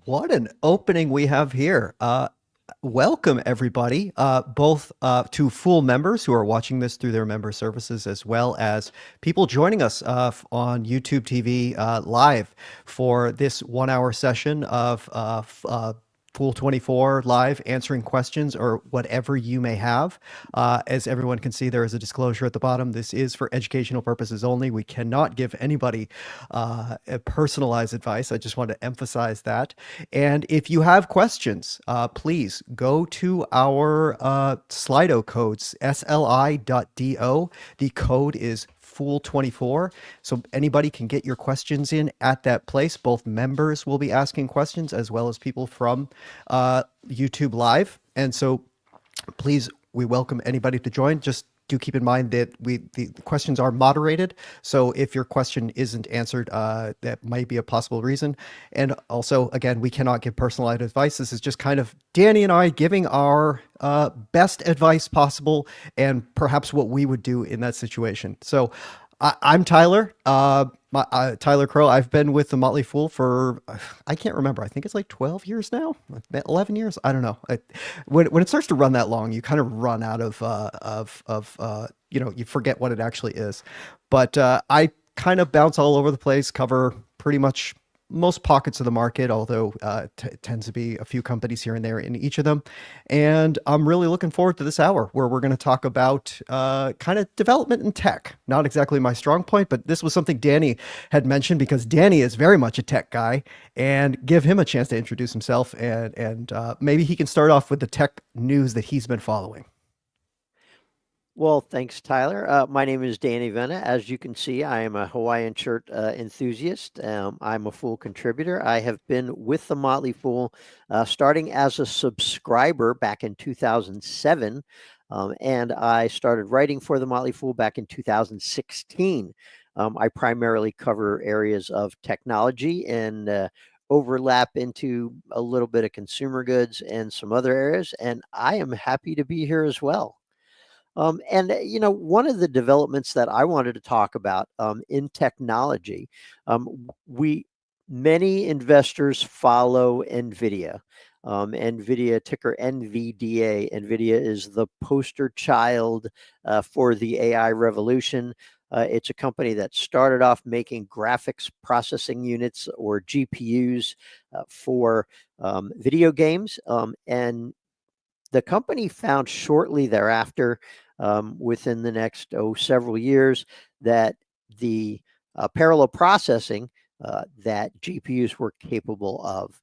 What an opening we have here. Welcome, everybody, both to Fool members who are watching this through their member services, as well as people joining us on YouTube TV live for this 1 hour session of Fool24 live answering questions or whatever you may have. As everyone can see, there is a disclosure at the bottom. This is for educational purposes only. We cannot give anybody a personalized advice. I just want to emphasize that. And if you have questions, please go to our Slido codes, sli.do. The code is Fool24. So anybody can get your questions in at that place. Both members will be asking questions as well as people from YouTube Live. And so please, we welcome anybody to join. Just do keep in mind that the questions are moderated. So if your question isn't answered, that might be a possible reason. And also, again, we cannot give personalized advice. This is just kind of Danny and I giving our best advice possible and perhaps what we would do in that situation. So I'm Tyler. Tyler Crow. I've been with the Motley Fool for, I can't remember. I think it's like 12 years now, 11 years. I don't know. When it starts to run that long, you kind of run out you forget what it actually is. But I kind of bounce all over the place, cover pretty much most pockets of the market, although it tends to be a few companies here and there in each of them. And I'm really looking forward to this hour where we're going to talk about kind of development in tech. Not exactly my strong point, but this was something Danny had mentioned because Danny is very much a tech guy, and give him a chance to introduce himself and maybe he can start off with the tech news that he's been following. Well, thanks, Tyler. My name is Danny Venna. As you can see, I am a Hawaiian shirt enthusiast. I'm a Fool contributor. I have been with the Motley Fool starting as a subscriber back in 2007, and I started writing for the Motley Fool back in 2016. I primarily cover areas of technology and overlap into a little bit of consumer goods and some other areas, and I am happy to be here as well. One of the developments that I wanted to talk about in technology, we many investors follow Nvidia. Nvidia, ticker NVDA. Nvidia is the poster child for the AI revolution. It's a company that started off making graphics processing units or GPUs for video games. And the company found shortly thereafter, within the next several years, that the parallel processing that GPUs were capable of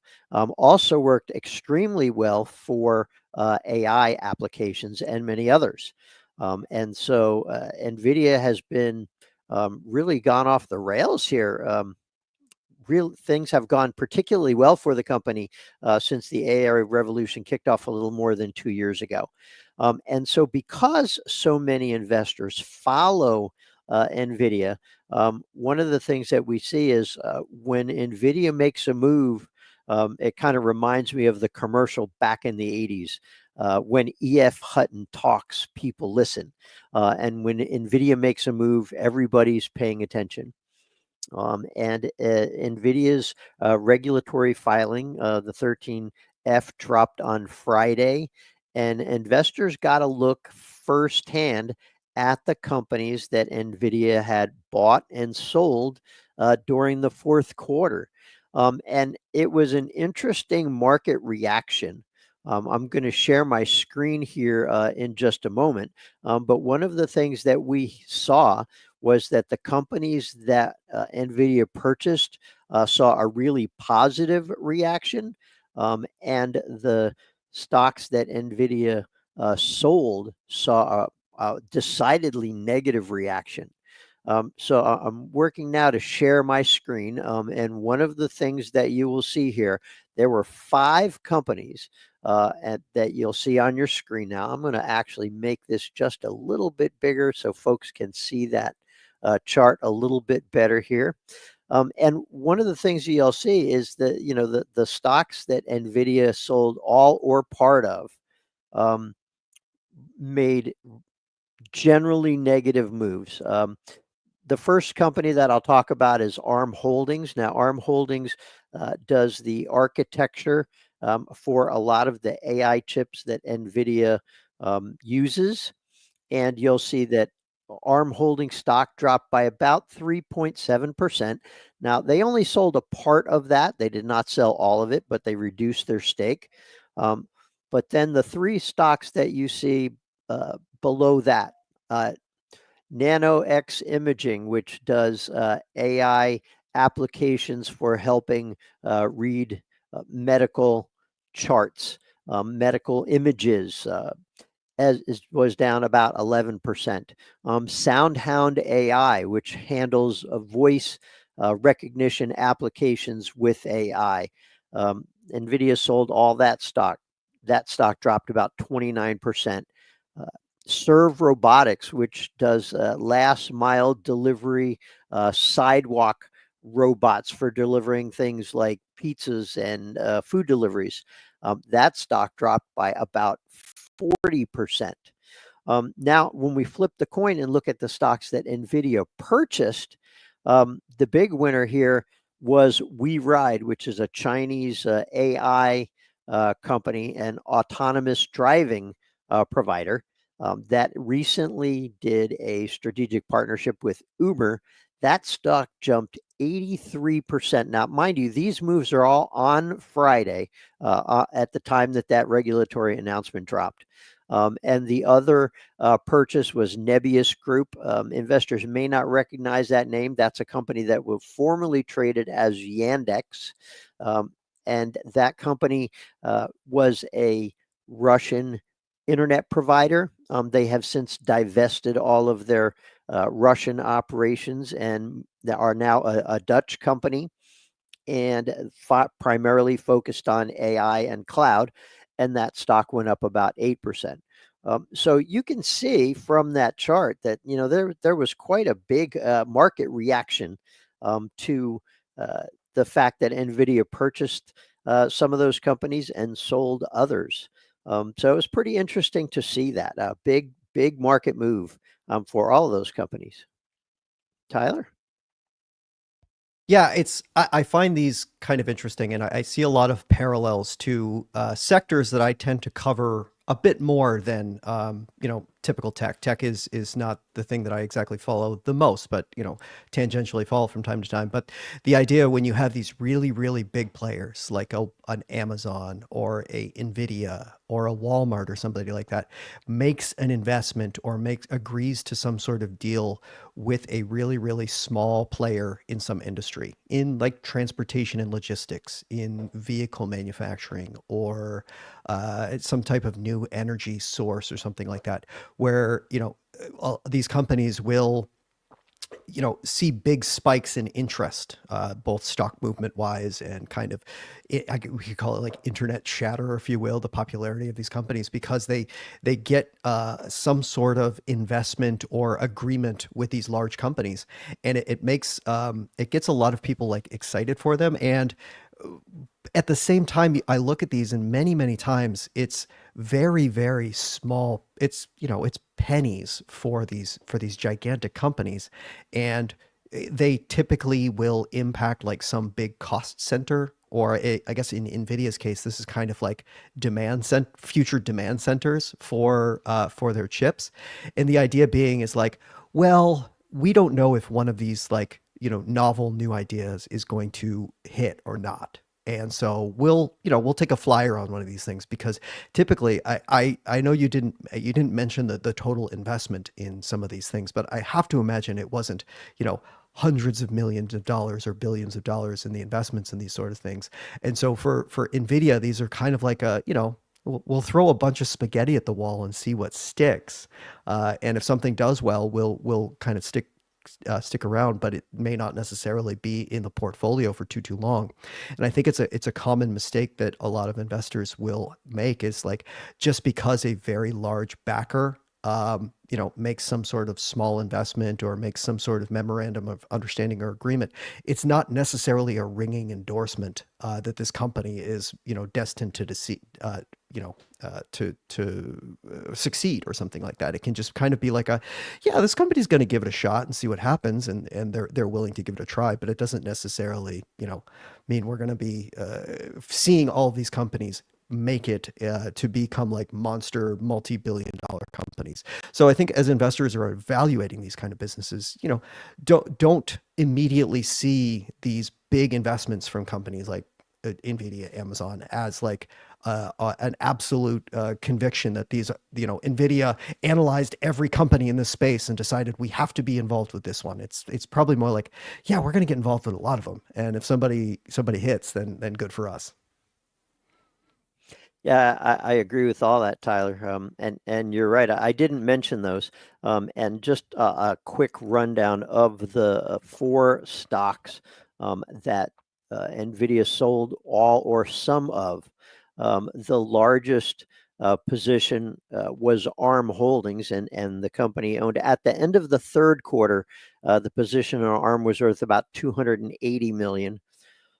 also worked extremely well for AI applications and many others. And so NVIDIA has been really gone off the rails here. Real things have gone particularly well for the company since the AI revolution kicked off a little more than 2 years ago. And so because so many investors follow NVIDIA, one of the things that we see is when NVIDIA makes a move, it kind of reminds me of the commercial back in the 80s. When E.F. Hutton talks, people listen. And when NVIDIA makes a move, everybody's paying attention. And NVIDIA's regulatory filing, the 13F, dropped on Friday, and investors got to look firsthand at the companies that NVIDIA had bought and sold during the fourth quarter. And it was an interesting market reaction. I'm going to share my screen here in just a moment. But one of the things that we saw was that the companies that NVIDIA purchased saw a really positive reaction, and the stocks that NVIDIA sold saw a decidedly negative reaction. So I'm working now to share my screen, and one of the things that you will see here, there were 5 companies that you'll see on your screen now. I'm going to actually make this just a little bit bigger so folks can see that chart a little bit better here. And one of the things you'll see is that the stocks that NVIDIA sold all or part of made generally negative moves. The first company that I'll talk about is ARM Holdings. Now, ARM Holdings does the architecture for a lot of the AI chips that Nvidia uses. And you'll see that ARM Holdings stock dropped by about 3.7%. Now, they only sold a part of that. They did not sell all of it, but they reduced their stake. But then the three stocks that you see below that, NanoX Imaging, which does AI applications for helping read medical charts, medical images, was down about 11%. SoundHound AI, which handles voice recognition applications with AI. Nvidia sold all that stock. That stock dropped about 29%. Serve Robotics, which does last mile delivery, sidewalk robots for delivering things like pizzas and food deliveries. That stock dropped by about 40%. Now, when we flip the coin and look at the stocks that Nvidia purchased, the big winner here was WeRide, which is a Chinese AI company and autonomous driving provider that recently did a strategic partnership with Uber. That stock jumped 83%. Now, mind you, these moves are all on Friday at the time that regulatory announcement dropped. And the other purchase was Nebius Group. Investors may not recognize that name. That's a company that was formerly traded as Yandex. And that company was a Russian internet provider. They have since divested all of their Russian operations and they are now a Dutch company and primarily focused on AI and cloud. And that stock went up about 8%. So you can see from that chart that there was quite a big market reaction to the fact that Nvidia purchased some of those companies and sold others. So it was pretty interesting to see that big market move for all of those companies. Tyler? Yeah, I find these kind of interesting, and I see a lot of parallels to sectors that I tend to cover a bit more than typical tech. Tech is not the thing that I exactly follow the most, but tangentially follow from time to time. But the idea when you have these really really big players like an Amazon or a Nvidia or a Walmart or somebody like that makes an investment or agrees to some sort of deal with a really really small player in some industry, in like transportation and logistics, in vehicle manufacturing, or some type of new energy source or something like that, where these companies will see big spikes in interest, both stock movement wise and kind of, we could call it like internet chatter, if you will, the popularity of these companies, because they get some sort of investment or agreement with these large companies, and it makes it gets a lot of people like excited for them. And at the same time, I look at these and many times it's very, very small. It's, it's pennies for these gigantic companies. And they typically will impact like some big cost center, or I guess in Nvidia's case, this is kind of like future demand centers for their chips. And the idea being is like, well, we don't know if one of these like, novel new ideas is going to hit or not. And so we'll take a flyer on one of these things, because typically I know you didn't mention the total investment in some of these things, but I have to imagine it wasn't, hundreds of millions of dollars or billions of dollars in the investments in these sort of things. And so for Nvidia, these are kind of like we'll throw a bunch of spaghetti at the wall and see what sticks. And if something does well, we'll kind of stick around, but it may not necessarily be in the portfolio for too long. And I think it's a common mistake that a lot of investors will make, is like, just because a very large backer makes some sort of small investment or makes some sort of memorandum of understanding or agreement, it's not necessarily a ringing endorsement that this company is, destined to deceive, succeed or something like that. It can just kind of be like yeah, this company's going to give it a shot and see what happens, and they're willing to give it a try. But it doesn't necessarily, mean we're going to be seeing all of these companies make it to become like monster multi-billion-dollar companies. So I think as investors are evaluating these kind of businesses, don't immediately see these big investments from companies like Nvidia, Amazon as like an absolute conviction that these, Nvidia analyzed every company in this space and decided we have to be involved with this one. It's probably more like, yeah, we're going to get involved with a lot of them, and if somebody hits, then good for us. Yeah, I agree with all that, Tyler. And you're right. I didn't mention those. And just a quick rundown of the four stocks that Nvidia sold all or some of. The largest position was ARM Holdings, and the company owned at the end of the third quarter. The position in ARM was worth about 280 million.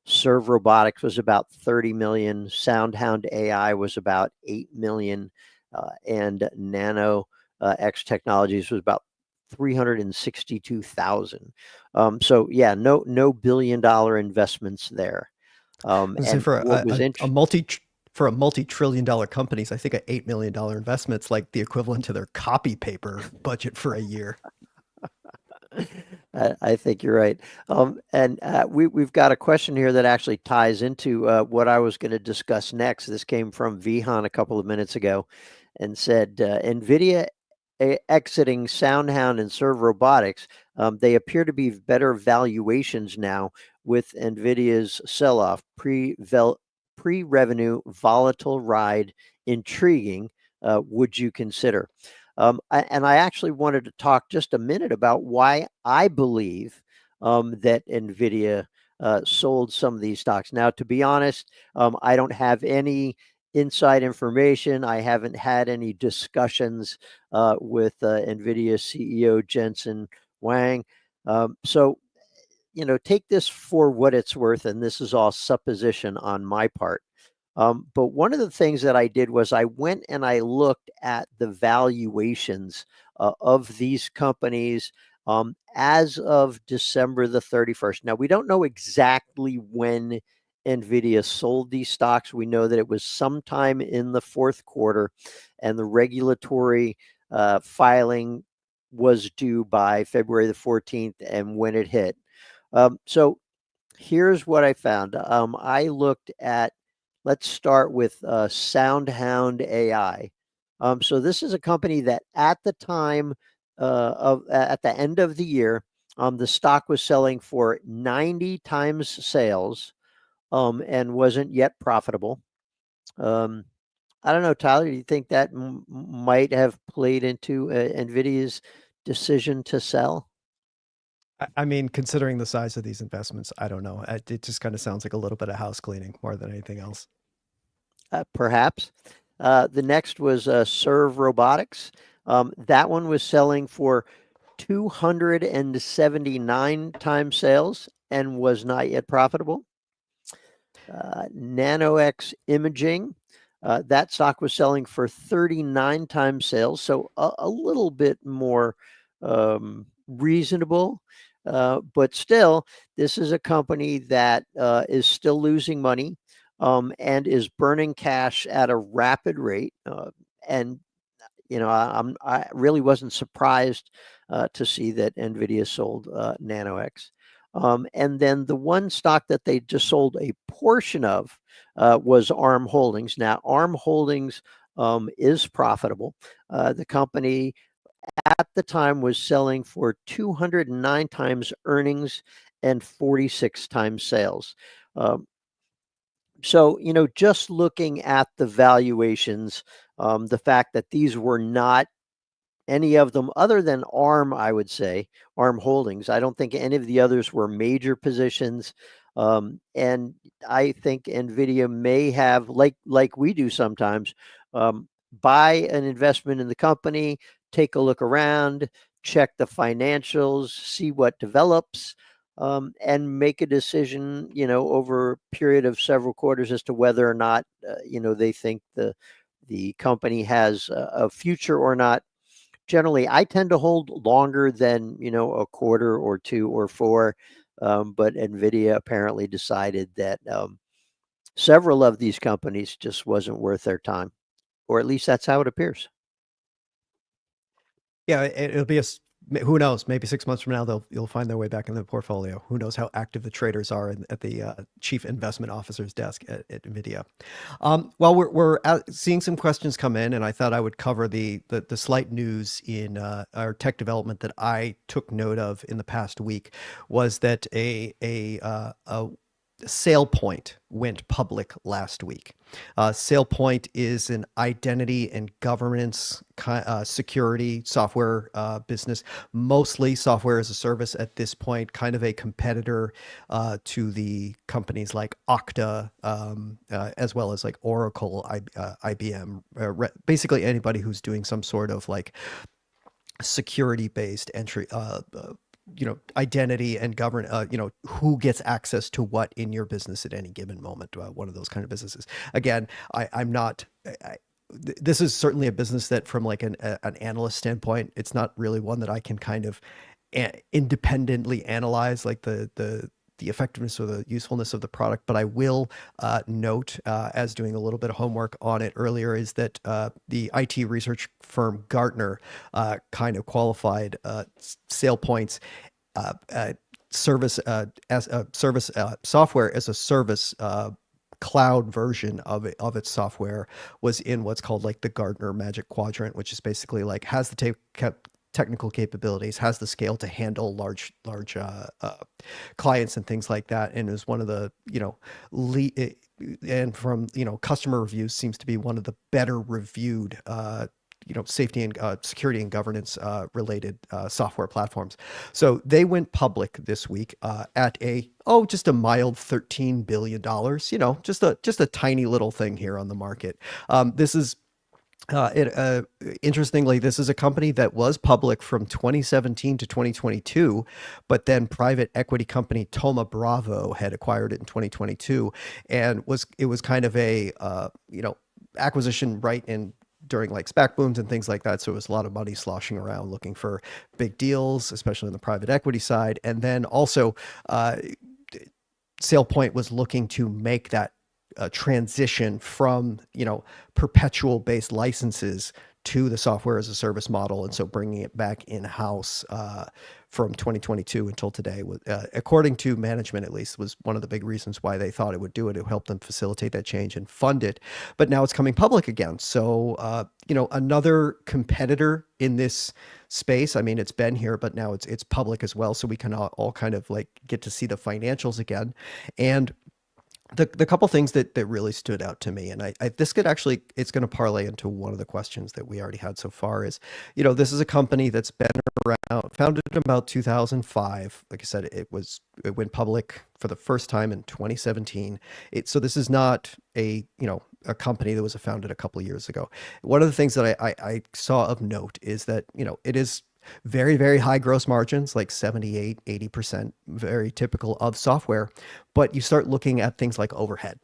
Serve Robotics was about 30 million. SoundHound AI was about 8 million. And Nano X Technologies was about 362,000. So yeah, no billion-dollar investments there. So And what was interesting, for a multi-trillion-dollar companies, I think an $8 million investment's like the equivalent to their copy paper budget for a year. I think you're right. And we've got a question here that actually ties into what I was going to discuss next. This came from Vihan a couple of minutes ago and said, Nvidia exiting SoundHound and Serve Robotics, they appear to be better valuations now with Nvidia's sell-off, pre-revenue volatile ride intriguing. Would you consider? And I actually wanted to talk just a minute about why I believe that Nvidia sold some of these stocks. Now, to be honest, I don't have any inside information. I haven't had any discussions with Nvidia CEO Jensen Huang. So, take this for what it's worth, and this is all supposition on my part. But one of the things that I did was I went and I looked at the valuations of these companies as of December the 31st. Now, we don't know exactly when Nvidia sold these stocks. We know that it was sometime in the fourth quarter, and the regulatory filing was due by February the 14th, and when it hit. So here's what I found. I looked at, let's start with SoundHound AI. So this is a company that at the time at the end of the year, the stock was selling for 90 times sales and wasn't yet profitable. I don't know, Tyler, do you think that might have played into Nvidia's decision to sell? I mean, considering the size of these investments, I don't know. It just kind of sounds like a little bit of house cleaning more than anything else. Perhaps. The next was Serve Robotics. That one was selling for 279 times sales and was not yet profitable. NanoX Imaging, that stock was selling for 39 times sales, so a little bit more reasonable. But still, this is a company that is still losing money and is burning cash at a rapid rate. And I really wasn't surprised to see that Nvidia sold NanoX. And then the one stock that they just sold a portion of was ARM Holdings. Now, ARM Holdings is profitable. The company at the time was selling for 209 times earnings and 46 times sales. So, just looking at the valuations, the fact that these were not any of them other than ARM, I would say, ARM Holdings. I don't think any of the others were major positions. And I think Nvidia may have, like we do sometimes, buy an investment in the company, take a look around, check the financials, see what develops, and make a decision, over a period of several quarters as to whether or not, they think the company has a future or not. Generally, I tend to hold longer than, a quarter or two or four. But Nvidia apparently decided that several of these companies just wasn't worth their time, or at least that's how it appears. Yeah, it'll be who knows, maybe 6 months from now you'll find their way back in the portfolio. Who knows how active the traders are at the chief investment officer's desk at Nvidia. Well, we're seeing some questions come in, and I thought I would cover the slight news in our tech development that I took note of in the past week was that a SailPoint went public last week. SailPoint is an identity and governance security software business, mostly software as a service at this point, kind of a competitor to the companies like Okta, as well as like Oracle, IBM, basically anybody who's doing some sort of like security based entry identity and govern who gets access to what in your business at any given moment, one of those kind of businesses. Again, I'm not this is certainly a business that from like an analyst standpoint, it's not really one that I can kind of independently analyze like the effectiveness or the usefulness of the product. But I will note, as doing a little bit of homework on it earlier, is that the IT research firm Gartner kind of qualified SailPoint's service as a service software as a service cloud version of its software was in what's called like the Gartner Magic Quadrant, which is basically like has the technical capabilities, has the scale to handle large clients and things like that, and is one of the and from customer reviews seems to be one of the better reviewed safety and security and governance related software platforms. So they went public this week at just a mild $13 billion. Just a tiny little thing here on the market. This is interestingly, this is a company that was public from 2017 to 2022, but then private equity company Thoma Bravo had acquired it in 2022, and it was kind of a acquisition right in during like SPAC booms and things like that. So it was a lot of money sloshing around looking for big deals, especially on the private equity side. And then also, SailPoint was looking to make that transition from perpetual based licenses to the software as a service model, and so bringing it back in house from 2022 until today, according to management at least, was one of the big reasons why they thought it would do it. It helped them facilitate that change and fund it. But now it's coming public again, so another competitor in this space. I mean, it's been here, but now it's public as well, so we can all kind of like get to see the financials again. And the couple things that really stood out to me, and this could actually, it's going to parlay into one of the questions that we already had so far, is this is a company that's been around, founded in about 2005. Like I said, it went public for the first time in 2017. So this is not a company that was founded a couple of years ago. One of the things that I saw of note is that it is very, very high gross margins, like 78, 80%, very typical of software. But you start looking at things like overhead,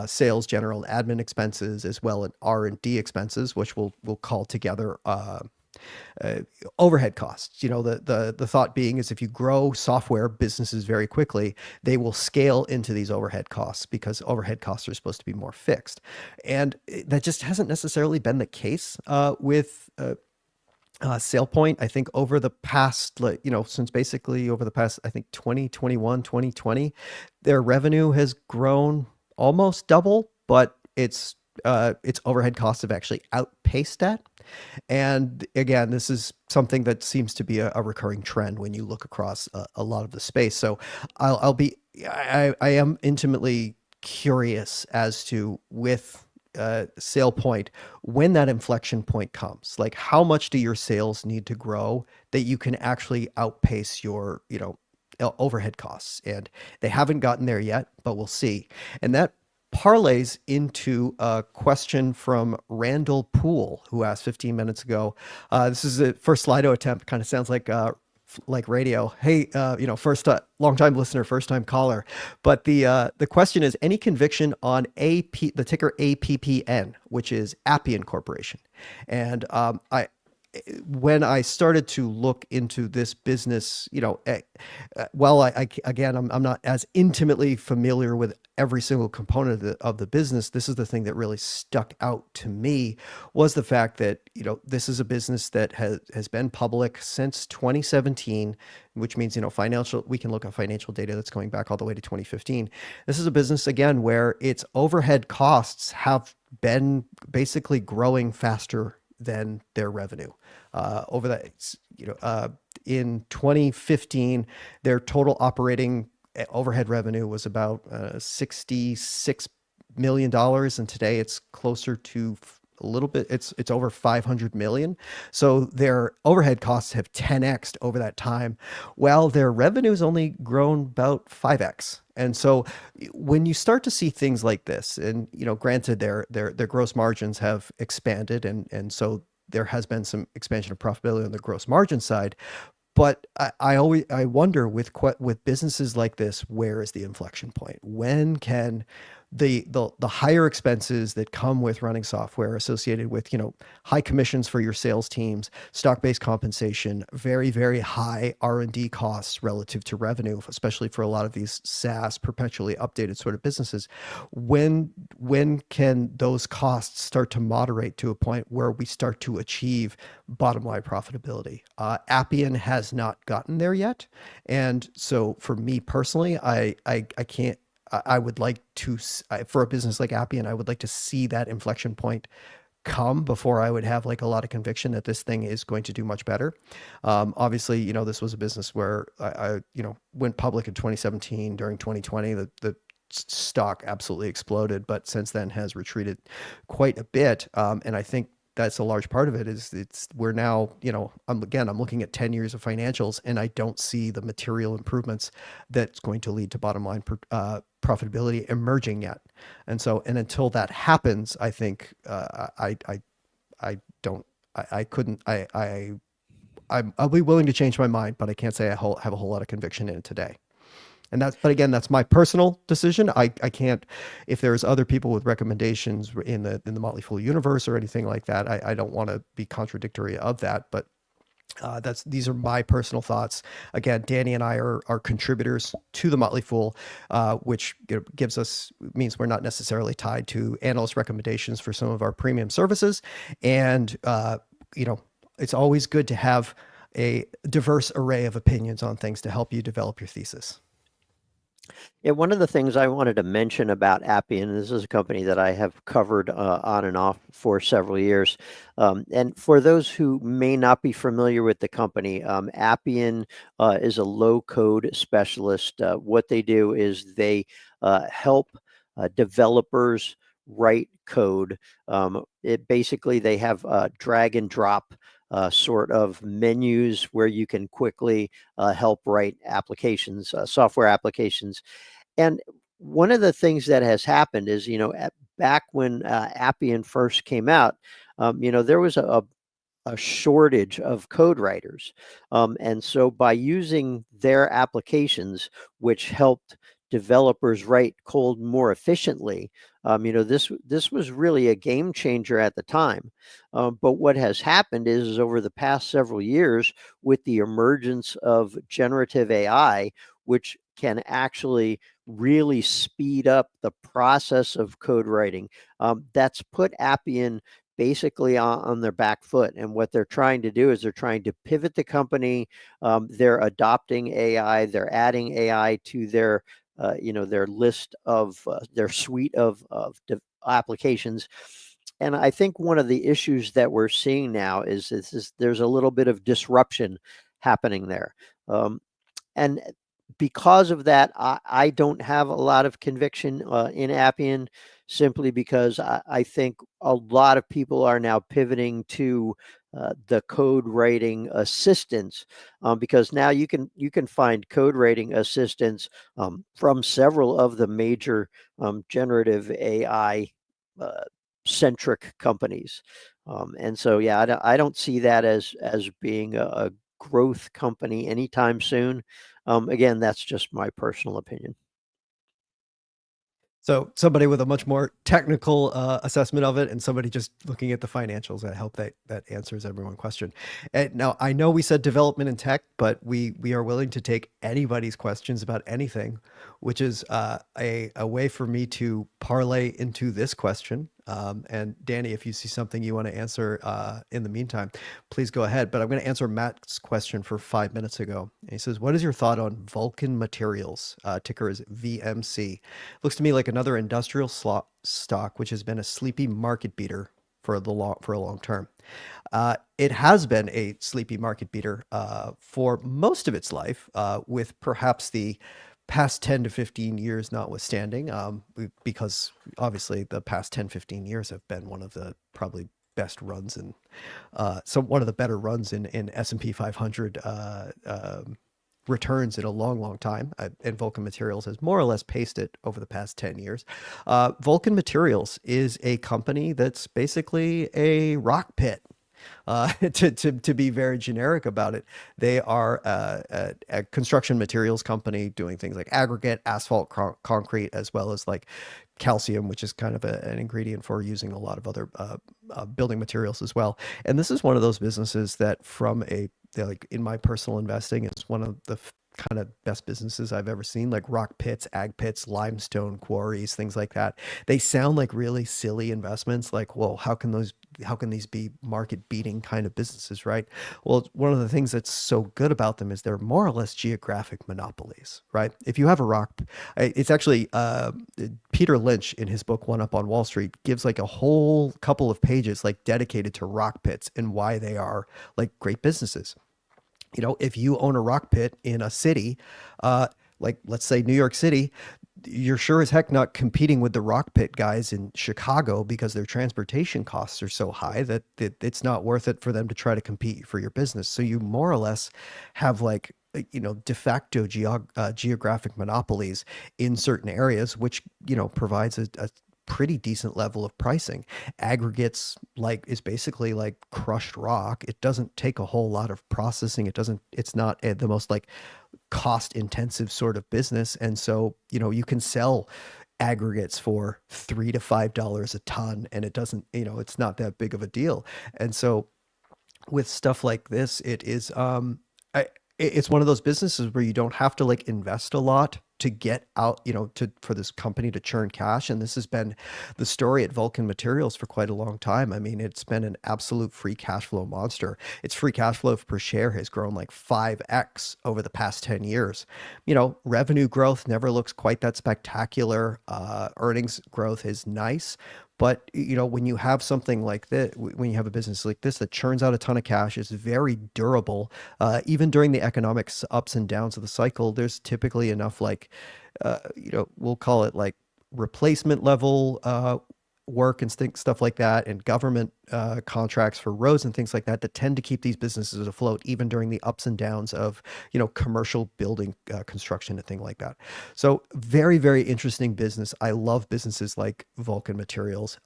sales, general and admin expenses, as well as R&D expenses, which we'll call together overhead costs. The thought being is if you grow software businesses very quickly, they will scale into these overhead costs because overhead costs are supposed to be more fixed. And that just hasn't necessarily been the case with SailPoint. I think over the past, since basically over the past, I think 2021, 2020, their revenue has grown almost double, but its overhead costs have actually outpaced that. And again, this is something that seems to be a recurring trend when you look across a lot of the space. So I am intimately curious as to, with SailPoint, when that inflection point comes, like how much do your sales need to grow that you can actually outpace your overhead costs? And they haven't gotten there yet, but we'll see. And that parlays into a question from Randall Poole, who asked 15 minutes ago. This is a first Slido attempt. Kind of sounds like radio. Hey, first long time listener, first time caller. But the question is: any conviction on the ticker APPN, which is Appian Corporation? And when I started to look into this business, again, I'm not as intimately familiar with every single component of the business. This is the thing that really stuck out to me, was the fact that, this is a business that has been public since 2017, which means, we can look at financial data that's going back all the way to 2015. This is a business, again, where its overhead costs have been basically growing faster than their revenue. Over that, in 2015, their total operating overhead revenue was about $66 million, and today it's closer to a little bit. It's over 500 million. So their overhead costs have 10x'd over that time, while their revenue's only grown about 5x. And so when you start to see things like this, and granted their gross margins have expanded, and so there has been some expansion of profitability on the gross margin side. But I wonder, with businesses like this, where is the inflection point? When can the higher expenses that come with running software, associated with high commissions for your sales teams, stock-based compensation, very, very high R&D costs relative to revenue, especially for a lot of these SaaS, perpetually updated sort of businesses, when can those costs start to moderate to a point where we start to achieve bottom line profitability? Appian has not gotten there yet, and so for me personally, I can't. I would like to, for a business like Appian, I would like to see that inflection point come before I would have like a lot of conviction that this thing is going to do much better. Obviously, this was a business where I went public in 2017. During 2020, the stock absolutely exploded, but since then has retreated quite a bit. And I think that's a large part of it. We're now, I'm looking at 10 years of financials, and I don't see the material improvements that's going to lead to bottom line profitability emerging yet. And so, and until that happens, I think I'll be willing to change my mind, but I can't say I have a whole lot of conviction in it today. And but again, that's my personal decision. I can't, if there's other people with recommendations in the Motley Fool universe or anything like that, I don't want to be contradictory of that, but these are my personal thoughts. Again, Danny and I are contributors to the Motley Fool, which means we're not necessarily tied to analyst recommendations for some of our premium services. And it's always good to have a diverse array of opinions on things to help you develop your thesis. Yeah, one of the things I wanted to mention about Appian, this is a company that I have covered on and off for several years. And for those who may not be familiar with the company, Appian is a low-code specialist. What they do is they help developers write code. They have drag and drop sort of menus where you can quickly help write applications, software applications. And one of the things that has happened is, back when Appian first came out, there was a shortage of code writers. And so by using their applications, which helped developers write code more efficiently, this was really a game changer at the time. But what has happened is over the past several years, with the emergence of generative AI, which can actually really speed up the process of code writing, that's put Appian basically on their back foot. And what they're trying to do is they're trying to pivot the company. They're adopting AI. They're adding AI to their list of their suite of applications. And I think one of the issues that we're seeing now is there's a little bit of disruption happening there. And because of that, I don't have a lot of conviction in Appian, simply because I think a lot of people are now pivoting to the code writing assistants, because now you can find code writing assistants from several of the major generative AI centric companies. And so, yeah, I don't see that as being a growth company anytime soon. Again, that's just my personal opinion. So somebody with a much more technical assessment of it, and somebody just looking at the financials. I hope that answers everyone's question. And now I know we said development and tech, but we are willing to take anybody's questions about anything, which is a way for me to parlay into this question. And Danny, if you see something you want to answer in the meantime, please go ahead. But I'm going to answer Matt's question for 5 minutes ago. And he says, "What is your thought on Vulcan Materials? Ticker is VMC. Looks to me like another industrial stock, which has been a sleepy market beater for a long term. It has been a sleepy market beater for most of its life, with perhaps the past 10 to 15 years notwithstanding, because obviously the past 10, 15 years have been one of the probably best runs in one of the better runs in S&P 500 returns in a long time. And Vulcan Materials has more or less paced it over the past 10 years. Vulcan Materials is a company that's basically a rock pit. To be very generic about it, they are a construction materials company doing things like aggregate, asphalt, concrete, as well as like calcium, which is kind of an ingredient for using a lot of other building materials as well. And this is one of those businesses that, from like in my personal investing, is one of the kind of best businesses I've ever seen, like rock pits, ag pits, limestone quarries, things like that. They sound like really silly investments. Like, well, how can these be market beating kind of businesses, right? Well, one of the things that's so good about them is they're more or less geographic monopolies, right? If you have a rock, it's actually Peter Lynch in his book One Up on Wall Street gives like a whole couple of pages like dedicated to rock pits and why they are like great businesses. If you own a rock pit in a city, like let's say New York City, you're sure as heck not competing with the rock pit guys in Chicago because their transportation costs are so high that it's not worth it for them to try to compete for your business. So you more or less have like, de facto geographic monopolies in certain areas, which, provides a pretty decent level of pricing. Aggregates is basically like crushed rock. It doesn't take a whole lot of processing. It's not the most like cost intensive sort of business. And so, you can sell aggregates for $3 to $5 a ton, and it doesn't, it's not that big of a deal. And so with stuff like this, it's one of those businesses where you don't have to like invest a lot to get out, for this company to churn cash. And this has been the story at Vulcan Materials for quite a long time. I mean, it's been an absolute free cash flow monster. Its free cash flow per share has grown like 5x over the past 10 years. Revenue growth never looks quite that spectacular. Earnings growth is nice. But, when you have something like this, when you have a business like this that churns out a ton of cash, is very durable, even during the economic ups and downs of the cycle, there's typically enough like, we'll call it like replacement level work and stuff like that, and government contracts for roads and things like that tend to keep these businesses afloat even during the ups and downs of commercial building construction and thing like that. So very, very interesting business. I love businesses like Vulcan Materials.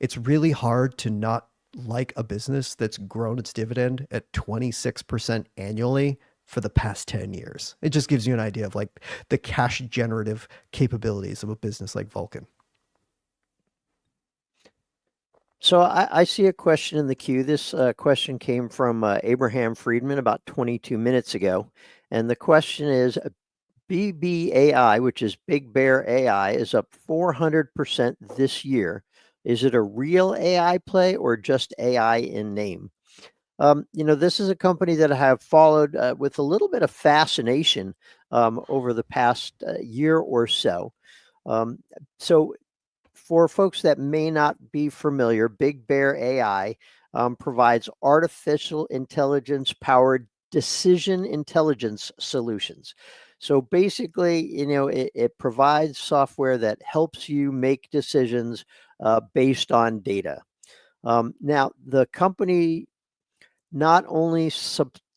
It's really hard to not like a business that's grown its dividend at 26% annually for the past 10 years. It just gives you an idea of like the cash generative capabilities of a business like Vulcan. So I see a question in the queue. This question came from Abraham Friedman about 22 minutes ago. And the question is, BBAI, which is Big Bear AI, is up 400% this year. Is it a real AI play or just AI in name? This is a company that I have followed with a little bit of fascination over the past year or so. So for folks that may not be familiar, Big Bear AI provides artificial intelligence powered decision intelligence solutions. So basically, it provides software that helps you make decisions based on data. Now, the company not only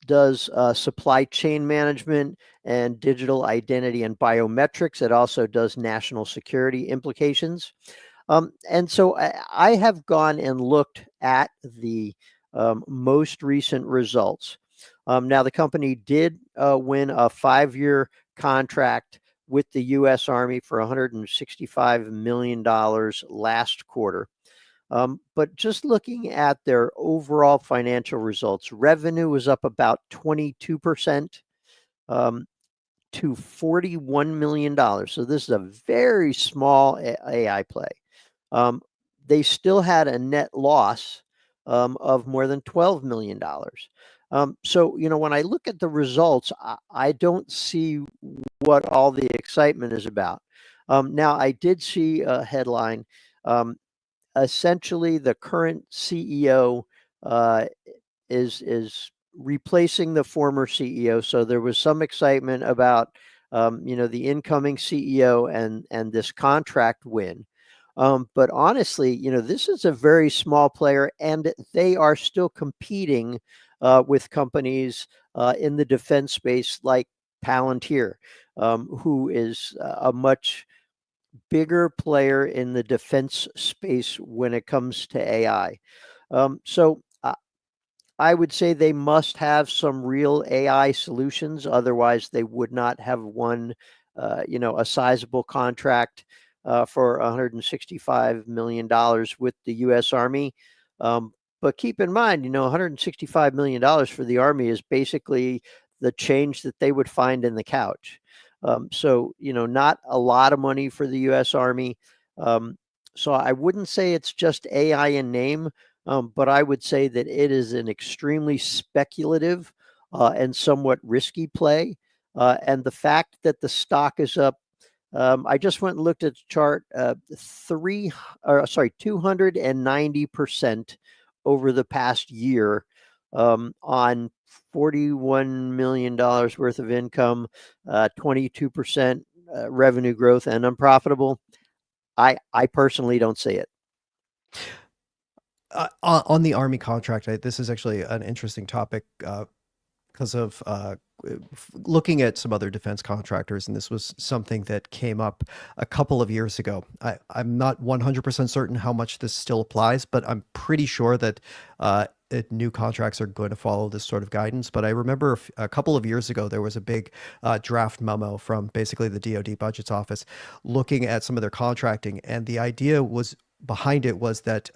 does supply chain management and digital identity and biometrics, it also does national security implications. And so I have gone and looked at the most recent results. Now, the company did win a 5-year contract with the U.S. Army for $165 million last quarter. But just looking at their overall financial results, revenue was up about 22% to $41 million. So this is a very small AI play. They still had a net loss of more than $12 million. So, when I look at the results, I don't see what all the excitement is about. Now, I did see a headline. Essentially, the current CEO is replacing the former CEO. So there was some excitement about the incoming CEO and this contract win. But honestly, this is a very small player, and they are still competing with companies in the defense space like Palantir, who is a much bigger player in the defense space when it comes to AI. So I would say they must have some real AI solutions. Otherwise, they would not have won, a sizable contract for $165 million with the U.S. Army. But keep in mind, $165 million for the Army is basically the change that they would find in the couch. So, not a lot of money for the U.S. Army. So I wouldn't say it's just AI in name, but I would say that it is an extremely speculative and somewhat risky play. And the fact that the stock is up, I just went and looked at the chart, 290% over the past year on $41 million worth of income, 22% revenue growth, and unprofitable. I personally don't see it. On the Army contract, this is actually an interesting topic because of looking at some other defense contractors, and this was something that came up a couple of years ago. I'm not 100% certain how much this still applies, but I'm pretty sure that new contracts are going to follow this sort of guidance. But I remember a couple of years ago, there was a big draft memo from basically the DoD Budget's office looking at some of their contracting, and the idea was behind it was that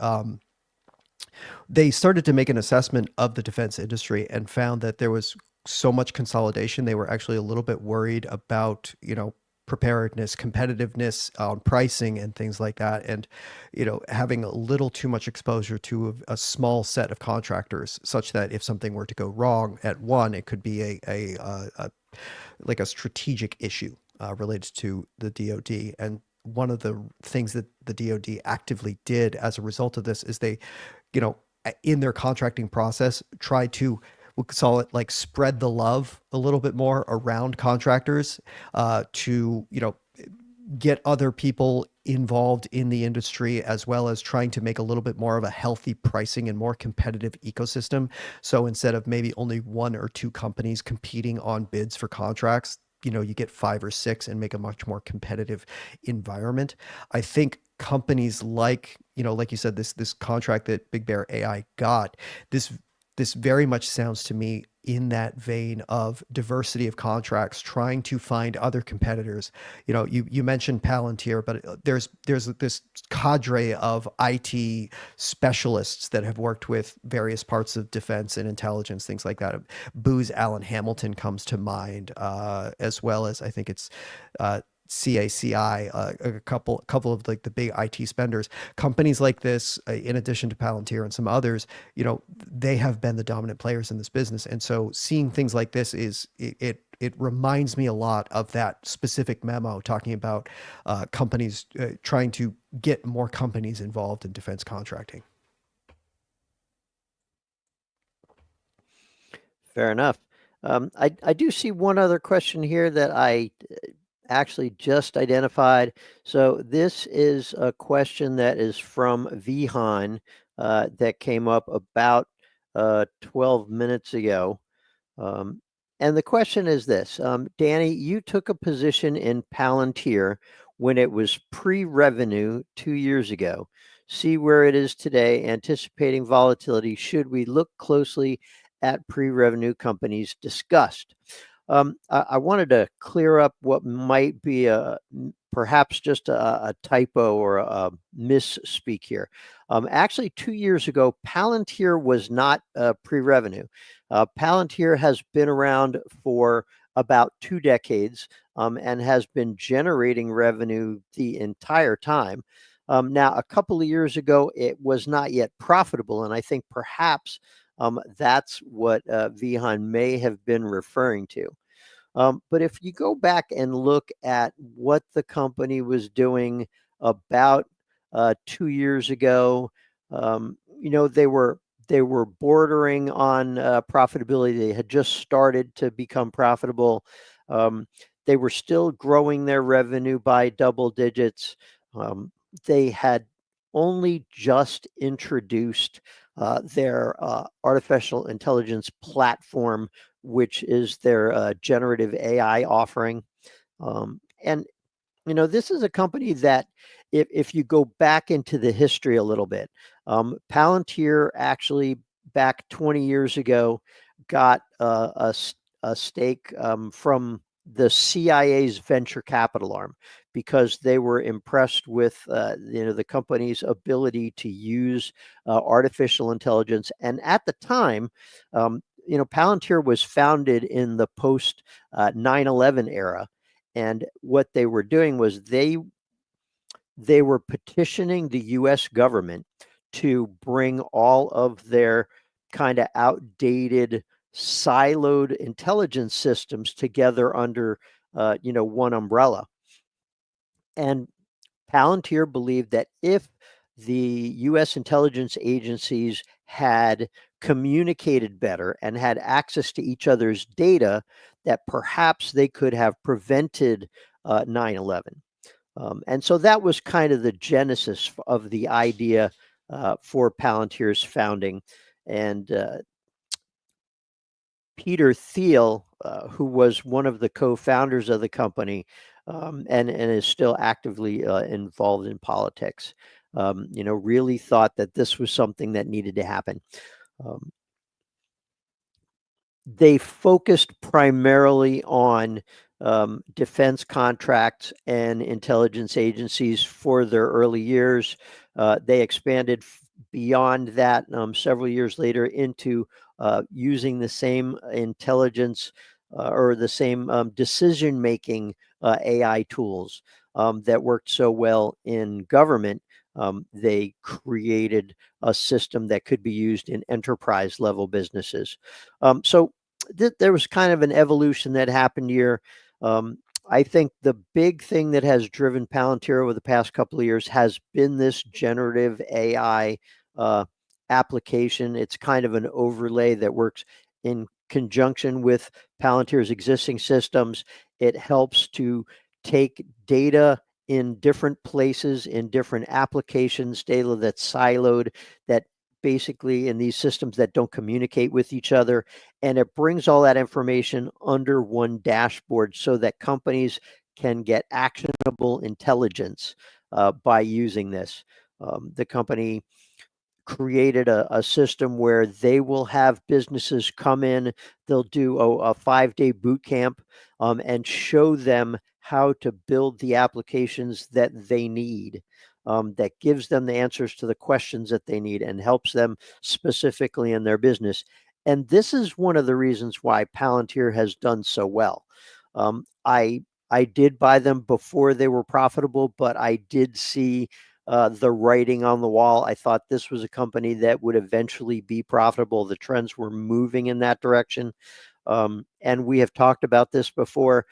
they started to make an assessment of the defense industry and found that there was so much consolidation. They were actually a little bit worried about, preparedness, competitiveness on pricing and things like that. And, having a little too much exposure to a small set of contractors such that if something were to go wrong at one, it could be like a strategic issue related to the DoD. And one of the things that the DoD actively did as a result of this is they, in their contracting process, try to, we'll call it like spread the love a little bit more around contractors to, get other people involved in the industry, as well as trying to make a little bit more of a healthy pricing and more competitive ecosystem. So instead of maybe only one or two companies competing on bids for contracts, you get 5 or 6 and make a much more competitive environment. I think companies like, like you said, this contract that BigBear.ai got, this very much sounds to me in that vein of diversity of contracts, trying to find other competitors. You mentioned Palantir, but there's this cadre of IT specialists that have worked with various parts of defense and intelligence, things like that. Booz Allen Hamilton comes to mind, as well as I think it's CACI, a couple of like the big IT spenders. Companies like this, in addition to Palantir and some others, they have been the dominant players in this business. And so seeing things like this it reminds me a lot of that specific memo talking about companies trying to get more companies involved in defense contracting. Fair enough. I do see one other question here that I actually just identified. So this is a question that is from Vihan that came up about 12 minutes ago. And the question is this, Danny, you took a position in Palantir when it was pre-revenue 2 years ago. See where it is today, anticipating volatility. Should we look closely at pre-revenue companies discussed? I wanted to clear up what might be perhaps just a typo or a misspeak here. Actually, 2 years ago, Palantir was not pre-revenue. Palantir has been around for about 2 decades and has been generating revenue the entire time. Now, a couple of years ago, it was not yet profitable, and I think perhaps that's what Vihan may have been referring to. But if you go back and look at what the company was doing about 2 years ago, they were bordering on profitability. They had just started to become profitable. They were still growing their revenue by double digits. They had only just introduced their artificial intelligence platform, which is their generative AI offering. And this is a company that if you go back into the history a little bit, Palantir actually back 20 years ago got a stake from the CIA's venture capital arm because they were impressed with the company's ability to use artificial intelligence. And at the time, Palantir was founded in the post 9/11 era. And what they were doing was they were petitioning the US government to bring all of their kind of outdated siloed intelligence systems together under one umbrella. And Palantir believed that if the US intelligence agencies had communicated better and had access to each other's data, that perhaps they could have prevented 9/11. And so that was kind of the genesis of the idea for Palantir's founding. And Peter Thiel, who was one of the co-founders of the company and is still actively involved in politics, really thought that this was something that needed to happen. They focused primarily on defense contracts and intelligence agencies for their early years. They expanded beyond that several years later into using the same intelligence or the same decision-making AI tools that worked so well in government. They created a system that could be used in enterprise level businesses. So there was kind of an evolution that happened here. I think the big thing that has driven Palantir over the past couple of years has been this generative AI application. It's kind of an overlay that works in conjunction with Palantir's existing systems. It helps to take data in different places, in different applications, data that's siloed, that basically in these systems that don't communicate with each other. And it brings all that information under one dashboard so that companies can get actionable intelligence by using this. The company created a system where they will have businesses come in, they'll do a 5-day boot camp and show them how to build the applications that they need. That gives them the answers to the questions that they need and helps them specifically in their business. And this is one of the reasons why Palantir has done so well. I did buy them before they were profitable, but I did see the writing on the wall. I thought this was a company that would eventually be profitable. The trends were moving in that direction. And we have talked about this before.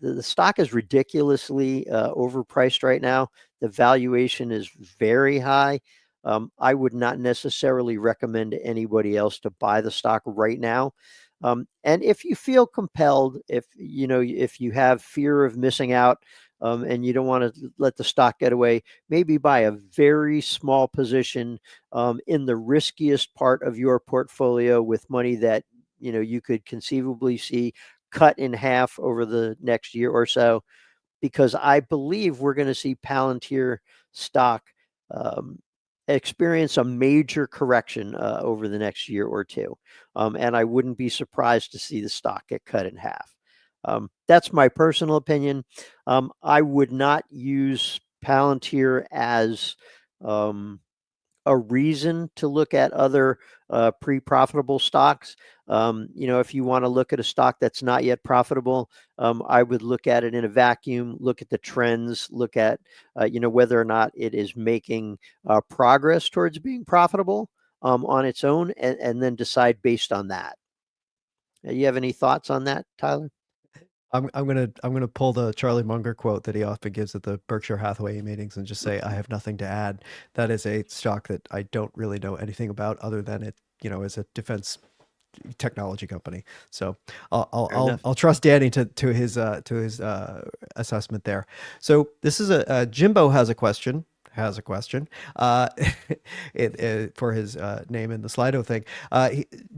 The stock is ridiculously overpriced right now. The valuation is very high. I would not necessarily recommend anybody else to buy the stock right now. And if you feel compelled, if you have fear of missing out, and you don't want to let the stock get away, maybe buy a very small position in the riskiest part of your portfolio with money that you could conceivably see cut in half over the next year or so, because I believe we're going to see Palantir stock um, experience a major correction over the next year or two. And I wouldn't be surprised to see the stock get cut in half. That's my personal opinion. I would not use Palantir as a reason to look at other pre-profitable stocks. If you want to look at a stock that's not yet profitable, I would look at it in a vacuum, look at the trends, look at whether or not it is making progress towards being profitable on its own, and then decide based on that. You have any thoughts on that, Tyler? I'm gonna pull the Charlie Munger quote that he often gives at the Berkshire Hathaway meetings and just say I have nothing to add. That is a stock that I don't really know anything about other than it, is a defense technology company. So Fair enough. I'll trust Danny to his assessment there. So this is a Jimbo has a question for his name in the Slido thing.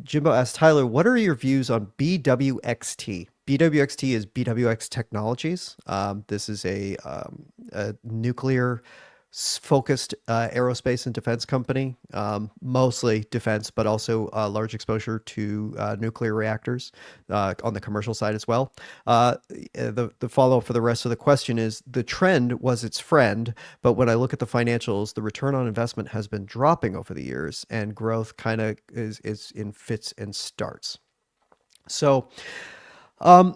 Jimbo asked Tyler, what are your views on BWXT? BWXT is BWX Technologies. This is a nuclear focused aerospace and defense company, mostly defense, but also large exposure to nuclear reactors on the commercial side as well. The follow up for the rest of the question is the trend was its friend, but when I look at the financials, the return on investment has been dropping over the years, and growth kind of is in fits and starts. So um,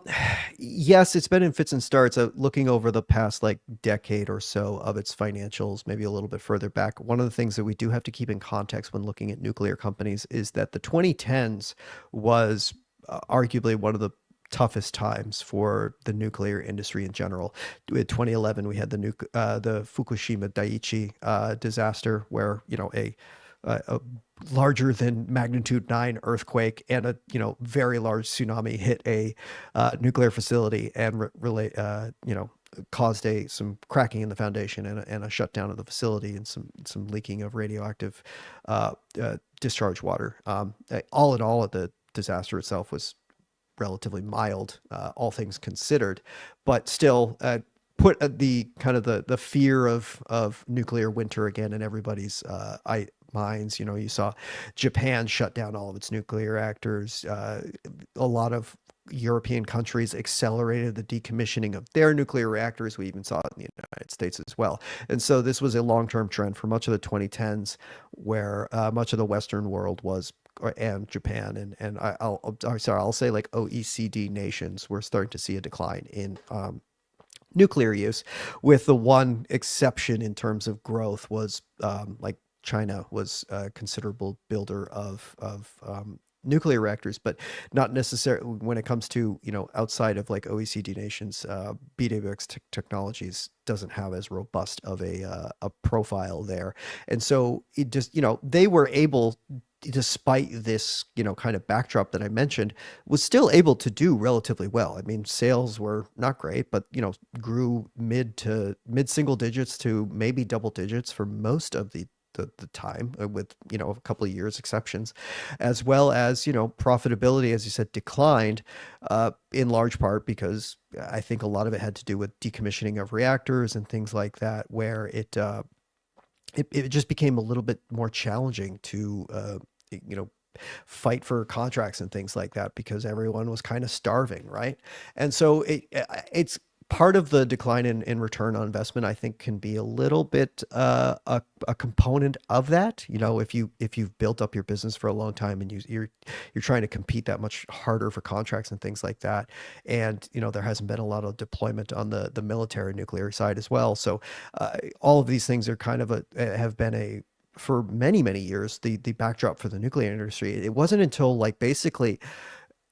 yes, it's been in fits and starts. Looking over the past like decade or so of its financials, maybe a little bit further back, one of the things that we do have to keep in context when looking at nuclear companies is that the 2010s was arguably one of the toughest times for the nuclear industry in general. In 2011, we had the Fukushima Daiichi disaster, where a larger than magnitude 9 earthquake and a very large tsunami hit a nuclear facility and caused some cracking in the foundation and a shutdown of the facility and some leaking of radioactive discharge water. All in all, the disaster itself was relatively mild, all things considered, but still put the kind of the fear of nuclear winter again in everybody's minds. You saw Japan shut down all of its nuclear reactors. A lot of European countries accelerated the decommissioning of their nuclear reactors. We even saw it in the United States as well. And so this was a long-term trend for much of the 2010s, where much of the Western world was, and Japan and I'll say like OECD nations were starting to see a decline in nuclear use, with the one exception in terms of growth was like China was a considerable builder of nuclear reactors, but not necessarily when it comes to outside of like OECD nations. BWX Technologies doesn't have as robust of a profile there, and so it just they were able, despite this kind of backdrop that I mentioned, was still able to do relatively well. I mean, sales were not great, but grew mid single digits to maybe double digits for most of the time, with a couple of years exceptions, as well as profitability, as you said, declined in large part because I think a lot of it had to do with decommissioning of reactors and things like that, where it just became a little bit more challenging to you know fight for contracts and things like that, because everyone was kind of starving, right? And so it's part of the decline in return on investment, I think, can be a little bit a component of that. If you've built up your business for a long time and you're trying to compete that much harder for contracts and things like that, and there hasn't been a lot of deployment on the military nuclear side as well. So all of these things are kind of have been for many, many years, the backdrop for the nuclear industry. It wasn't until like basically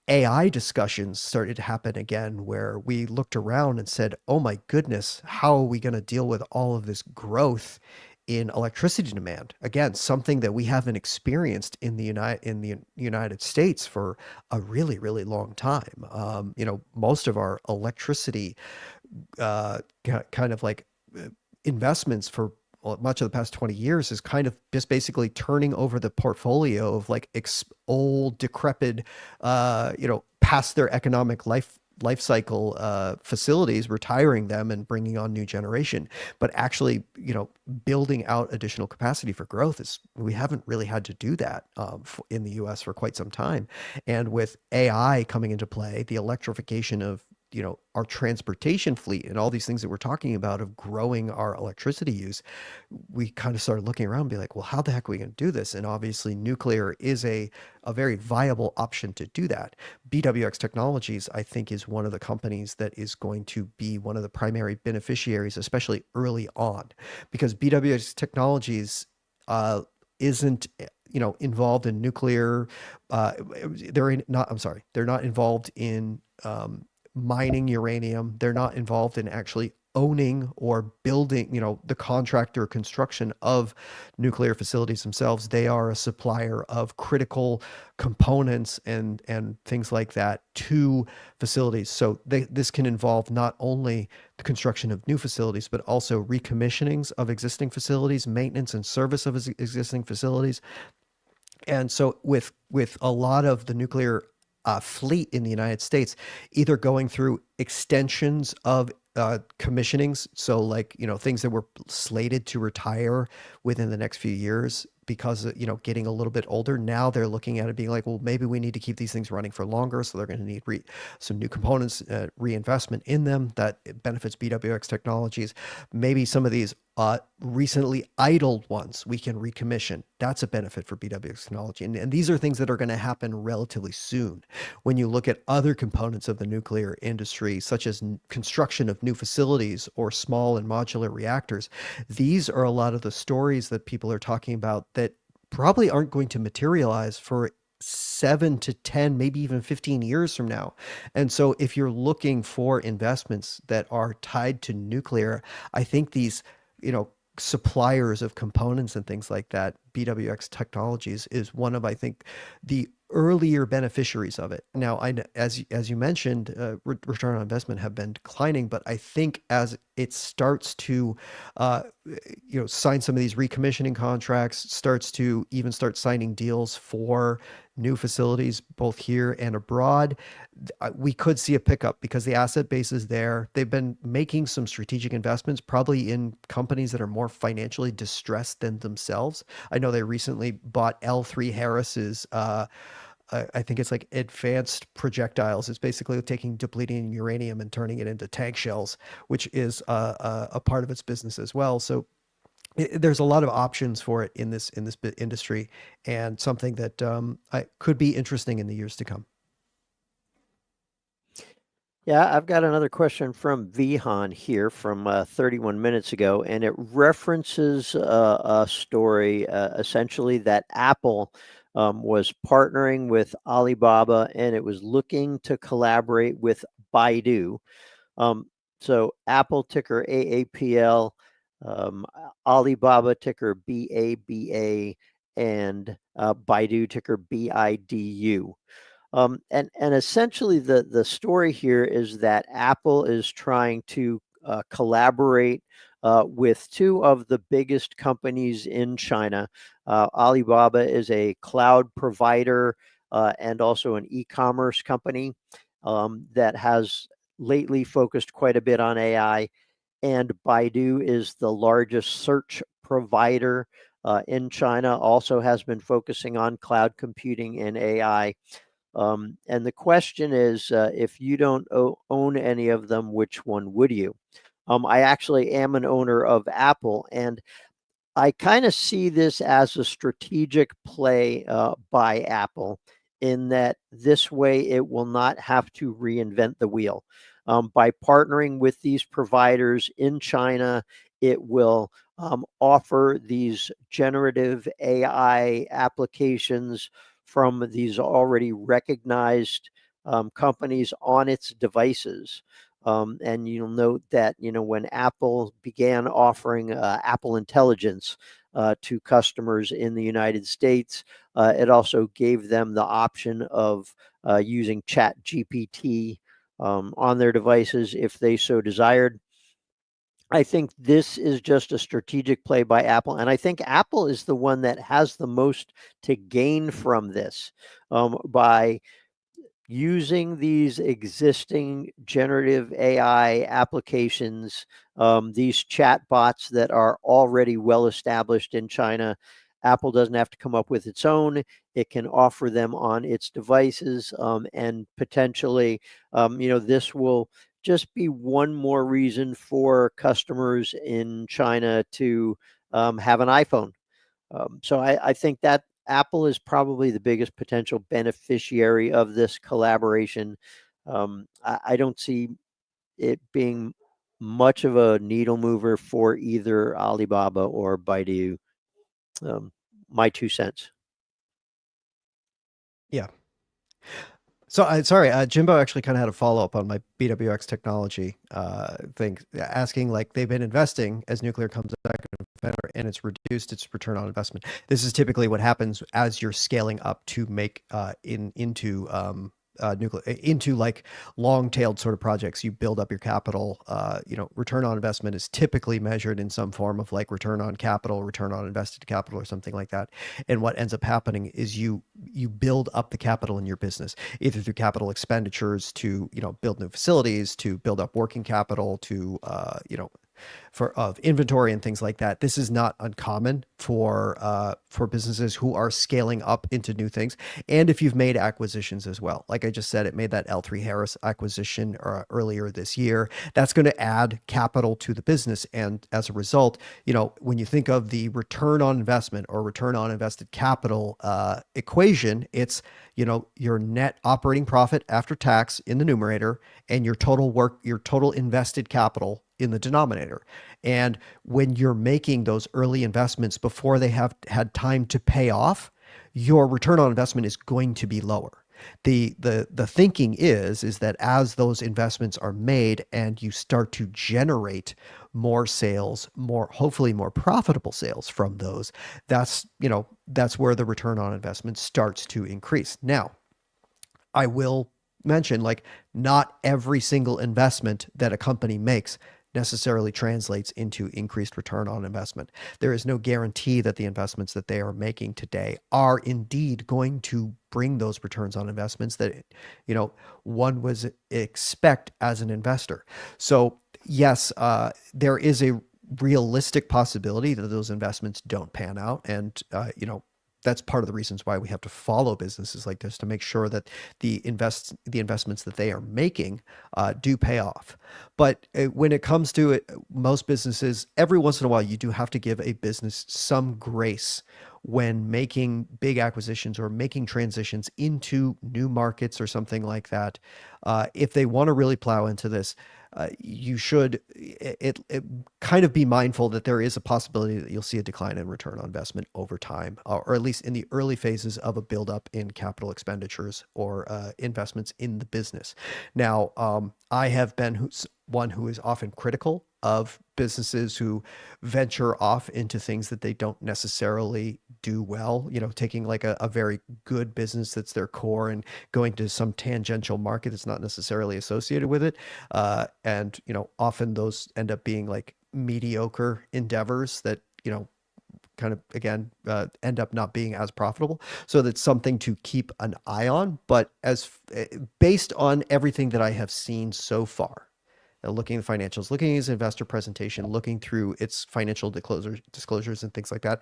AI discussions started to happen again, where we looked around and said, oh my goodness, how are we going to deal with all of this growth in electricity demand. Again, something that we haven't experienced in the United States for a really, really long time. Most of our electricity kind of like investments for much of the past 20 years is kind of just basically turning over the portfolio of like old, decrepit, past their economic life cycle facilities, retiring them and bringing on new generation. But actually, building out additional capacity for growth is we haven't really had to do that in the U.S. for quite some time. And with AI coming into play, the electrification of our transportation fleet and all these things that we're talking about of growing our electricity use, we kind of started looking around and be like, well, how the heck are we going to do this? And obviously nuclear is a very viable option to do that. BWX Technologies, I think, is one of the companies that is going to be one of the primary beneficiaries, especially early on, because BWX Technologies isn't involved in nuclear. They're not involved in mining uranium. They're not involved in actually owning or building, the contractor construction of nuclear facilities themselves. They are a supplier of critical components and things like that to facilities. So this can involve not only the construction of new facilities, but also recommissionings of existing facilities, maintenance and service of existing facilities. And so with a lot of the nuclear fleet in the United States, either going through extensions of commissionings, so like things that were slated to retire within the next few years because getting a little bit older, now they're looking at it being like, well, maybe we need to keep these things running for longer, so they're going to need some new components, reinvestment in them that benefits BWX Technologies. Maybe some of these recently idled ones we can recommission. That's a benefit for BWX Technology. And these are things that are going to happen relatively soon. When you look at other components of the nuclear industry, such as construction of new facilities or small and modular reactors, these are a lot of the stories that people are talking about that probably aren't going to materialize for 7 to 10, maybe even 15 years from now. And so if you're looking for investments that are tied to nuclear, I think these, suppliers of components and things like that, BWX Technologies is one of, I think, the earlier beneficiaries of it. Now, as you mentioned, return on investment have been declining, but I think as it starts to, sign some of these recommissioning contracts, starts to even start signing deals for new facilities, both here and abroad, we could see a pickup because the asset base is there. They've been making some strategic investments, probably in companies that are more financially distressed than themselves. I know they recently bought L3Harris's, I think it's like advanced projectiles. It's basically taking depleting uranium and turning it into tank shells, which is a part of its business as well. So there's a lot of options for it in this industry, and something that could be interesting in the years to come. Yeah, I've got another question from Vihan here from 31 minutes ago, and it references a story essentially that Apple was partnering with Alibaba, and it was looking to collaborate with Baidu. So Apple ticker AAPL, Alibaba ticker BABA, and Baidu ticker BIDU. And essentially the story here is that Apple is trying to collaborate with two of the biggest companies in China. Alibaba is a cloud provider and also an e-commerce company that has lately focused quite a bit on AI. And Baidu is the largest search provider in China, also has been focusing on cloud computing and AI. And the question is, if you don't own any of them, which one would you? I actually am an owner of Apple, and I kind of see this as a strategic play by Apple, in that this way it will not have to reinvent the wheel. By partnering with these providers in China, it will offer these generative AI applications from these already recognized companies on its devices. And you'll note that, when Apple began offering Apple Intelligence to customers in the United States, it also gave them the option of using Chat GPT on their devices if they so desired. I think this is just a strategic play by Apple, and I think Apple is the one that has the most to gain from this by using these existing generative AI applications, these chat bots that are already well established in China. Apple doesn't have to come up with its own. It can offer them on its devices, and potentially, this will just be one more reason for customers in China to have an iPhone. So I think that Apple is probably the biggest potential beneficiary of this collaboration. I don't see it being much of a needle mover for either Alibaba or Baidu. My 2 cents. Yeah. So sorry, Jimbo actually kind of had a follow up on my BWX technology thing, asking like they've been investing as nuclear comes back and it's reduced its return on investment. This is typically what happens as you're scaling up to make into like long-tailed sort of projects. You build up your capital. Return on investment is typically measured in some form of like return on capital, return on invested capital, or something like that. And what ends up happening is you build up the capital in your business, either through capital expenditures to build new facilities, to build up working capital, to of inventory and things like that. This is not uncommon for businesses who are scaling up into new things. And if you've made acquisitions as well, like I just said, it made that L3Harris acquisition earlier this year. That's going to add capital to the business, and as a result, when you think of the return on investment or return on invested capital equation, it's your net operating profit after tax in the numerator and your total invested capital in the denominator. And when you're making those early investments before they have had time to pay off, your return on investment is going to be lower. The thinking is that as those investments are made and you start to generate more sales, hopefully more profitable sales from those, that's where the return on investment starts to increase. Now, I will mention, like, not every single investment that a company makes necessarily translates into increased return on investment. There is no guarantee that the investments that they are making today are indeed going to bring those returns on investments that one was expect as an investor. So yes, there is a realistic possibility that those investments don't pan out, and that's part of the reasons why we have to follow businesses like this to make sure that the investments that they are making do pay off. But when it comes to it, most businesses, every once in a while, you do have to give a business some grace when making big acquisitions or making transitions into new markets or something like that. If they want to really plow into this, you should kind of be mindful that there is a possibility that you'll see a decline in return on investment over time, or at least in the early phases of a buildup in capital expenditures or investments in the business. Now, I have been one who is often critical of businesses who venture off into things that they don't necessarily do well, taking like a very good business that's their core and going to some tangential market that's not necessarily associated with it. And often those end up being like mediocre endeavors that, kind of again end up not being as profitable. So that's something to keep an eye on. But based on everything that I have seen so far, looking at the financials, looking at his investor presentation, looking through its financial disclosures and things like that,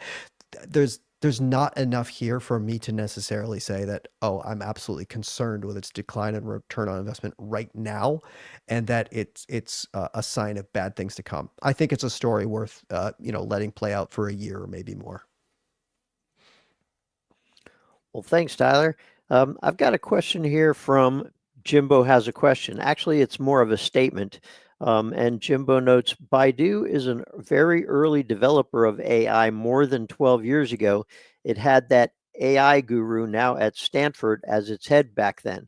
there's not enough here for me to necessarily say that, oh, I'm absolutely concerned with its decline in return on investment right now, and that it's a sign of bad things to come. I think it's a story worth letting play out for a year or maybe more. Well, thanks, Tyler. I've got a question here from Jimbo has a question. Actually, it's more of a statement. And Jimbo notes, Baidu is a very early developer of AI more than 12 years ago. It had that AI guru now at Stanford as its head back then.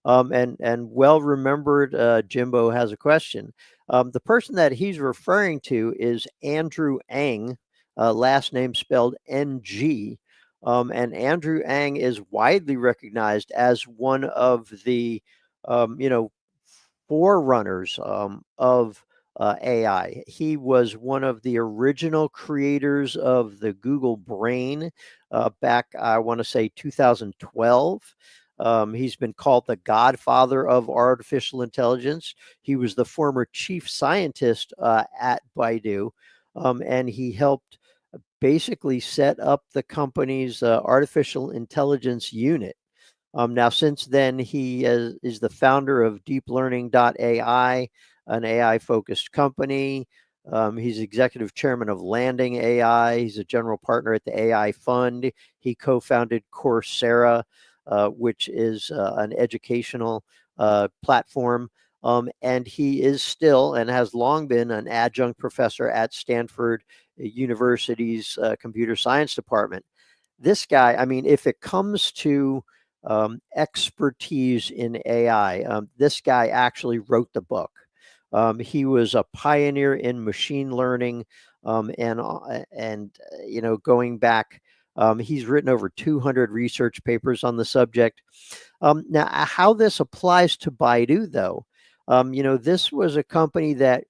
and well remembered. Jimbo has a question. The person that he's referring to is Andrew Ng, last name spelled NG. And Andrew Ng is widely recognized as one of the, forerunners of AI. He was one of the original creators of the Google Brain back, I want to say, 2012. He's been called the godfather of artificial intelligence. He was the former chief scientist at Baidu, and he helped basically set up the company's artificial intelligence unit. Now, since then, he is the founder of deeplearning.ai, an AI focused company. He's executive chairman of Landing AI. He's a general partner at the AI Fund. He co founded Coursera, which is an educational platform. And he is still and has long been an adjunct professor at Stanford University's computer science department. This guy, I mean, if it comes to expertise in AI, this guy actually wrote the book. He was a pioneer in machine learning, going back, he's written over 200 research papers on the subject. Now, how this applies to Baidu, though, this was a company that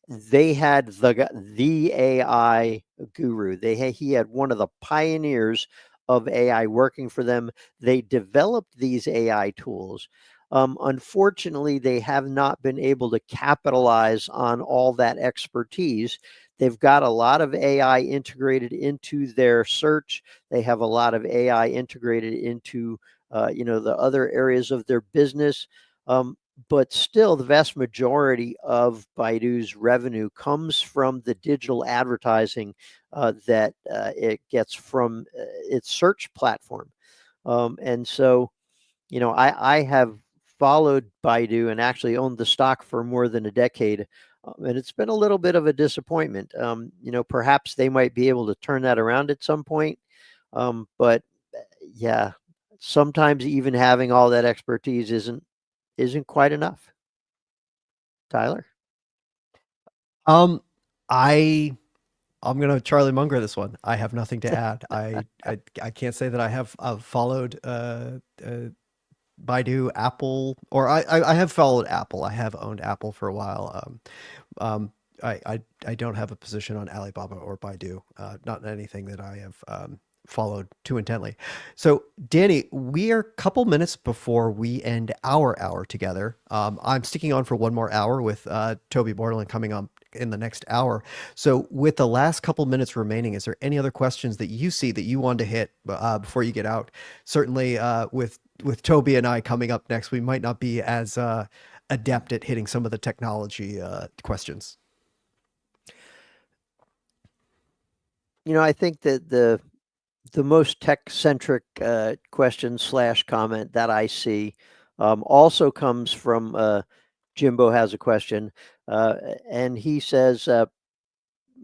they had the AI guru. He had one of the pioneers of AI working for them. They developed these AI tools. Unfortunately, they have not been able to capitalize on all that expertise. They've got a lot of AI integrated into their search. They have a lot of AI integrated into the other areas of their business. But still, the vast majority of Baidu's revenue comes from the digital advertising that it gets from its search platform. And so, I have followed Baidu and actually owned the stock for more than a decade. And it's been a little bit of a disappointment. Perhaps they might be able to turn that around at some point. But yeah, sometimes even having all that expertise isn't quite enough. Tyler? Um, I I'm gonna Charlie Munger this one. I have nothing to add. I can't say that I have followed Baidu, Apple, or I have followed Apple. I have owned Apple for a while. I don't have a position on Alibaba or Baidu. Not anything that I have followed too intently. So, Danny, we are a couple minutes before we end our hour together. I'm sticking on for one more hour with Toby Bordelin coming on in the next hour. So, with the last couple minutes remaining, is there any other questions that you see that you want to hit before you get out? Certainly, with Toby and I coming up next, we might not be as adept at hitting some of the technology questions. I think that the most tech-centric question / comment that I see also comes from Jimbo has a question, and he says,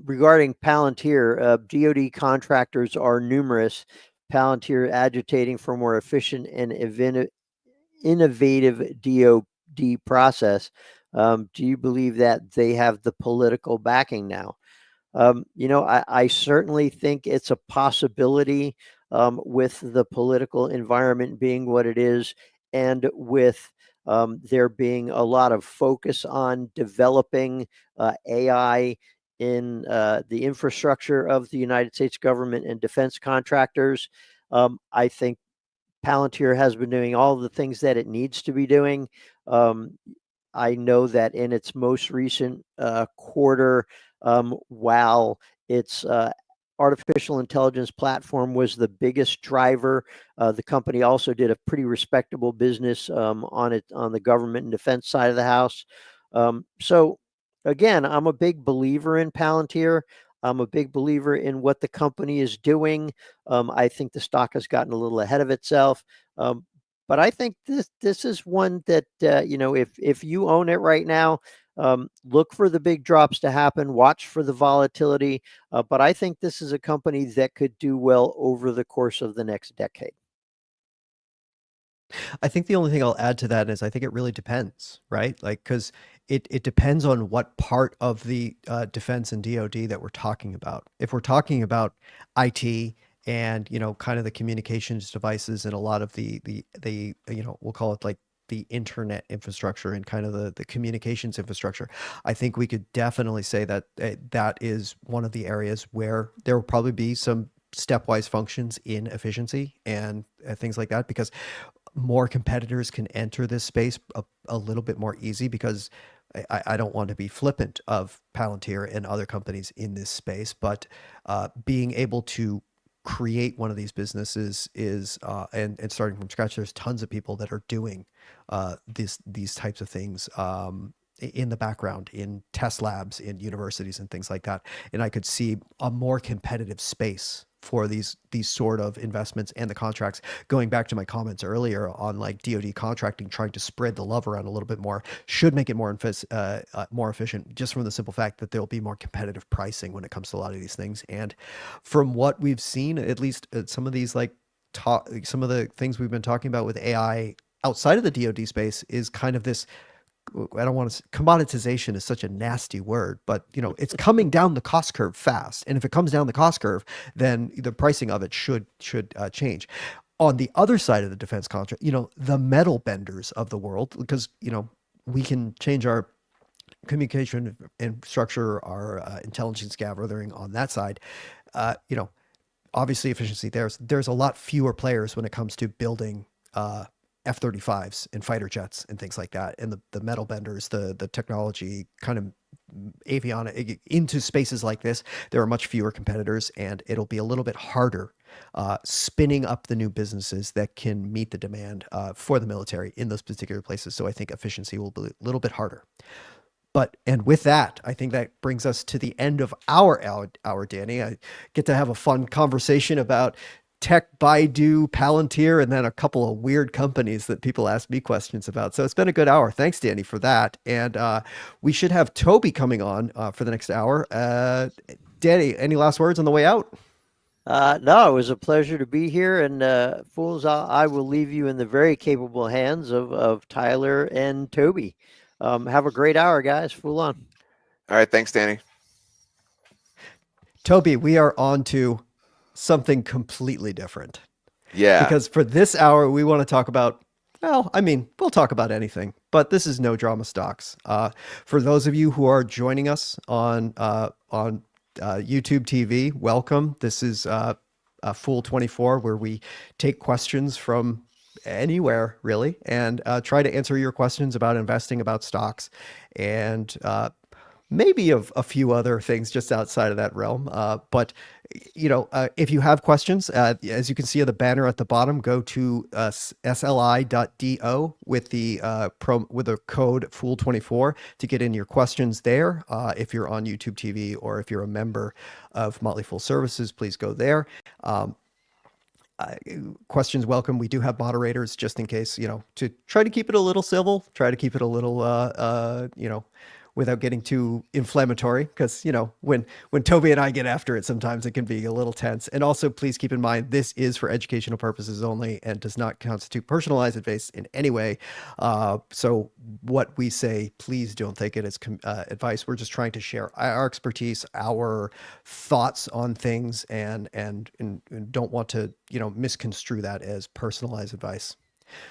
regarding Palantir, DoD contractors are numerous. Palantir agitating for more efficient and innovative DoD process. Do you believe that they have the political backing now? I certainly think it's a possibility with the political environment being what it is, and with there being a lot of focus on developing AI in the infrastructure of the United States government and defense contractors. I think Palantir has been doing all the things that it needs to be doing. I know that in its most recent quarter, while its artificial intelligence platform was the biggest driver, the company also did a pretty respectable business on the government and defense side of the house. So again, I'm a big believer in Palantir. I'm a big believer in what the company is doing. I think the stock has gotten a little ahead of itself. But I think this is one that if you own it right now, look for the big drops to happen. Watch for the volatility. But I think this is a company that could do well over the course of the next decade. I think the only thing I'll add to that is I think it really depends, right? Like, because it depends on what part of the defense and DoD that we're talking about. If we're talking about IT and kind of the communications devices and a lot of the we'll call it like the internet infrastructure and kind of the communications infrastructure, I think we could definitely say that that is one of the areas where there will probably be some stepwise functions in efficiency and things like that because more competitors can enter this space a little bit more easy because I don't want to be flippant of Palantir and other companies in this space, but being able to create one of these businesses is and starting from scratch, there's tons of people that are doing these types of things in the background in test labs in universities and things like that. And I could see a more competitive space for these sort of investments and the contracts. Going back to my comments earlier on like DoD contracting, trying to spread the love around a little bit more should make it more efficient, just from the simple fact that there'll be more competitive pricing when it comes to a lot of these things. And from what we've seen, at least some of these some of the things we've been talking about with AI outside of the DoD space is kind of this. I don't want to. Commoditization is such a nasty word, but it's coming down the cost curve fast. And if it comes down the cost curve, then the pricing of it should change. On the other side of the defense contract, the metal benders of the world, because we can change our communication infrastructure, our intelligence gathering on that side. Obviously efficiency there's a lot fewer players when it comes to building F-35s and fighter jets and things like that, and the metal benders, the technology kind of avionic into spaces like this. There are much fewer competitors, and it'll be a little bit harder spinning up the new businesses that can meet the demand for the military in those particular places. So I think efficiency will be a little bit harder. And with that, I think that brings us to the end of our hour, Danny. I get to have a fun conversation about tech, Baidu, Palantir, and then a couple of weird companies that people ask me questions about. So it's been a good hour. Thanks, Danny, for that. And we should have Toby coming on for the next hour. Danny, any last words on the way out? No, it was a pleasure to be here. And Fools, I will leave you in the very capable hands of Tyler and Toby. Have a great hour, guys. Fool on. All right. Thanks, Danny. Toby, we are on to something completely different. Yeah. Because for this hour, we want to talk about, well, I mean, we'll talk about anything, but this is no drama stocks. For those of you who are joining us on YouTube TV, welcome. This is Fool24, where we take questions from anywhere, really, and try to answer your questions about investing, about stocks, and maybe of a few other things just outside of that realm. But if you have questions, as you can see on the banner at the bottom, go to sli.do with the code Fool24 to get in your questions there. If you're on YouTube TV or if you're a member of Motley Fool Services, please go there. Questions welcome. We do have moderators just in case, to try to keep it a little civil, try to keep it a little, without getting too inflammatory, because when Toby and I get after it, sometimes it can be a little tense. And also, please keep in mind, this is for educational purposes only and does not constitute personalized advice in any way. So what we say, please don't take it as advice. We're just trying to share our expertise, our thoughts on things, and don't want to misconstrue that as personalized advice.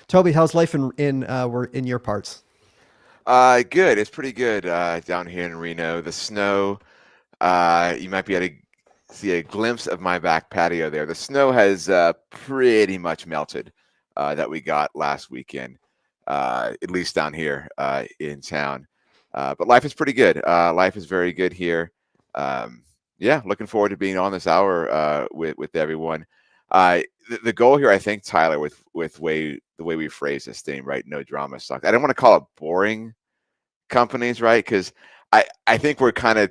Toby, how's life in your parts? Good. It's pretty good down here in Reno. The snow, you might be able to see a glimpse of my back patio there. The snow has pretty much melted that we got last weekend, at least down here in town. But life is pretty good. Life is very good here. Yeah, looking forward to being on this hour with everyone. The goal here, I think, Tyler, with the way we phrase this thing, right? No drama stocks. I don't want to call it boring companies, right? Because I think we're kind of,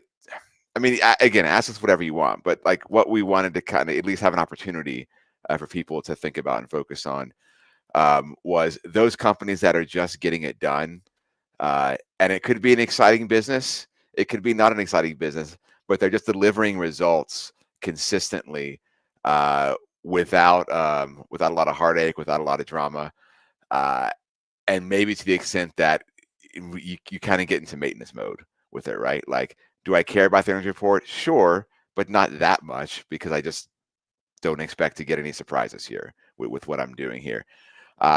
I mean, again, ask us whatever you want, but like what we wanted to kind of at least have an opportunity for people to think about and focus on was those companies that are just getting it done. And it could be an exciting business. It could be not an exciting business, but they're just delivering results consistently without a lot of heartache, without a lot of drama. and maybe to the extent that you kind of get into maintenance mode with it, right? Like, do I care about the earnings report? Sure, but not that much, because I just don't expect to get any surprises here with what I'm doing here.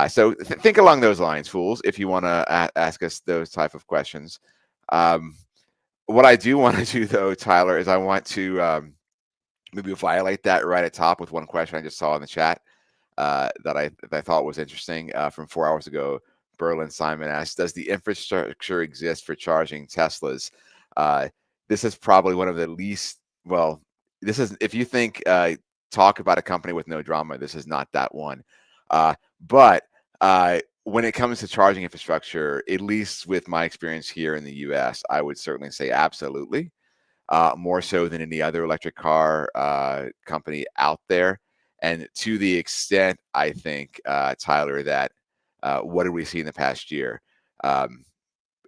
So think along those lines, fools, if you want to ask us those type of questions. What I do want to do, though, Tyler, is I want to maybe violate that right at top with one question I just saw in the chat that I thought was interesting from 4 hours ago. Berlin Simon asked, does the infrastructure exist for charging Teslas? This is probably one of the least, well, this is, if you think talk about a company with no drama, this is not that one. But when it comes to charging infrastructure, at least with my experience here in the US, I would certainly say absolutely. More so than any other electric car company out there. And to the extent, I think, Tyler, that what did we see in the past year?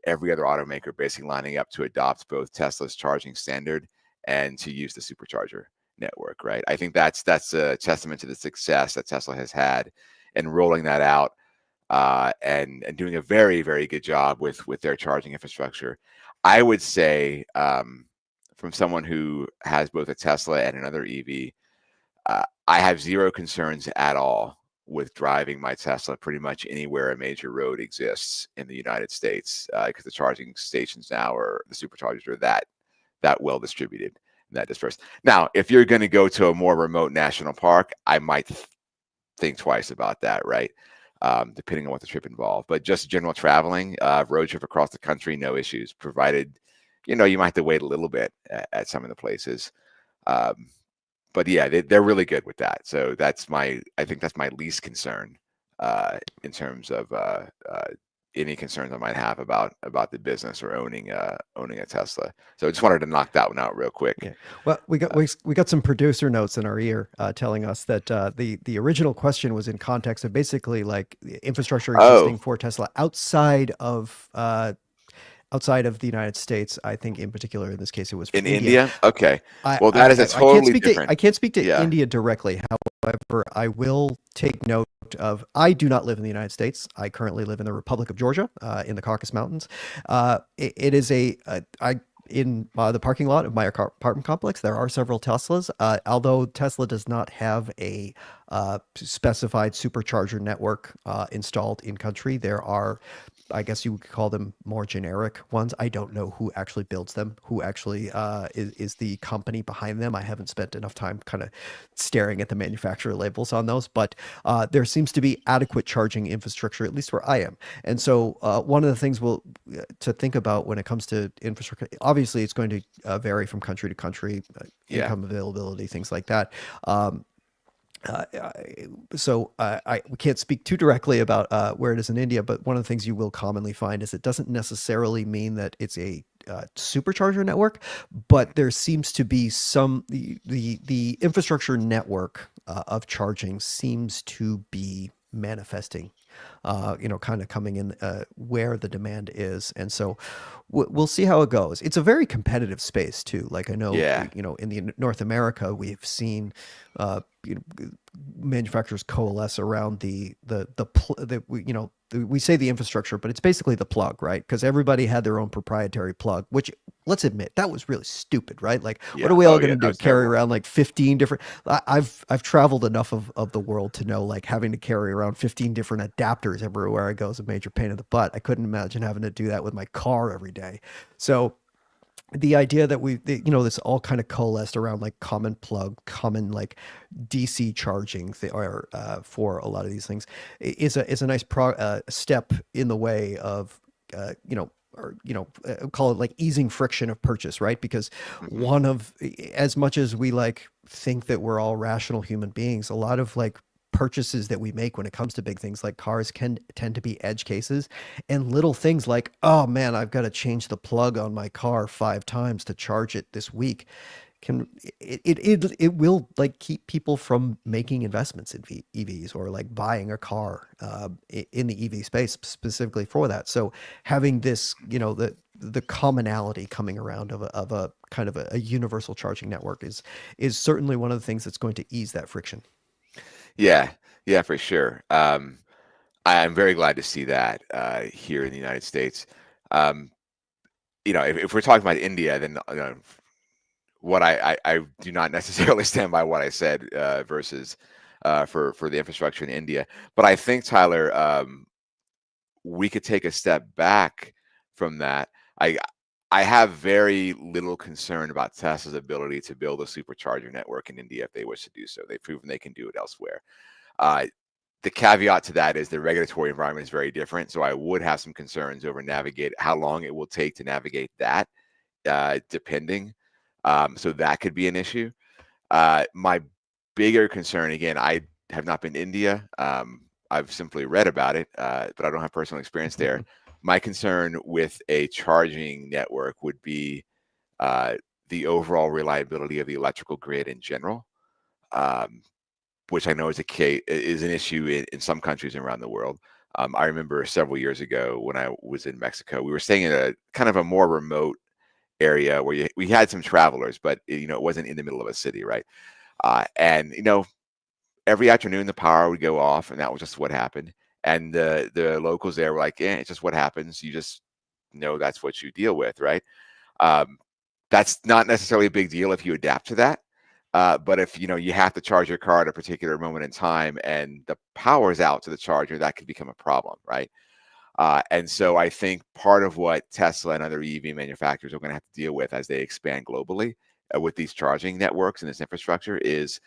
Every other automaker basically lining up to adopt both Tesla's charging standard and to use the supercharger network, right? I think that's a testament to the success that Tesla has had in rolling that out and doing a very, very good job with their charging infrastructure. I would say, from someone who has both a Tesla and another EV, I have zero concerns at all with driving my Tesla pretty much anywhere a major road exists in the United States, because the charging stations now, or the superchargers, are that well distributed, that dispersed. Now, if you're going to go to a more remote national park, I might think twice about that, right? Depending on what the trip involved. But just general traveling, road trip across the country, no issues, provided, you might have to wait a little bit at some of the places. But yeah, they're really good with that. So I think that's my least concern in terms of any concerns I might have about the business or owning a Tesla. So I just wanted to knock that one out real quick. Yeah. Well, we got some producer notes in our ear telling us that the original question was in context of basically like infrastructure existing for Tesla outside of the United States. I think in particular in this case it was for India. Okay. Well, that is a totally different. I can't speak to India directly. However, I will take note of, I do not live in the United States. I currently live in the Republic of Georgia, in the Caucasus Mountains. It is in the parking lot of my apartment complex, there are several Teslas. Although Tesla does not have a specified supercharger network installed in country, there are, I guess you would call them, more generic ones. I don't know who actually builds them, who actually is the company behind them. I haven't spent enough time kind of staring at the manufacturer labels on those, but there seems to be adequate charging infrastructure, at least where I am. And so one of the things to think about when it comes to infrastructure, obviously it's going to vary from country to country, income availability, things like that. So we can't speak too directly about where it is in India, but one of the things you will commonly find is it doesn't necessarily mean that it's a supercharger network, but there seems to be the infrastructure network of charging seems to be manifesting, kind of coming in where the demand is. And so we'll see how it goes. It's a very competitive space too. Like I know, in North America, we've seen, manufacturers coalesce around we say the infrastructure, but it's basically the plug, right? Because everybody had their own proprietary plug, which, let's admit, that was really stupid, right? Like, what are we all going to do? Carry around like 15 different? I've traveled enough of the world to know, like, having to carry around 15 different adapters everywhere I go is a major pain in the butt. I couldn't imagine having to do that with my car every day. So the idea that this all kind of coalesced around like common plug, common like DC charging for a lot of these things is a nice step in the way of, call it like easing friction of purchase, right? Because as much as we like think that we're all rational human beings, a lot of like purchases that we make when it comes to big things like cars can tend to be edge cases, and little things like, oh man, I've got to change the plug on my car 5 times to charge it this week. It will like keep people from making investments in EVs or like buying a car in the EV space specifically for that. So having this, the commonality coming around of a kind of a universal charging network is certainly one of the things that's going to ease that friction. Yeah, for sure. I'm very glad to see that here in the United States. Um, if we're talking about India, then what I do not necessarily stand by what I said versus for the infrastructure in India. But I think, Tyler, we could take a step back from that. I have very little concern about Tesla's ability to build a supercharger network in India if they wish to do so. They've proven they can do it elsewhere. The caveat to that is the regulatory environment is very different. So I would have some concerns over how long it will take to navigate that, depending. So that could be an issue. My bigger concern, again, I have not been to India. I've simply read about it, but I don't have personal experience there. My concern with a charging network would be the overall reliability of the electrical grid in general, which I know is an issue in some countries around the world. I remember several years ago when I was in Mexico, we were staying in a kind of a more remote area where we had some travelers, but it wasn't in the middle of a city, right? And every afternoon the power would go off, and that was just what happened. And the locals there were like, "Yeah, it's just what happens. You just know that's what you deal with, right?" That's not necessarily a big deal if you adapt to that. But if you have to charge your car at a particular moment in time and the power's out to the charger, that could become a problem, right? And so I think part of what Tesla and other EV manufacturers are going to have to deal with as they expand globally with these charging networks and this infrastructure is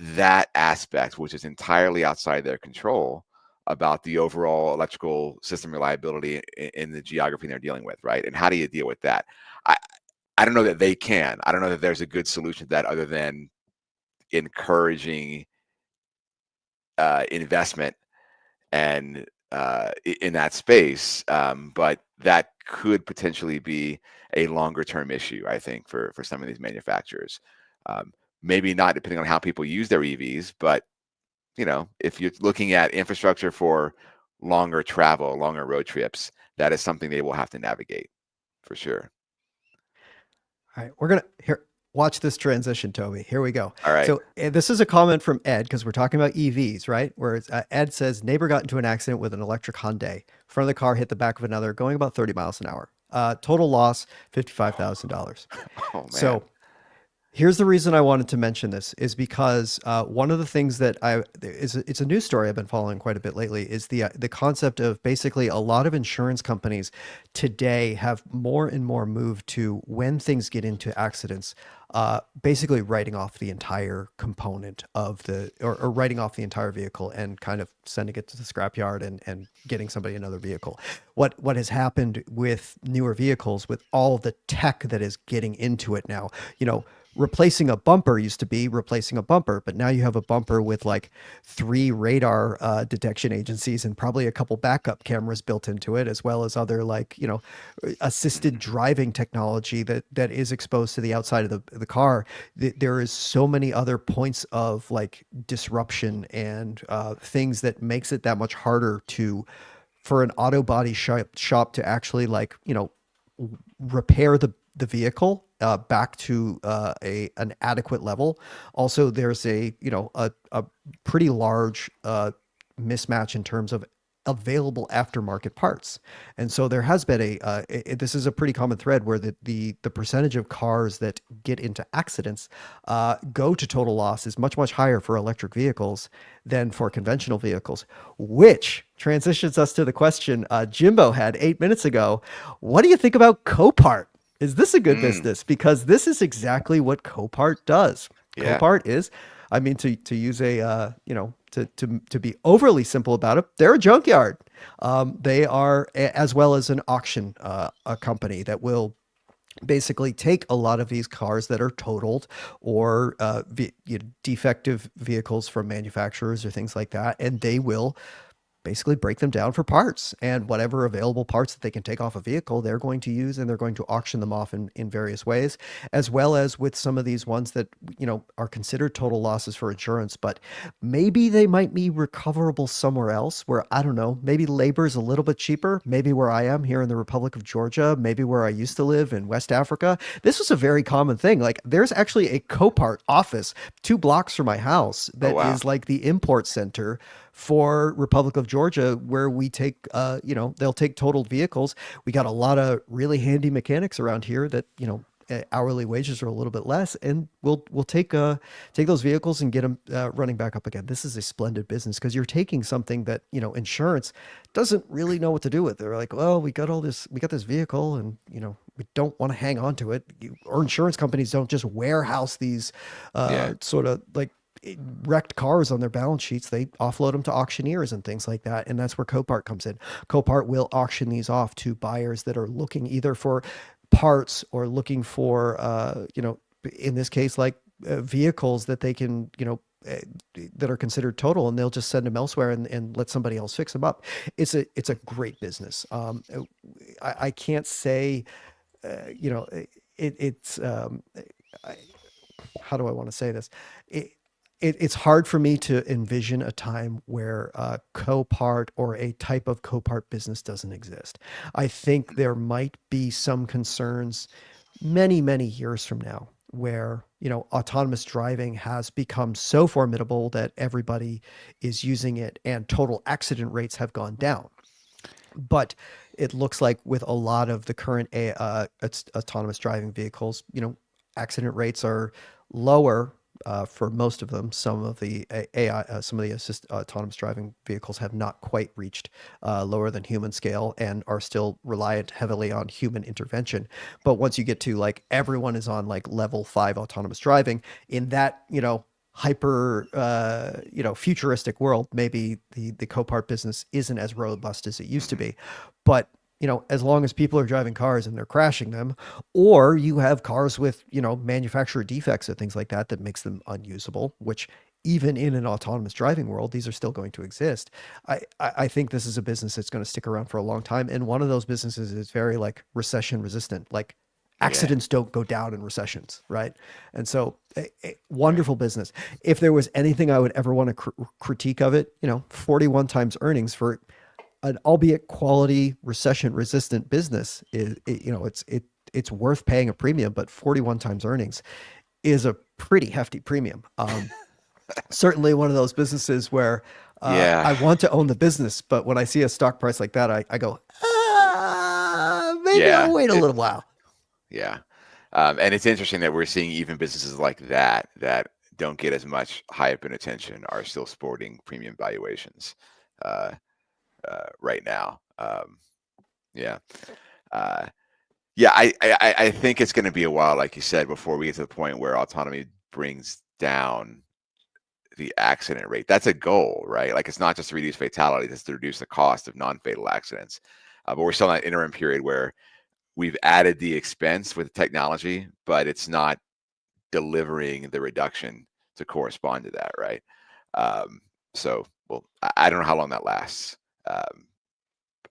that aspect, which is entirely outside their control, about the overall electrical system reliability in the geography they're dealing with, right? And how do you deal with that? I don't know that they can. I don't know that there's a good solution to that other than encouraging investment and in that space. But that could potentially be a longer term issue, I think, for some of these manufacturers. Maybe not depending on how people use their EVs, but if you're looking at infrastructure for longer travel, longer road trips, that is something they will have to navigate for sure. All right, we're gonna watch this transition, Toby. Here we go. All right. So this is a comment from Ed because we're talking about EVs, right? Where Ed says neighbor got into an accident with an electric Hyundai. Front of the car hit the back of another, going about 30 miles an hour. Total loss $55,000. Oh man. So here's the reason I wanted to mention this is because one of the things that it's a news story I've been following quite a bit lately is the concept of basically a lot of insurance companies today have more and more moved to when things get into accidents, basically writing off the entire component of or writing off the entire vehicle and kind of sending it to the scrapyard and getting somebody another vehicle. What has happened with newer vehicles with all the tech that is getting into it now, replacing a bumper used to be replacing a bumper, but now you have a bumper with like 3 radar detection agencies and probably a couple backup cameras built into it, as well as other assisted driving technology that is exposed to the outside of the car. There is so many other points of like disruption and things that makes it that much harder for an auto body shop to actually repair the vehicle back to an adequate level. Also, there's a pretty large mismatch in terms of available aftermarket parts. And so there has been this is a pretty common thread where the percentage of cars that get into accidents go to total loss is much, much higher for electric vehicles than for conventional vehicles, which transitions us to the question Jimbo had 8 minutes ago. What do you think about Copart? Is this a good business? Because this is exactly what Copart does. Yeah. Copart is, to use to be overly simple about it, they're a junkyard. They are, as well as an auction a company that will basically take a lot of these cars that are totaled or defective vehicles from manufacturers or things like that, and they will basically break them down for parts, and whatever available parts that they can take off a vehicle, they're going to use, and they're going to auction them off in various ways, as well as with some of these ones that, are considered total losses for insurance, but maybe they might be recoverable somewhere else where, I don't know, maybe labor is a little bit cheaper, maybe where I am here in the Republic of Georgia, maybe where I used to live in West Africa. This was a very common thing. Like, there's actually a Copart office 2 blocks from my house that is like the import center for Republic of Georgia, where we take, they'll take totaled vehicles. We got a lot of really handy mechanics around here that, hourly wages are a little bit less, and we'll take those vehicles and get them running back up again. This is a splendid business because you're taking something that insurance doesn't really know what to do with. They're like, well, we got this vehicle, and we don't want to hang on to it. Or insurance companies don't just warehouse these sort of like wrecked cars on their balance sheets. They offload them to auctioneers and things like that, and that's where Copart comes in. Copart will auction these off to buyers that are looking either for parts or looking for in this case, like vehicles that they can that are considered total, and they'll just send them elsewhere and let somebody else fix them up. It's a great business. I can't say it's how do I want to say this? It's hard for me to envision a time where Copart or a type of Copart business doesn't exist. I think there might be some concerns many, many years from now where, autonomous driving has become so formidable that everybody is using it and total accident rates have gone down. But it looks like with a lot of the current autonomous driving vehicles, accident rates are lower for most of them. Some of the AI, some of the autonomous driving vehicles have not quite reached lower than human scale and are still reliant heavily on human intervention. But once you get to like everyone is on like level 5 autonomous driving in that, hyper, futuristic world, maybe the Copart business isn't as robust as it used to be. But as long as people are driving cars and they're crashing them, or you have cars with, manufacturer defects or things like that that makes them unusable, which even in an autonomous driving world, these are still going to exist. I think this is a business that's going to stick around for a long time. And one of those businesses is very like recession resistant, like accidents don't go down in recessions, right? And so a wonderful business. If there was anything I would ever want to critique of it, 41 times earnings for an albeit quality recession resistant business is, it's worth paying a premium, but 41 times earnings is a pretty hefty premium. Certainly one of those businesses where I want to own the business, but when I see a stock price like that, I go, maybe I'll wait a little while. Yeah. And it's interesting that we're seeing even businesses like that don't get as much hype and attention are still sporting premium valuations right now. I think it's going to be a while, like you said, before we get to the point where autonomy brings down the accident rate. That's a goal, right? Like it's not just to reduce fatalities, it's to reduce the cost of non-fatal accidents. But we're still in that interim period where we've added the expense with technology, but it's not delivering the reduction to correspond to that, right? I don't know how long that lasts.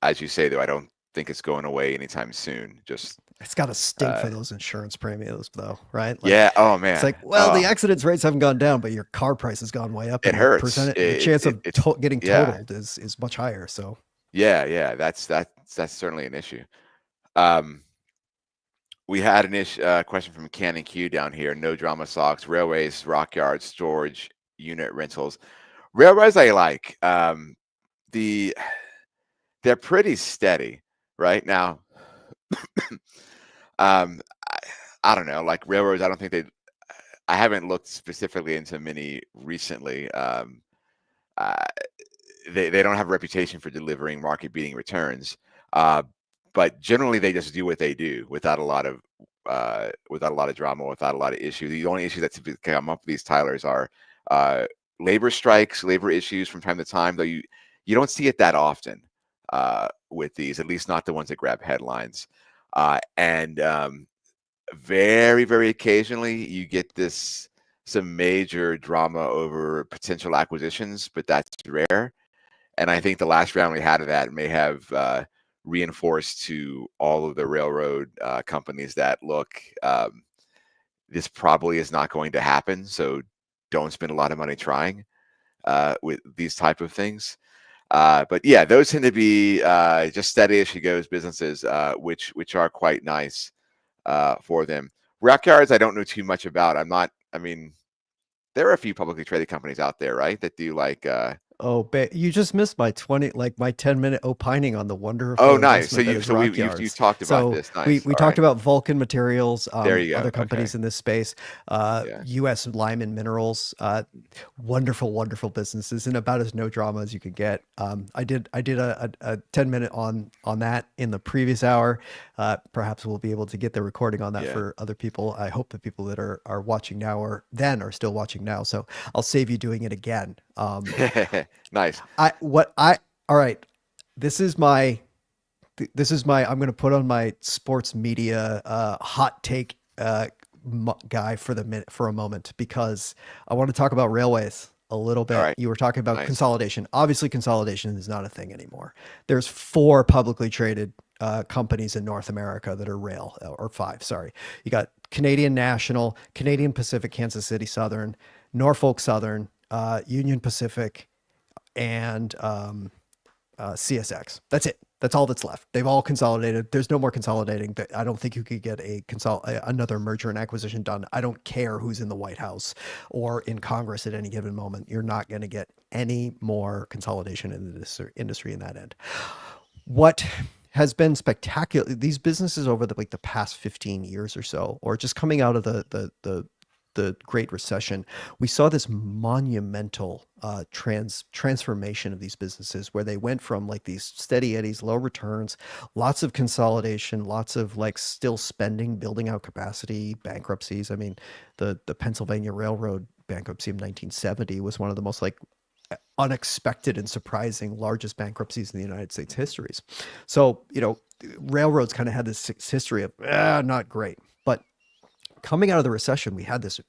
As you say, though, I don't think it's going away anytime soon. Just it's got to stink for those insurance premiums, though, right? Like, yeah. Oh man. It's like, well, the accidents rates haven't gone down, but your car price has gone way up. It hurts. The chance of getting totaled is much higher. So yeah, that's certainly an issue. We had an question from Canon Q down here. No drama stocks, railways, rock yards, storage, unit rentals. Railroads I like. They're pretty steady right now. I don't know, like railroads, I don't think I haven't looked specifically into many recently. They don't have a reputation for delivering market beating returns. But generally they just do what they do without a lot of drama, without a lot of issue. The only issue that's come up with these Tylers are labor strikes, labor issues from time to time, though you don't see it that often with these, at least not the ones that grab headlines. And very, very occasionally you get some major drama over potential acquisitions, but that's rare. And I think the last round we had of that may have reinforced to all of the railroad companies that, look, this probably is not going to happen. So don't spend a lot of money trying with these type of things. But yeah, those tend to be just steady as she goes businesses, which are quite nice for them. Rock yards, I don't know too much about. There are a few publicly traded companies out there, right, that do like Oh, you just missed my 10-minute opining on the wonderful Oh, nice. So investment that you is so Rock you've Yards. talked about So this. we Nice. we All talked right. about Vulcan Materials, There you go. other companies Okay. in this space, Yeah. U.S. Lyman Minerals, wonderful, wonderful businesses, and about as no drama as you could get. I did a 10-minute on that in the previous hour. Perhaps we'll be able to get the recording on that Yeah. for other people. I hope the people that are watching now or then are still watching now. So I'll save you doing it again. Nice. I what I all right. This is my I'm going to put on my sports media hot take guy for for a moment, because I want to talk about railways a little All bit. right. You were talking about Nice. consolidation. Obviously, consolidation is not a thing anymore. There's 4 publicly traded companies in North America that are rail, or 5. Sorry, you got Canadian National, Canadian Pacific, Kansas City Southern, Norfolk Southern, Union Pacific, and CSX. That's it. That's all that's left. They've all consolidated. There's no more consolidating. I don't think you could get another merger and acquisition done. I don't care who's in the White House or in Congress at any given moment. You're not going to get any more consolidation in this industry in that end. What has been spectacular, these businesses over the past 15 years or so, or just coming out of the Great Recession, we saw this monumental transformation of these businesses, where they went from these steady eddies, low returns, lots of consolidation, lots of still spending, building out capacity, bankruptcies. I mean, the Pennsylvania Railroad bankruptcy of 1970 was one of the most unexpected and surprising largest bankruptcies in the United States histories. So, railroads kind of had this history of not great. But coming out of the recession, we had this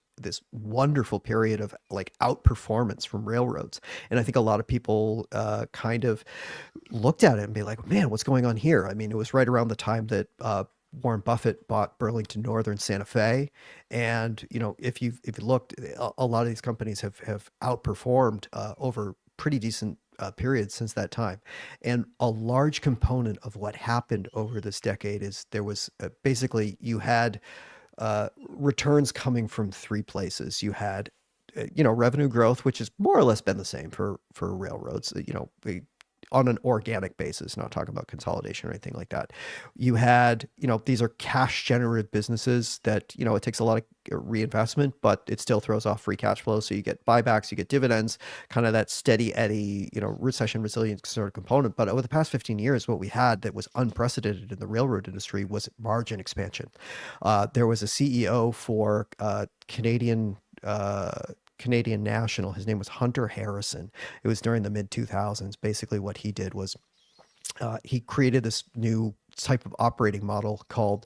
wonderful period of outperformance from railroads, and I think a lot of people kind of looked at it and be like, "Man, what's going on here?" I mean, it was right around the time that Warren Buffett bought Burlington Northern Santa Fe, and if you looked, a lot of these companies have outperformed over pretty decent periods since that time. And a large component of what happened over this decade is there was basically, you had returns coming from 3 places. You had, revenue growth, which has more or less been the same for railroads, on an organic basis, not talking about consolidation or anything like that. You had, these are cash generative businesses that, it takes a lot of reinvestment, but it still throws off free cash flow. So you get buybacks, you get dividends, kind of that steady eddy, recession resilient sort of component. But over the past 15 years, what we had that was unprecedented in the railroad industry was margin expansion. There was a CEO for Canadian National. His name was Hunter Harrison. It was during the mid 2000s. Basically, what he did was he created this new type of operating model called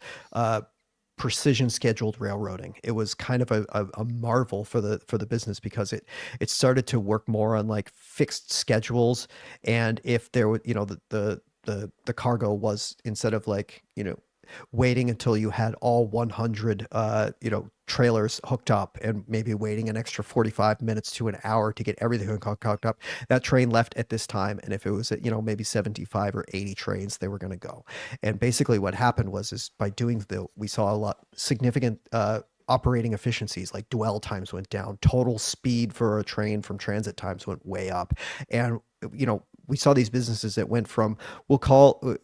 precision scheduled railroading. It was kind of a marvel for the business, because it started to work more on fixed schedules, and if there was, the cargo was, instead of waiting until you had all 100 trailers hooked up and maybe waiting an extra 45 minutes to an hour to get everything hooked up, that train left at this time, and if it was at maybe 75 or 80 trains, they were going to go. And basically what happened is by doing we saw a lot significant operating efficiencies, like dwell times went down, total speed for a train from transit times went way up. And we saw these businesses that went from, we'll call it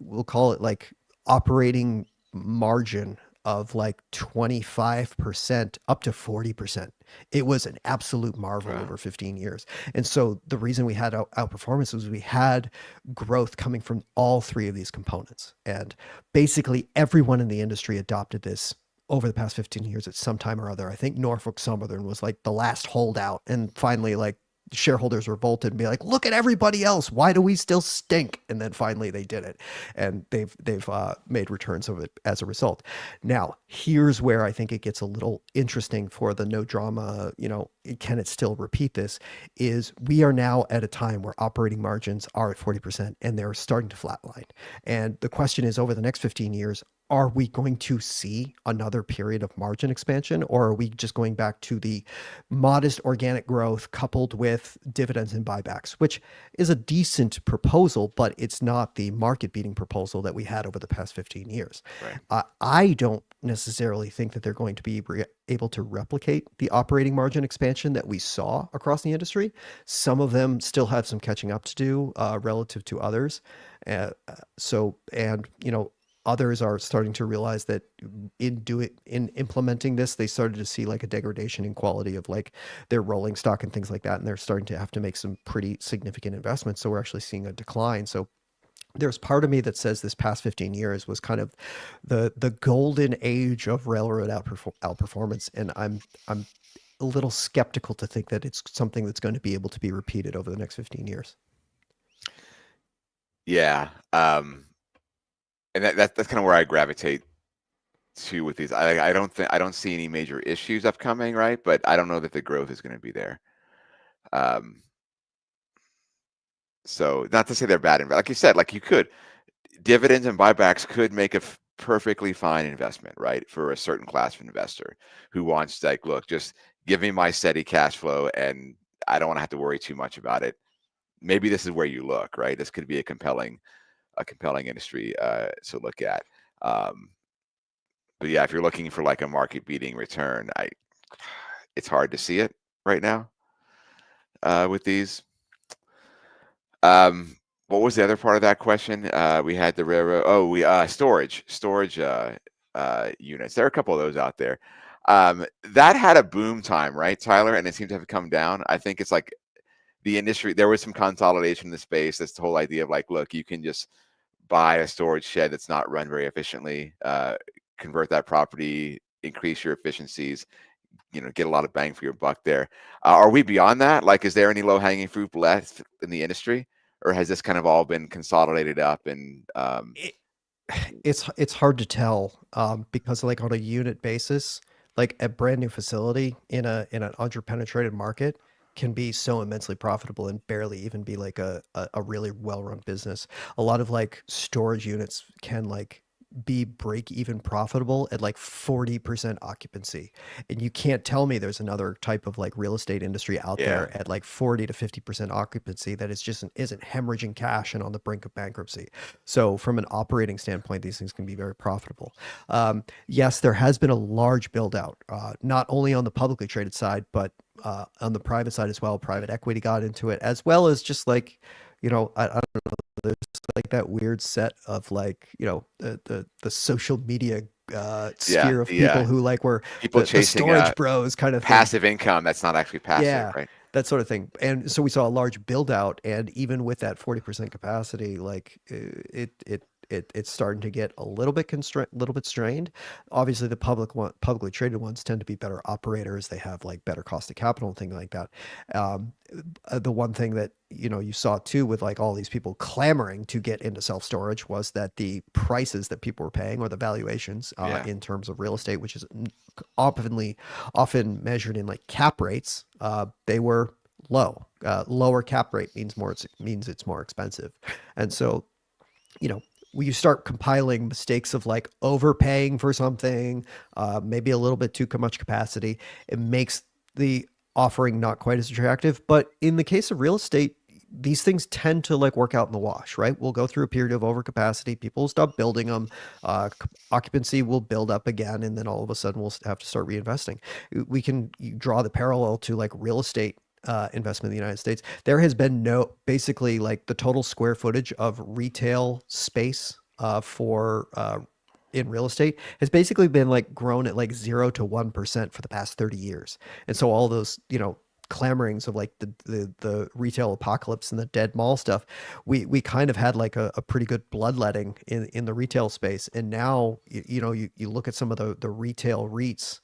operating margin of 25% up to 40%. It was an absolute marvel over 15 years. And so the reason we had outperformance was we had growth coming from all 3 of these components. And basically everyone in the industry adopted this over the past 15 years at some time or other. I think Norfolk Southern was the last holdout, and finally shareholders revolted and be like, look at everybody else, why do we still stink? And then finally they did it, and they've made returns of it as a result. Now, here's where I think it gets a little interesting for the no drama, can it still repeat this, is we are now at a time where operating margins are at 40% and they're starting to flatline. And the question is, over the next 15 years, are we going to see another period of margin expansion, or are we just going back to the modest organic growth coupled with dividends and buybacks, which is a decent proposal, but it's not the market beating proposal that we had over the past 15 years. Right. I don't necessarily think that they're going to be able to replicate the operating margin expansion that we saw across the industry. Some of them still have some catching up to do relative to others. And others are starting to realize that in implementing this, they started to see like a degradation in quality of like their rolling stock and things like that, and they're starting to have to make some pretty significant investments. So we're actually seeing a decline. So there's part of me that says this past 15 years was kind of the golden age of railroad outperformance, and I'm a little skeptical to think that it's something that's going to be able to be repeated over the next 15 years. Yeah. And that's kind of where I gravitate to with these. I don't see any major issues upcoming, right? But I don't know that the growth is going to be there. So not to say they're bad, like you said, like you could dividends and buybacks could make a perfectly fine investment, right, for a certain class of investor who wants like, look, just give me my steady cash flow, and I don't want to have to worry too much about it. Maybe this is where you look, right? This could be a compelling industry to look at. But yeah, if you're looking for like a market beating return, it's hard to see it right now with these. What was the other part of that question? We had the railroad. Storage units. There are a couple of those out there. That had a boom time, right, Tyler? And it seemed to have come down. I think it's like the industry. There was some consolidation in the space. That's the whole idea of like, look, you can just buy a storage shed that's not run very efficiently, convert that property, increase your efficiencies, get a lot of bang for your buck there. Are we beyond that? Like, is there any low-hanging fruit left in the industry, or has this kind of all been consolidated up? And it's hard to tell because like on a unit basis, like a brand new facility in an underpenetrated market can be so immensely profitable and barely even be like a really well-run business. A lot of like storage units can like be break even profitable at like 40% occupancy, and you can't tell me there's another type of like real estate industry out there at like 40 to 50% occupancy that is just isn't hemorrhaging cash and on the brink of bankruptcy. So from an operating standpoint, these things can be very profitable. Yes, there has been a large build out, not only on the publicly traded side, but on the private side as well. Private equity got into it, as well as just like, I don't know, there's like that weird set of like, the social media sphere of people who like were people the chasing storage bros kind of passive income that's not actually passive, right? That sort of thing. And so we saw a large build out, and even with that 40% capacity, like it's starting to get a little bit strained. Obviously, the publicly traded ones tend to be better operators. They have like better cost of capital and things like that. The one thing that you saw too with like all these people clamoring to get into self storage was that the prices that people were paying, or the valuations in terms of real estate, which is often measured in like cap rates, they were low. Lower cap rate means it's more expensive, and so when you start compiling mistakes of like overpaying for something, maybe a little bit too much capacity, it makes the offering not quite as attractive. But in the case of real estate, these things tend to like work out in the wash, right? We'll go through a period of overcapacity. People will stop building them. Occupancy will build up again. And then all of a sudden we'll have to start reinvesting. We can draw the parallel to like real estate investment in the United States. There has been basically like the total square footage of retail space for in real estate has basically been like grown at like 0 to 1% for the past 30 years. And so all those, clamorings of like the retail apocalypse and the dead mall stuff, we kind of had like a pretty good bloodletting in the retail space. And now, you look at some of the retail REITs,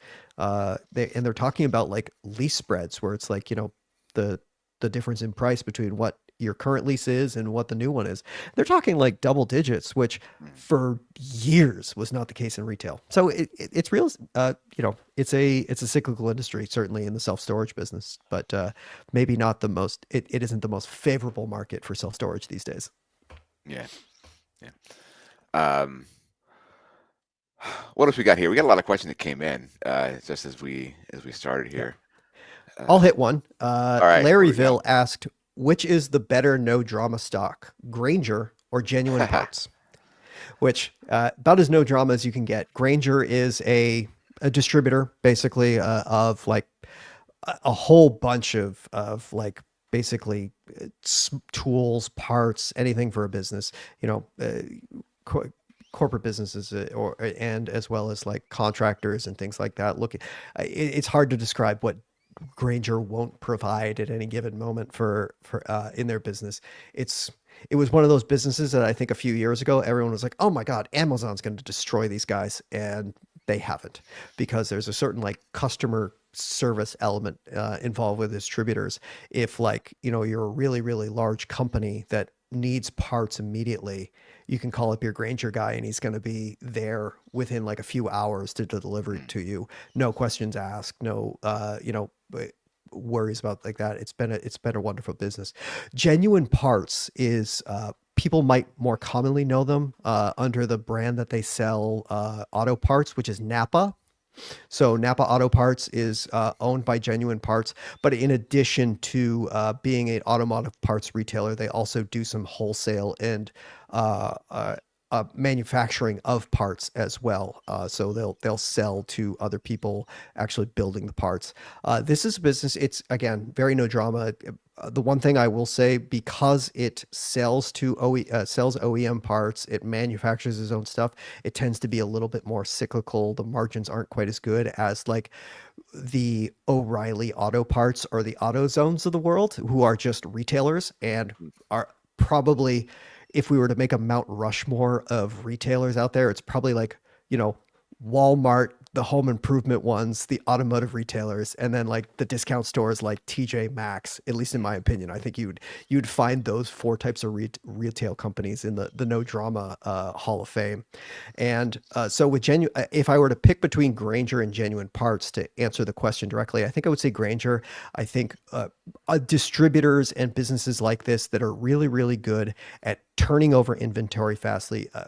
they're talking about like lease spreads where it's like, the difference in price between what your current lease is and what the new one is. They're talking like double digits, which for years was not the case in retail. So it's real, it's a cyclical industry, certainly in the self-storage business, but maybe not the most, it isn't the most favorable market for self-storage these days. Yeah. What else we got here? We got a lot of questions that came in just as we started here. I'll hit one. All right, Larryville asked, which is the better no drama stock, Granger or Genuine Parts? which about as no drama as you can get. Granger is a distributor basically of like a whole bunch of like basically tools, parts, anything for a business. You know, co- corporate businesses or and as well as like contractors and things like that. Look, it's hard to describe what Granger won't provide at any given moment for in their business. It was one of those businesses that I think a few years ago everyone was like, "Oh my God, Amazon's going to destroy these guys," and they haven't, because there's a certain like customer service element involved with distributors. If like you're a really large company that needs parts immediately, you can call up your Granger guy and he's going to be there within like a few hours to deliver it to you. No questions asked. No, worries about like that. It's been a wonderful business. Genuine Parts is people might more commonly know them under the brand that they sell auto parts, which is Napa. So Napa Auto Parts is owned by Genuine Parts, but in addition to being an automotive parts retailer, they also do some wholesale and uh, uh, manufacturing of parts as well. So they'll sell to other people actually building the parts. This is a business. It's again very no drama. The one thing I will say, because it sells to sells OEM parts, it manufactures its own stuff. It tends to be a little bit more cyclical. The margins aren't quite as good as like the O'Reilly Auto Parts or the AutoZones of the world, who are just retailers and are probably, if we were to make a Mount Rushmore of retailers out there, it's probably like, you know, Walmart, the home improvement ones, the automotive retailers, and then like the discount stores like TJ Maxx. At least in my opinion, I think you'd find those four types of retail companies in the no drama Hall of Fame. And so with if I were to pick between Granger and Genuine Parts to answer the question directly, I think I would say Granger. I think distributors and businesses like this that are really good at turning over inventory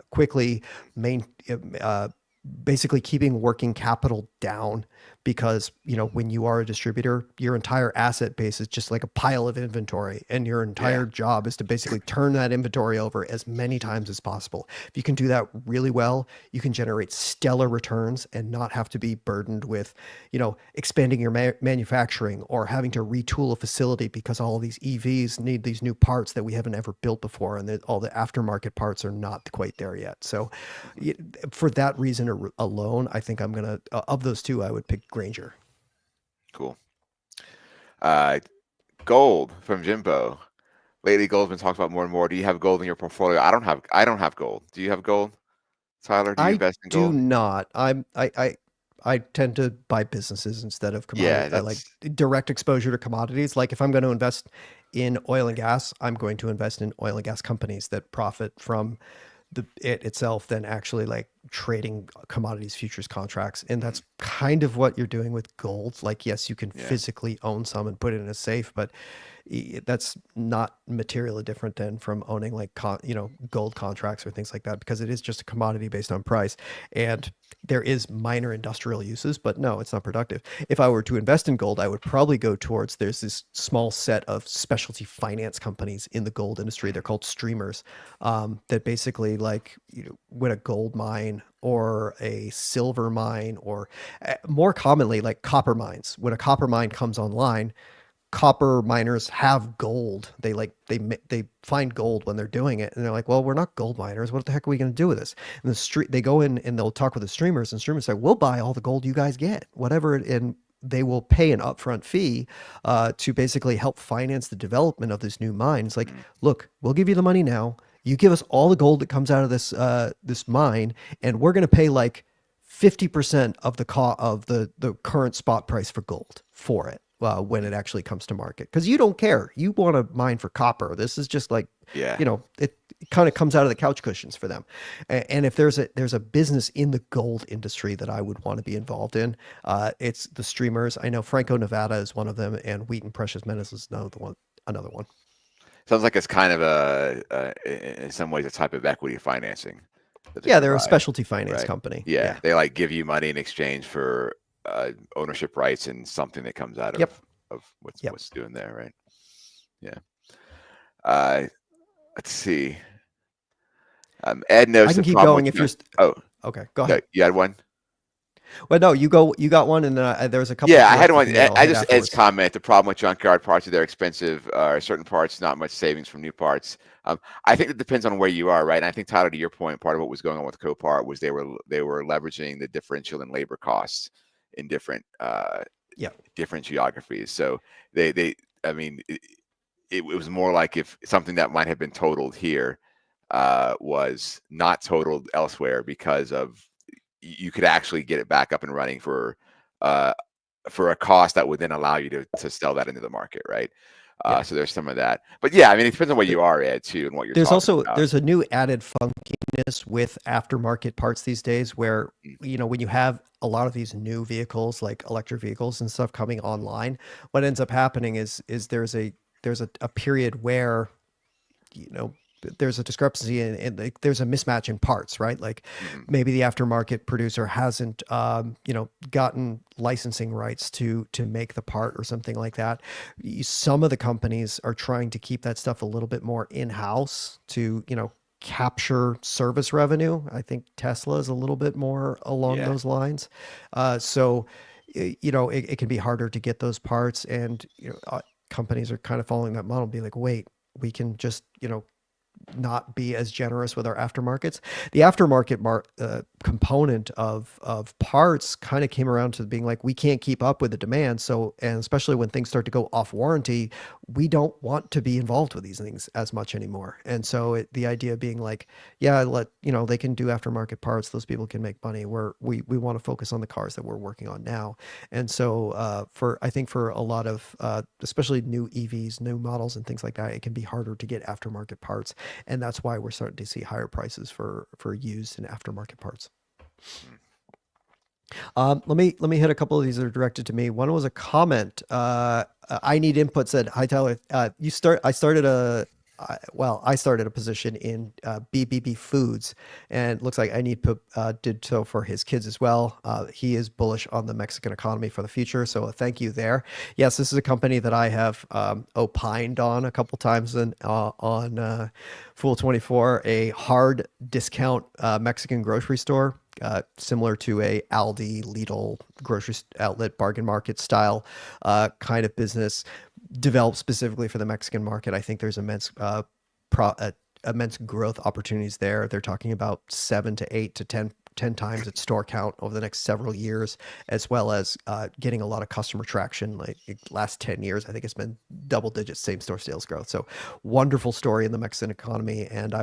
quickly, main basically keeping working capital down, because when you are a distributor, your entire asset base is just like a pile of inventory, and your entire job is to basically turn that inventory over as many times as possible. If you can do that really well, you can generate stellar returns and not have to be burdened with expanding your manufacturing or having to retool a facility because all of these EVs need these new parts that we haven't ever built before, and all the aftermarket parts are not quite there yet. So for that reason alone, I think I'm gonna of those two, I would pick Granger. Cool. Gold from Jimbo. Lately, gold's been talked about more and more. Do you have gold in your portfolio? I don't have gold. Do you have gold, Tyler? Do you I invest in do gold? not. I tend to buy businesses instead of commodity. Yeah, I like that's direct exposure to commodities. Like if I'm going to invest in oil and gas, I'm going to invest in oil and gas companies that profit from it itself than actually like trading commodities futures contracts. And that's kind of what you're doing with gold. Like, yes, you can yeah. physically own some and put it in a safe, but that's not materially different than from owning like gold contracts or things like that, because it is just a commodity based on price. And there is minor industrial uses, but no, it's not productive. If I were to invest in gold, I would probably go towards, there's this small set of specialty finance companies in the gold industry. They're called streamers, that basically like when a gold mine or a silver mine, or more commonly like copper mines, when a copper mine comes online, copper miners have gold. They find gold when they're doing it, and they're like, well, we're not gold miners. What the heck are we going to do with this? And they go in and they'll talk with the streamers, and streamers say, we'll buy all the gold you guys get, whatever. And they will pay an upfront fee to basically help finance the development of this new mine. It's like, look, we'll give you the money now. You give us all the gold that comes out of this mine, and we're going to pay like 50% of the cost of the current spot price for gold for it when it actually comes to market. Because you don't care. You want to mine for copper. This is just like, Yeah. it kind of comes out of the couch cushions for them. And if there's a business in the gold industry that I would want to be involved in, it's the streamers. I know Franco Nevada is one of them, and Wheaton Precious Metals is another one. Sounds like it's kind of in some ways, a type of equity financing that they Yeah, they're a provide, specialty finance right? company. Yeah, they like give you money in exchange for ownership rights and something that comes out Yep. of what's Yep. what's doing there, right? Yeah. Uh, let's see. Ed knows I can the keep problem going with if you're. oh, Okay, go no, ahead. you had one. Well, no, you go. You got one, and there's a couple Yeah, I had directed one. to me. I'll I hit just Ed's afterwards. comment. The problem with junkyard parts is they're expensive. Certain parts, not much savings from new parts. I think it depends on where you are, right? And I think Tyler, to your point, part of what was going on with Copart was they were leveraging the differential in labor costs in Yeah. different geographies. So they I mean, it was more like if something that might have been totaled here was not totaled elsewhere because of you could actually get it back up and running uh, for a cost that would then allow you to sell that into the market, right? Yeah. So there's some of that, but yeah, I mean, it depends on where you are, Ed, too, and what you're There's talking also about. there's a new added funkiness with aftermarket parts these days where when you have a lot of these new vehicles like electric vehicles and stuff coming online, what ends up happening is there's a period where you know there's a discrepancy and like, there's a mismatch in parts, right? Like Mhm. maybe the aftermarket producer hasn't gotten licensing rights to make the part or something like that. Some of the companies are trying to keep that stuff a little bit more in-house to capture service revenue. I think Tesla is a little bit more along Yeah. those lines. So it can be harder to get those parts, and companies are kind of following that model, be like, wait, we can just not be as generous with our aftermarkets. The aftermarket component of parts kind of came around to being like, we can't keep up with the demand. So, and especially when things start to go off warranty, we don't want to be involved with these things as much anymore. And so the idea being like, yeah, they can do aftermarket parts. Those people can make money. We want to focus on the cars that we're working on now. And so I think for a lot of, especially new EVs, new models and things like that, it can be harder to get aftermarket parts. And that's why we're starting to see higher prices for used and aftermarket parts. Let me hit a couple of these that are directed to me. One was a comment. I need input. Said, "Hi Tyler, I started a position in BBB Foods, and it looks like I need did so for his kids as well. He is bullish on the Mexican economy for the future, so thank you there. Yes, this is a company that I have opined on a couple times on Fool24, a hard discount Mexican grocery store. Similar to a Aldi, Lidl grocery outlet bargain market style kind of business developed specifically for the Mexican market. I think there's immense immense growth opportunities there. They're talking about 7 to 8 to 10 times its store count over the next several years, as well as getting a lot of customer traction. Like last 10 years, I think it's been double digit same store sales growth. So wonderful story in the Mexican economy. And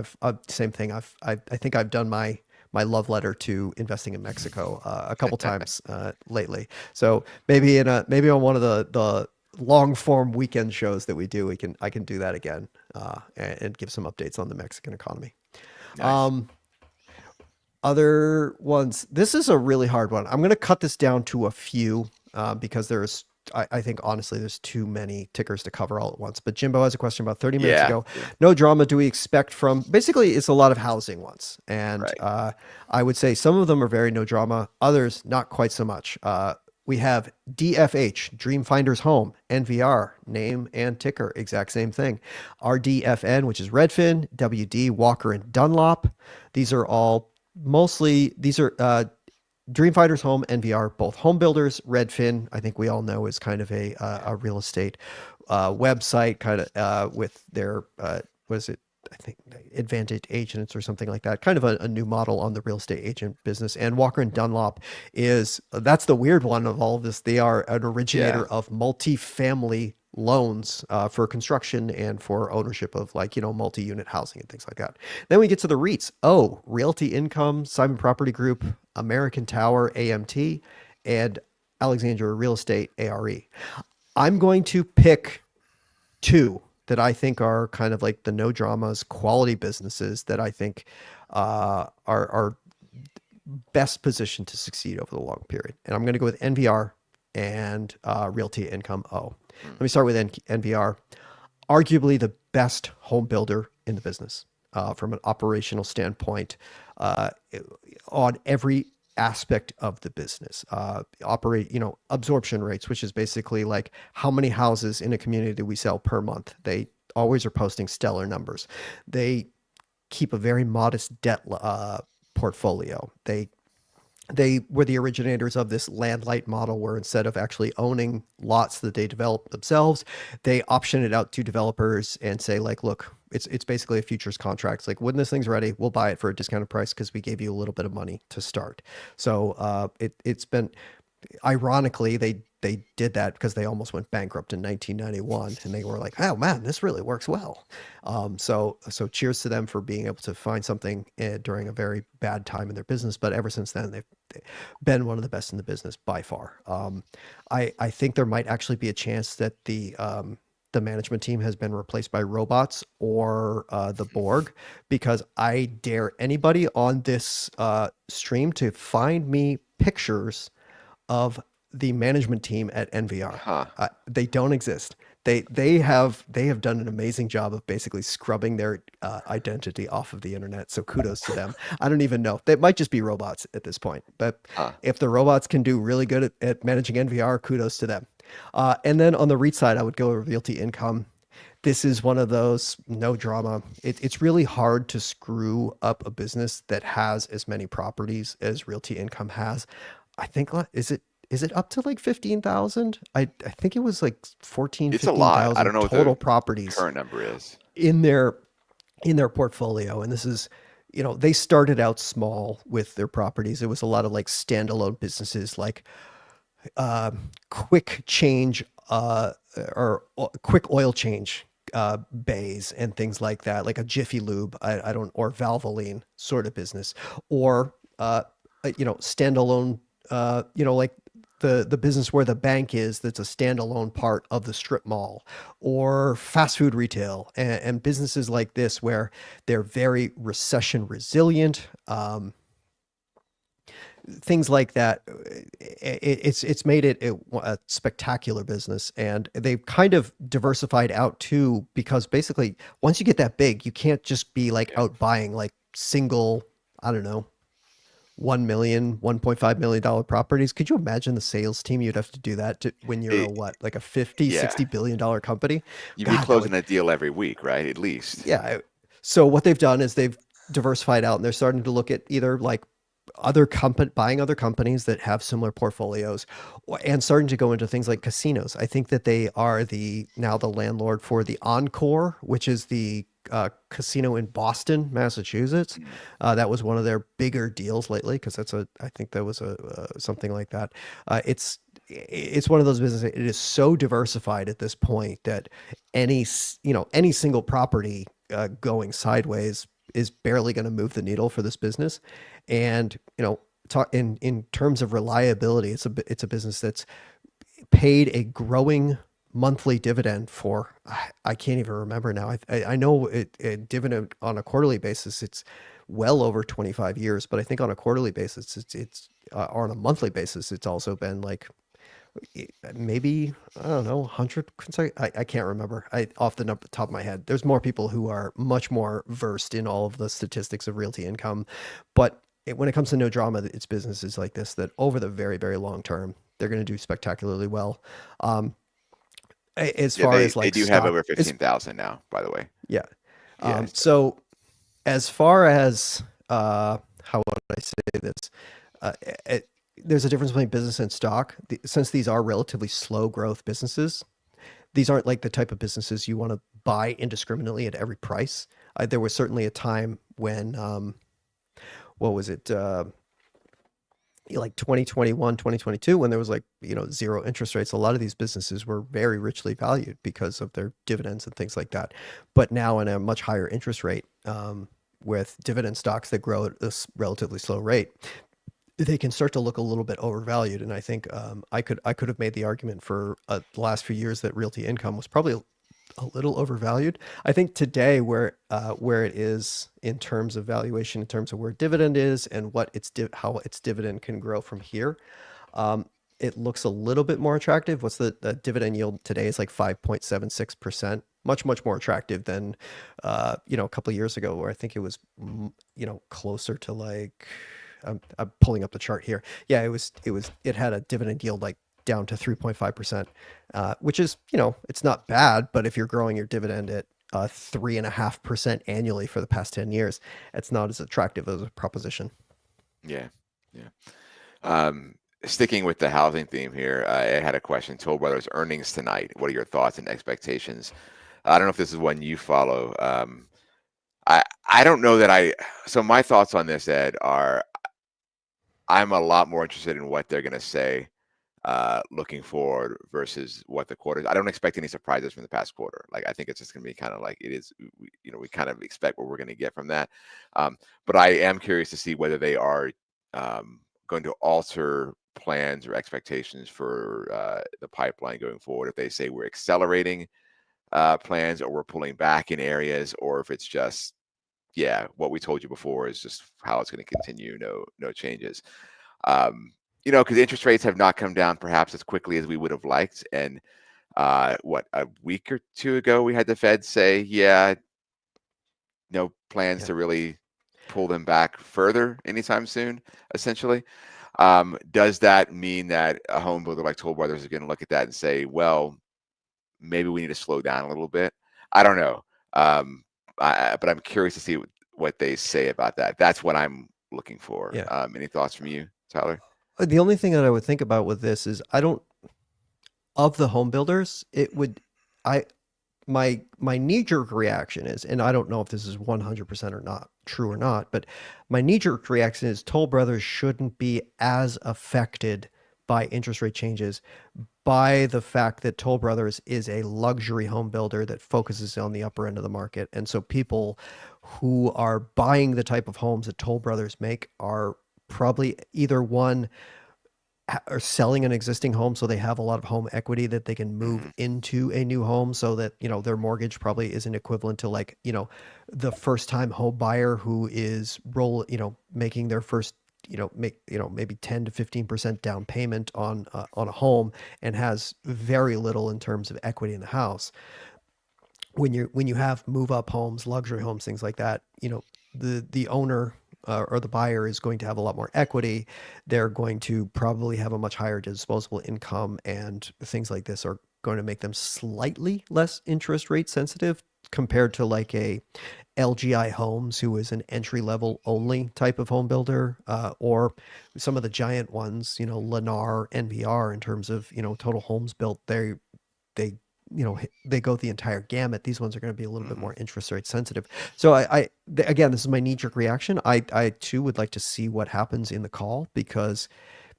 same thing. I think I've done my love letter to investing in Mexico a couple times lately. So maybe on one of the long form weekend shows that we do, I can do that again and give some updates on the Mexican economy. Nice. Other ones. This is a really hard one. I'm going to cut this down to a few because I think honestly, there's too many tickers to cover all at once. But Jimbo has a question about 30 minutes ago. No drama do we expect from, basically it's a lot of housing ones. And Right. I would say some of them are very no drama. Others, not quite so much. We have DFH, Dreamfinders Home, NVR, name and ticker, exact same thing. RDFN, which is Redfin, WD, Walker and Dunlop. These are Dreamfinders Home, NVR, both home builders. Redfin, I think we all know, is kind of a real estate website, kind of with their what is it? I think Advantage Agents or something like that. Kind of a new model on the real estate agent business. And Walker and Dunlop that's the weird one of all of this. They are an originator of multifamily loans for construction and for ownership of multi-unit housing and things like that. Then we get to the REITs. Oh, Realty Income, Simon Property Group, American Tower, AMT, and Alexandria Real Estate, ARE. I'm going to pick two that I think are kind of like the no dramas quality businesses that I think are best positioned to succeed over the long period. And I'm going to go with NVR and Realty Income O. Let me start with NVR. Arguably the best home builder in the business from an operational standpoint on every aspect of the business. Absorption rates, which is basically like how many houses in a community do we sell per month. They always are posting stellar numbers. They keep a very modest debt portfolio. They were the originators of this land light model, where instead of actually owning lots that they develop themselves, they option it out to developers and say, like, look, it's basically a futures contract. It's like, when this thing's ready, we'll buy it for a discounted price because we gave you a little bit of money to start. So it's been, ironically, they did that because they almost went bankrupt in 1991, and they were like, oh man, this really works well. So cheers to them for being able to find something during a very bad time in their business. But ever since then, they've been one of the best in the business by far. I think there might actually be a chance that the management team has been replaced by robots or the Borg, because I dare anybody on this stream to find me pictures of the management team at NVR. Huh. They don't exist. They have done an amazing job of basically scrubbing their identity off of the internet. So kudos to them. I don't even know. They might just be robots at this point. But if the robots can do really good at managing NVR, kudos to them. And then on the REIT side, I would go with Realty Income. This is one of those, no drama. It's really hard to screw up a business that has as many properties as Realty Income has. I think, is it up to like 15,000? I think it was like 14, It's a lot. I don't know what total the properties current number is. in their portfolio. And this is, they started out small with their properties. It was a lot of like standalone businesses, like quick change or quick oil change bays and things like that, like a Jiffy Lube, or Valvoline sort of business, or standalone, like the business where the bank is, that's a standalone part of the strip mall, or fast food retail, and businesses like this where they're very recession resilient. Things like that. It's made it a spectacular business, and they've kind of diversified out too, because basically once you get that big, you can't just be like out buying like single, I don't know, $1 million, $1.5 million properties. Could you imagine the sales team you'd have to do that to when you're like a 50, Yeah. $60 billion company? You'd be closing a deal every week, right? At least. Yeah. So what they've done is they've diversified out, and they're starting to look at either like buying other companies that have similar portfolios, and starting to go into things like casinos. I think that they are now the landlord for the Encore, which is the casino in Boston, Massachusetts. That was one of their bigger deals lately, because I think that was something like that. It's one of those businesses. It is so diversified at this point that any single property going sideways is barely going to move the needle for this business. And in terms of reliability, it's a business that's paid a growing monthly dividend for, I can't even remember now. I know a dividend on a quarterly basis, it's well over 25 years, but I think on a quarterly basis, or on a monthly basis, it's also been like maybe, I don't know, 100. I can't remember. Off the top of my head. There's more people who are much more versed in all of the statistics of Realty Income, but when it comes to no drama, it's businesses like this that over the very, very long term, they're going to do spectacularly well. As far as like they do have over 15,000 now, by the way. Yeah. So as far as how would I say this? There's a difference between business and stock. Since these are relatively slow growth businesses, these aren't like the type of businesses you want to buy indiscriminately at every price. There was certainly a time when, what was it? Like 2021, 2022, when there was like, zero interest rates, a lot of these businesses were very richly valued because of their dividends and things like that. But now in a much higher interest rate, with dividend stocks that grow at a relatively slow rate, they can start to look a little bit overvalued. And I think I could have made the argument for the last few years that Realty Income was probably a little overvalued. I think today where it is in terms of valuation, in terms of where dividend is and what how its dividend can grow from here, it looks a little bit more attractive. What's the dividend yield today is like 5.76%, much more attractive than a couple of years ago, where I think it was closer to like, I'm pulling up the chart here. Yeah, it had a dividend yield like down to 3.5%, which is, it's not bad, but if you're growing your dividend at 3.5% annually for the past 10 years. It's not as attractive as a proposition. Yeah, yeah. Sticking with the housing theme here, I had a question. Toll Brothers earnings tonight. What are your thoughts and expectations? I don't know if this is one you follow. I don't know that so my thoughts on this, Ed, are I'm a lot more interested in what they're going to say looking forward versus what the quarters. I don't expect any surprises from the past quarter. Like, I think it's just going to be kind of like it is. We kind of expect what we're going to get from that. But I am curious to see whether they are going to alter plans or expectations for the pipeline going forward. If they say we're accelerating plans or we're pulling back in areas, or if it's just, yeah, what we told you before is just how it's going to continue. No changes. Because interest rates have not come down perhaps as quickly as we would have liked. And what, a week or two ago, we had the Fed say, yeah, no plans to really pull them back further anytime soon, essentially. Does that mean that a home builder like Toll Brothers is going to look at that and say, well, maybe we need to slow down a little bit? I don't know. But I'm curious to see what they say about that. That's what I'm looking for. Yeah. Any thoughts from you, Tyler? The only thing that I would think about with this is of the home builders, my knee-jerk reaction is, and I don't know if this is 100% or not true or not, but my knee-jerk reaction is Toll Brothers shouldn't be as affected by interest rate changes by the fact that Toll Brothers is a luxury home builder that focuses on the upper end of the market. And so people who are buying the type of homes that Toll Brothers make are probably either one, are selling an existing home so they have a lot of home equity that they can move into a new home, so that their mortgage probably isn't equivalent to, like, the first time home buyer who is making their first maybe 10 to 15% down payment on a home and has very little in terms of equity in the house. When you have move up homes, luxury homes, things like that, the owner or the buyer is going to have a lot more equity. They're going to probably have a much higher disposable income, and things like this are going to make them slightly less interest rate sensitive compared to like a LGI Homes, who is an entry level only type of home builder, or some of the giant ones, Lennar, NVR, in terms of total homes built. They they go the entire gamut. These ones are going to be a little bit more interest rate sensitive. So again, this is my knee-jerk reaction. I too would like to see what happens in the call, because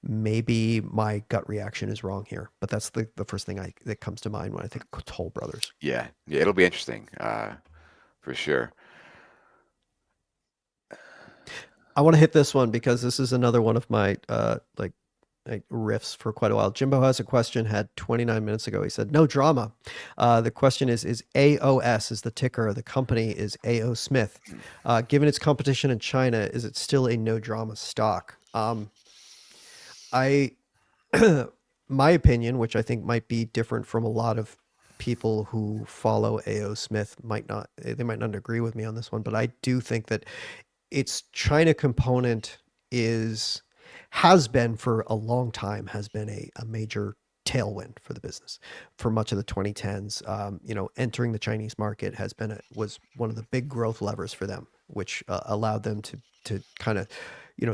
maybe my gut reaction is wrong here. But that's the first thing that comes to mind when I think of Toll Brothers. Yeah, it'll be interesting for sure. I want to hit this one because this is another one of my like riffs for quite a while. Jimbo has a question, had 29 minutes ago. He said, no drama. The question is AOS is the ticker. The company is AO Smith. Given its competition in China, is it still a no drama stock? My opinion, which I think might be different from a lot of people who follow AO Smith, might not agree with me on this one, but I do think that its China component has been for a long time, has been a major tailwind for the business for much of the 2010s. Entering the Chinese market was one of the big growth levers for them, which allowed them to kind of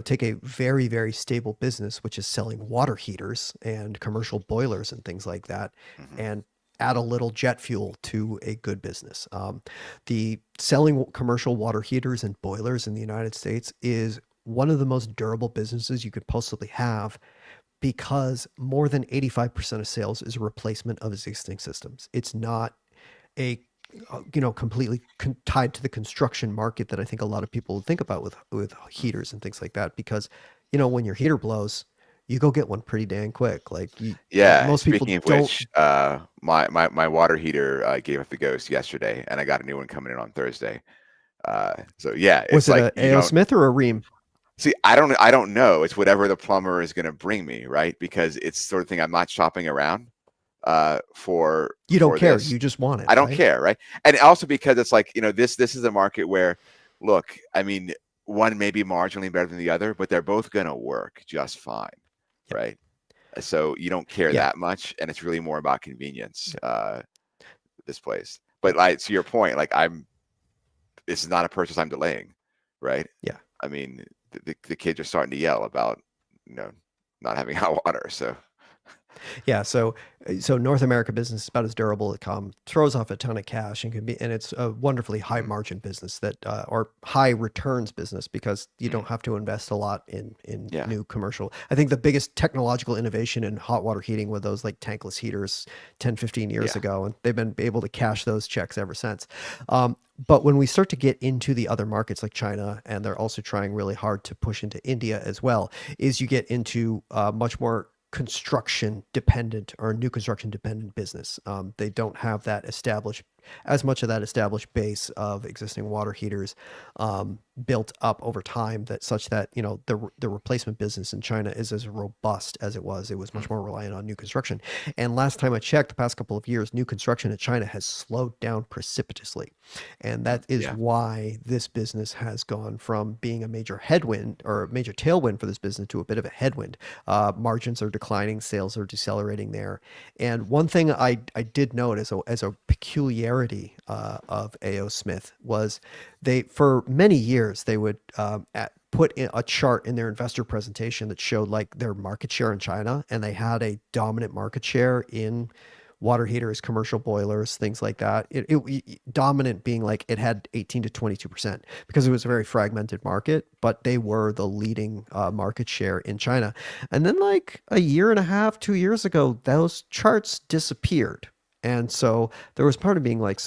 take a very, very stable business, which is selling water heaters and commercial boilers and things like that, and add a little jet fuel to a good business. The selling commercial water heaters and boilers in the United States is one of the most durable businesses you could possibly have, because more than 85% of sales is a replacement of existing systems. It's not a completely tied to the construction market that I think a lot of people think about with heaters and things like that, because when your heater blows, you go get one pretty dang quick. Most people speaking of don't. which, my water heater gave up the ghost yesterday, and I got a new one coming in on Thursday. So yeah, it's Was it like a AO Smith or a Ream? See, I don't know. It's whatever the plumber is going to bring me, right? Because it's sort of thing I'm not shopping around for. You don't care. This. You just want it. I don't right? care, right? And also because it's like, this is a market where, look, I mean, one may be marginally better than the other, but they're both going to work just fine, right? So you don't care that much, and it's really more about convenience. This place. but like to your point, like this is not a purchase I'm delaying, right? Yeah. I mean, the kids are starting to yell about, not having hot water. So Yeah, so North America business is about as durable as it comes, throws off a ton of cash and it's a wonderfully high mm, margin business that or high returns business because you mm, don't have to invest a lot in yeah, new commercial. I think the biggest technological innovation in hot water heating were those like tankless heaters 10, 15 years yeah, ago, and they've been able to cash those checks ever since. But when we start to get into the other markets like China, and they're also trying really hard to push into India as well, is you get into much more construction dependent or new construction dependent business. They don't have that established as much of that established base of existing water heaters built up over time that such that the replacement business in China is as robust as it was. It was mm, much more reliant on new construction. And last time I checked, the past couple of years, new construction in China has slowed down precipitously. And that is yeah, why this business has gone from being a major headwind or a major tailwind for this business to a bit of a headwind. Margins are declining, sales are decelerating there. And one thing I did note as a peculiarity of AO Smith was for many years, they would put in a chart in their investor presentation that showed like their market share in China, and they had a dominant market share in water heaters, commercial boilers, things like that. Dominant being like it had 18 to 22% because it was a very fragmented market, but they were the leading market share in China. And then like a year and a half, 2 years ago, those charts disappeared. And so there was part of being like,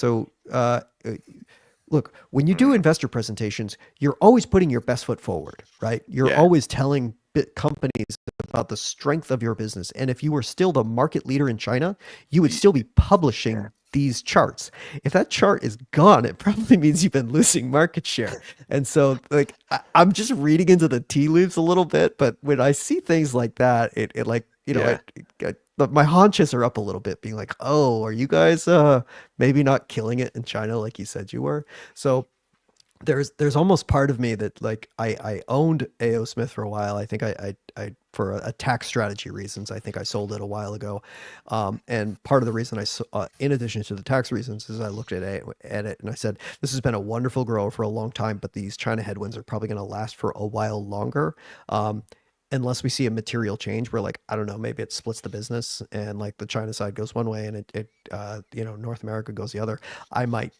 look, when you do mm, investor presentations, you're always putting your best foot forward, right? You're yeah, always telling companies about the strength of your business. And if you were still the market leader in China, you would y- still be yeah, publishing these charts. If that chart is gone, it probably means you've been losing market share. And so, like, I'm just reading into the tea leaves a little bit, but when I see things like that, it like, yeah, my haunches are up a little bit, being like, oh, are you guys maybe not killing it in China like you said you were? So there's almost part of me that like I owned AO Smith for a while. I think I for a tax strategy reasons, I think I sold it a while ago. And part of the reason in addition to the tax reasons, is I looked at it and I said, this has been a wonderful grower for a long time, but these China headwinds are probably going to last for a while longer. Unless we see a material change where like, I don't know, maybe it splits the business and like the China side goes one way and North America goes the other. I might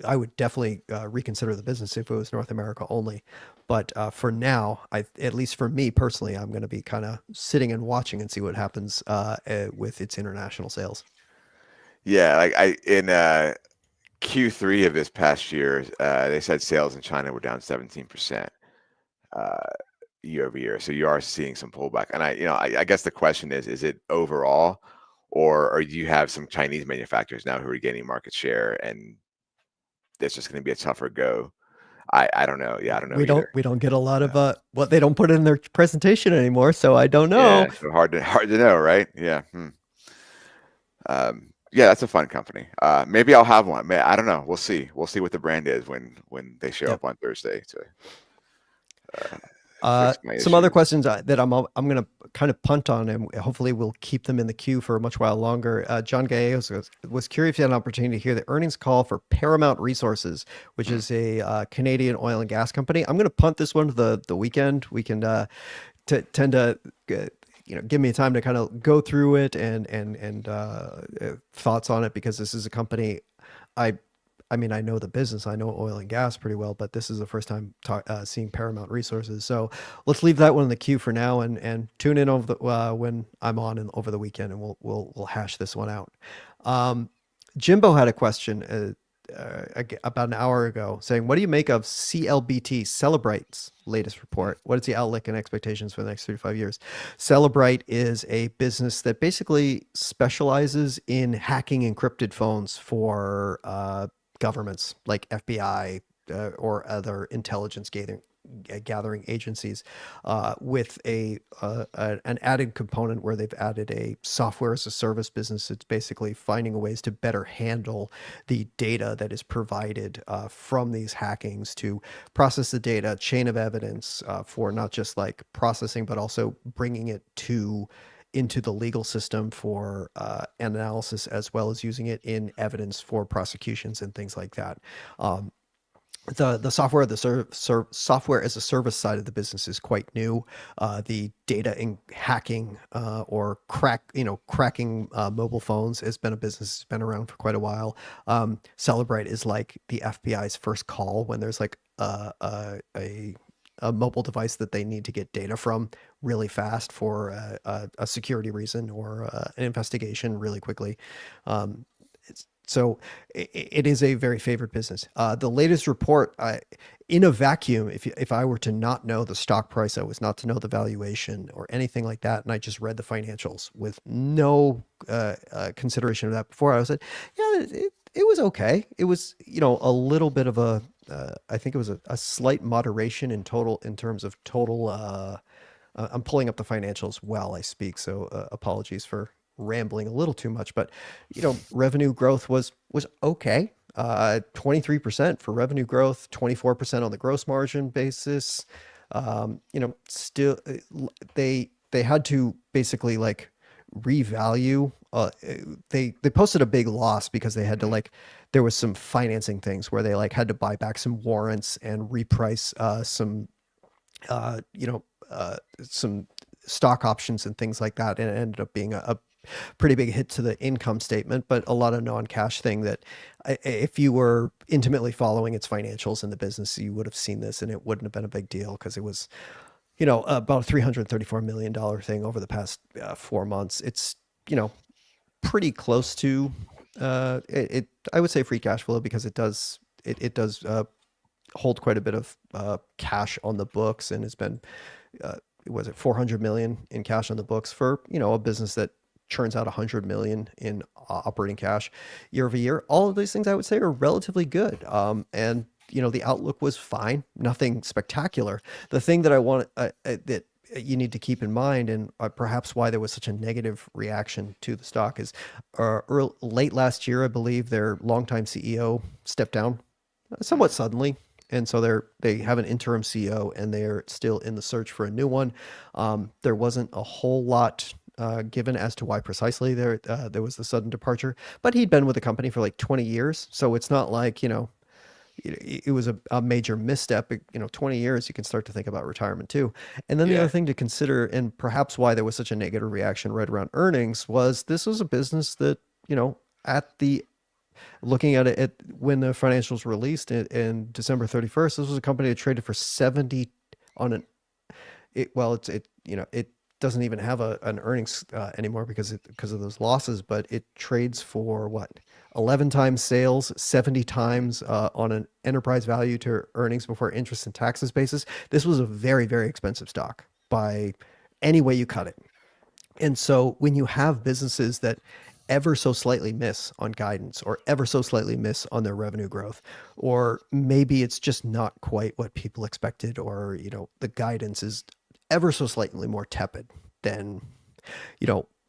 I would definitely reconsider the business if it was North America only. But for now, at least for me personally, I'm going to be kind of sitting and watching and see what happens with its international sales. yeah. Like in Q3 of this past year, they said sales in China were down 17%. Uh, Year over year. So you are seeing some pullback. And I guess the question is it overall, or do you have some Chinese manufacturers now who are gaining market share and it's just going to be a tougher go? I don't know. Yeah, I don't know either. We don't get a lot of what they don't put in their presentation anymore, so I don't Yeah, know. so hard to know, right? Yeah. Yeah, that's a fun company. Maybe I'll have one. I don't know. We'll see. We'll see what the brand is when they show Yep. up on Thursday to fix my Some other issues. questions that I'm going to kind of punt on, and hopefully we'll keep them in the queue for a much while longer. John Gallegos was curious if you had an opportunity to hear the earnings call for Paramount Resources, which Mm, is a Canadian oil and gas company. I'm going to punt this one to the weekend. We can tend to give me time to kind of go through it and thoughts on it because this is a company I I mean, I know the business, I know oil and gas pretty well, but this is the first time seeing Paramount Resources. So let's leave that one in the queue for now, and tune in over when I'm on and over the weekend, and we'll hash this one out. Um, Jimbo had a question about an hour ago saying, "What do you make of CLBT Cellebrite's latest mm, report? What is the outlook and expectations for the next 3 to 5 years?" Cellebrite is a business that basically specializes in hacking encrypted phones for governments like FBI or other intelligence gathering agencies, with an added component where they've added a software as a service business. It's basically finding ways to better handle the data that is provided from these hackings to process the data, chain of evidence for not just like processing, but also bringing it to into the legal system for analysis, as well as using it in evidence for prosecutions and things like that. The software software as a service side of the business is quite new. The data in hacking or cracking mobile phones has been a business that's been around for quite a while. Cellebrite is like the FBI's first call when there's like a mobile device that they need to get data from really fast for a security reason or an investigation really quickly. So it is a very favored business. The latest report, in a vacuum, if I were to not know the stock price, I was not to know the valuation or anything like that, and I just read the financials with no consideration of that before, I was like, yeah, it was okay. It was, a little bit of a, I think it was a slight moderation in terms of total. I'm pulling up the financials while I speak, so apologies for rambling a little too much, but revenue growth was okay. 23% for revenue growth, 24% on the gross margin basis. Still they had to basically like revalue. They posted a big loss because they had to there was some financing things where they had to buy back some warrants and reprice some stock options and things like that, and it ended up being a pretty big hit to the income statement, but a lot of non-cash thing that if you were intimately following its financials in the business, you would have seen this and it wouldn't have been a big deal because it was, about a $334 million thing over the past 4 months. It's, pretty close to I would say free cash flow because it does hold quite a bit of cash on the books and has been, was it 400 million in cash on the books for, a business that churns out 100 million in operating cash year over year. All of these things I would say are relatively good. And the outlook was fine, nothing spectacular. The thing that I want that you need to keep in mind, and perhaps why there was such a negative reaction to the stock, is late last year, I believe their longtime CEO stepped down somewhat suddenly. And so they have an interim CEO and they're still in the search for a new one. There wasn't a whole lot given as to why precisely there was the sudden departure, but he'd been with the company for like 20 years. So it's not like, it was a major misstep. 20 years, you can start to think about retirement too. And then the other thing to consider, and perhaps why there was such a negative reaction right around earnings, was this was a business that, looking at it when the financials were released in December 31st, this was a company that traded for 70 on an, it doesn't even have an earnings anymore because of those losses, but it trades for what, 11 times sales, 70 times on an enterprise value to earnings before interest and taxes basis. This was a very, very expensive stock by any way you cut it. And so when you have businesses that ever so slightly miss on guidance or ever so slightly miss on their revenue growth, or maybe it's just not quite what people expected, or, the guidance is ever so slightly more tepid than,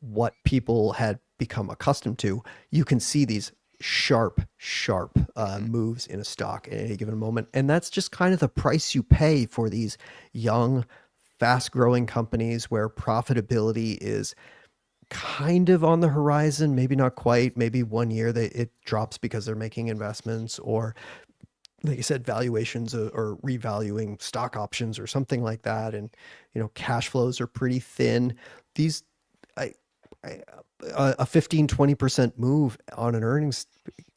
what people had become accustomed to, you can see these sharp moves in a stock at any given moment. And that's just kind of the price you pay for these young, fast-growing companies where profitability is kind of on the horizon, maybe not quite. Maybe 1 year it drops because they're making investments, or like I said, valuations or revaluing stock options or something like that. And, cash flows are pretty thin. These, a 15-20% move on an earnings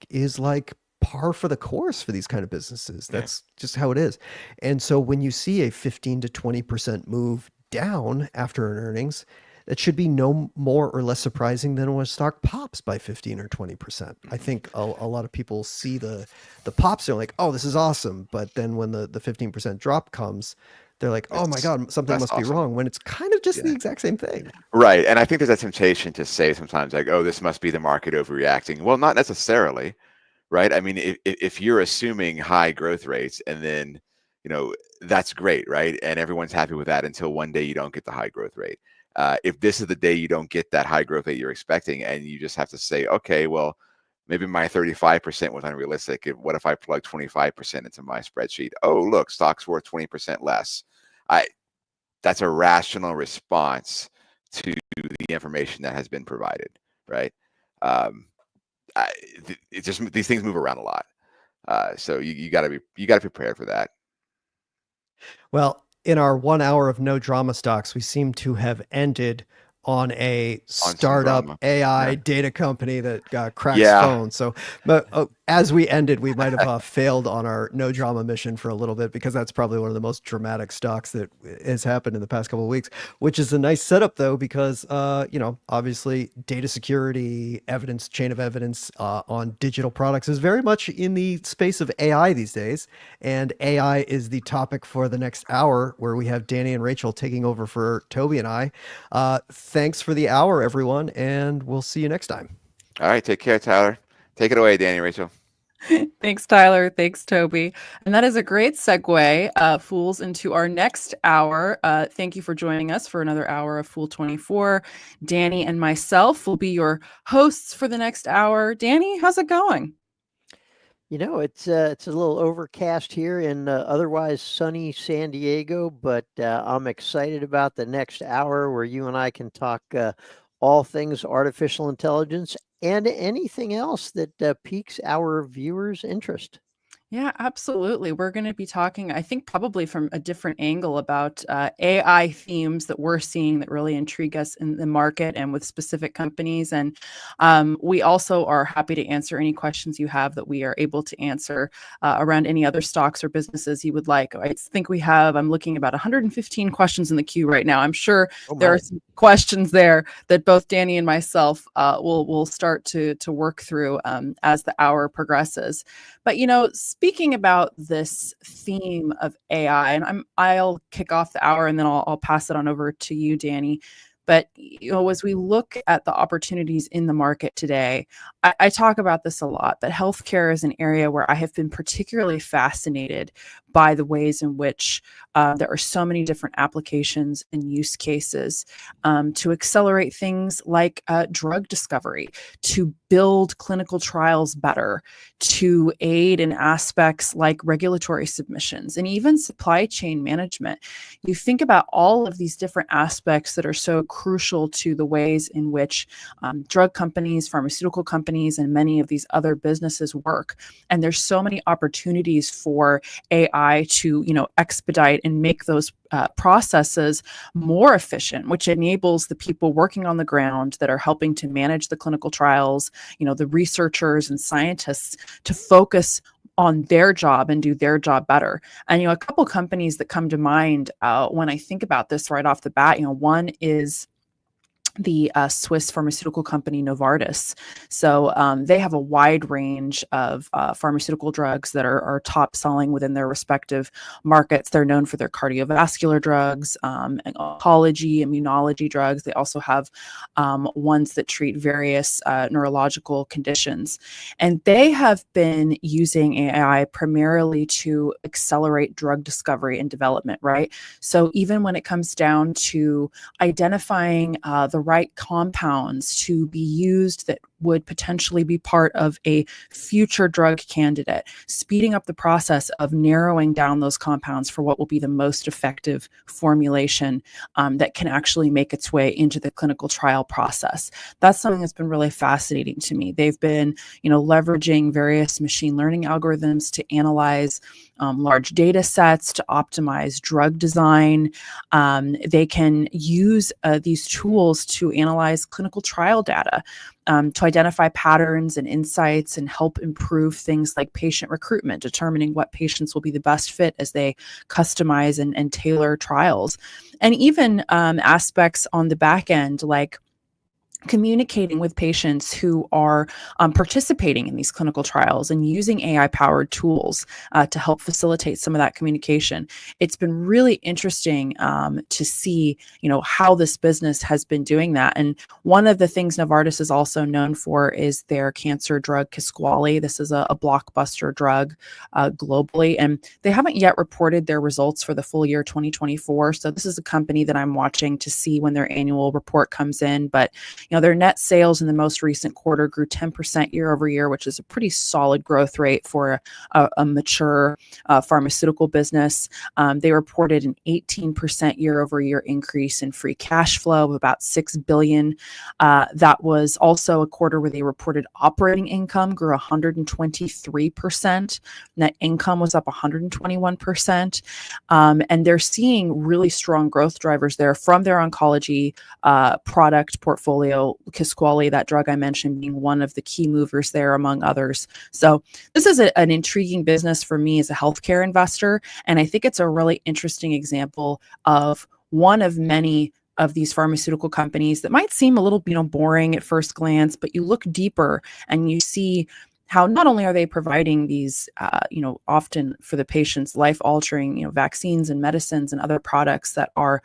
is like par for the course for these kind of businesses. That's just how it is. And so when you see a 15 to 20% move down after an earnings, that should be no more or less surprising than when a stock pops by 15 or 20%. I think a lot of people see the pops, they're like, oh, this is awesome. But then when the 15% drop comes, they're like, oh my God, something must be wrong, when it's kind of just the exact same thing. Right. And I think there's that temptation to say sometimes like, oh, this must be the market overreacting. Well, not necessarily. Right. I mean, if you're assuming high growth rates and then, that's great. Right. And everyone's happy with that until one day you don't get the high growth rate. If this is the day you don't get that high growth that you're expecting, and you just have to say, okay, well, maybe my 35% was unrealistic. What if I plug 25% into my spreadsheet? Oh, look, stock's worth 20% less. That's a rational response to the information that has been provided, right? It just, these things move around a lot, so you got to be prepared for that. Well, in our 1 hour of no drama stocks, we seem to have ended on a Some startup drama. AI Yeah. data company that cracks Yeah. phones. So, but as we ended, we might have failed on our no drama mission for a little bit, because that's probably one of the most dramatic stocks that has happened in the past couple of weeks, which is a nice setup though, because, obviously data security, evidence, chain of evidence on digital products is very much in the space of AI these days. And AI is the topic for the next hour, where we have Danny and Rachel taking over for Toby and I. Thanks for the hour, everyone, and we'll see you next time. All right, take care, Tyler. Take it away, Danny, Rachel. Thanks, Tyler. Thanks, Toby. And that is a great segue, Fools, into our next hour. Thank you for joining us for another hour of Fool24. Danny and myself will be your hosts for the next hour. Danny, how's it going? It's a little overcast here in otherwise sunny San Diego, but I'm excited about the next hour where you and I can talk all things artificial intelligence and anything else that piques our viewers' interest. Yeah, absolutely. We're going to be talking, I think, probably from a different angle about AI themes that we're seeing that really intrigue us in the market and with specific companies. And we also are happy to answer any questions you have that we are able to answer around any other stocks or businesses you would like. I think I'm looking about 115 questions in the queue right now. I'm sure there are some questions there that both Danny and myself will start to work through as the hour progresses. But, speaking about this theme of AI, and I'll kick off the hour and then I'll pass it on over to you, Danny. But, as we look at the opportunities in the market today, I talk about this a lot, but healthcare is an area where I have been particularly fascinated by the ways in which there are so many different applications and use cases to accelerate things like drug discovery, to build clinical trials better, to aid in aspects like regulatory submissions, and even supply chain management. You think about all of these different aspects that are so crucial to the ways in which drug companies, pharmaceutical companies, and many of these other businesses work. And there's so many opportunities for AI to, expedite and make those processes more efficient, which enables the people working on the ground that are helping to manage the clinical trials, the researchers and scientists, to focus on their job and do their job better. And, a couple companies that come to mind when I think about this right off the bat, one is the Swiss pharmaceutical company Novartis. So they have a wide range of pharmaceutical drugs that are top selling within their respective markets. They're known for their cardiovascular drugs, and oncology, immunology drugs. They also have ones that treat various neurological conditions. And they have been using AI primarily to accelerate drug discovery and development, right? So even when it comes down to identifying the right compounds to be used that would potentially be part of a future drug candidate, speeding up the process of narrowing down those compounds for what will be the most effective formulation that can actually make its way into the clinical trial process. That's something that's been really fascinating to me. They've been, leveraging various machine learning algorithms to analyze large data sets to optimize drug design. They can use these tools to analyze clinical trial data, to identify patterns and insights and help improve things like patient recruitment, determining what patients will be the best fit as they customize and tailor trials. And even aspects on the back end, like communicating with patients who are participating in these clinical trials and using AI-powered tools to help facilitate some of that communication. It's been really interesting to see, how this business has been doing that. And one of the things Novartis is also known for is their cancer drug Kisqali. This is a blockbuster drug globally, and they haven't yet reported their results for the full year 2024. So this is a company that I'm watching to see when their annual report comes in. But their net sales in the most recent quarter grew 10% year over year, which is a pretty solid growth rate for a mature pharmaceutical business. They reported an 18% year over year increase in free cash flow of about $6 billion. That was also a quarter where they reported operating income grew 123%. Net income was up 121%. And they're seeing really strong growth drivers there from their oncology product portfolio, Kisqali, that drug I mentioned, being one of the key movers there, among others. So this is an intriguing business for me as a healthcare investor. And I think it's a really interesting example of one of many of these pharmaceutical companies that might seem a little, boring at first glance, but you look deeper and you see how not only are they providing these, often for the patients, life-altering, vaccines and medicines and other products that are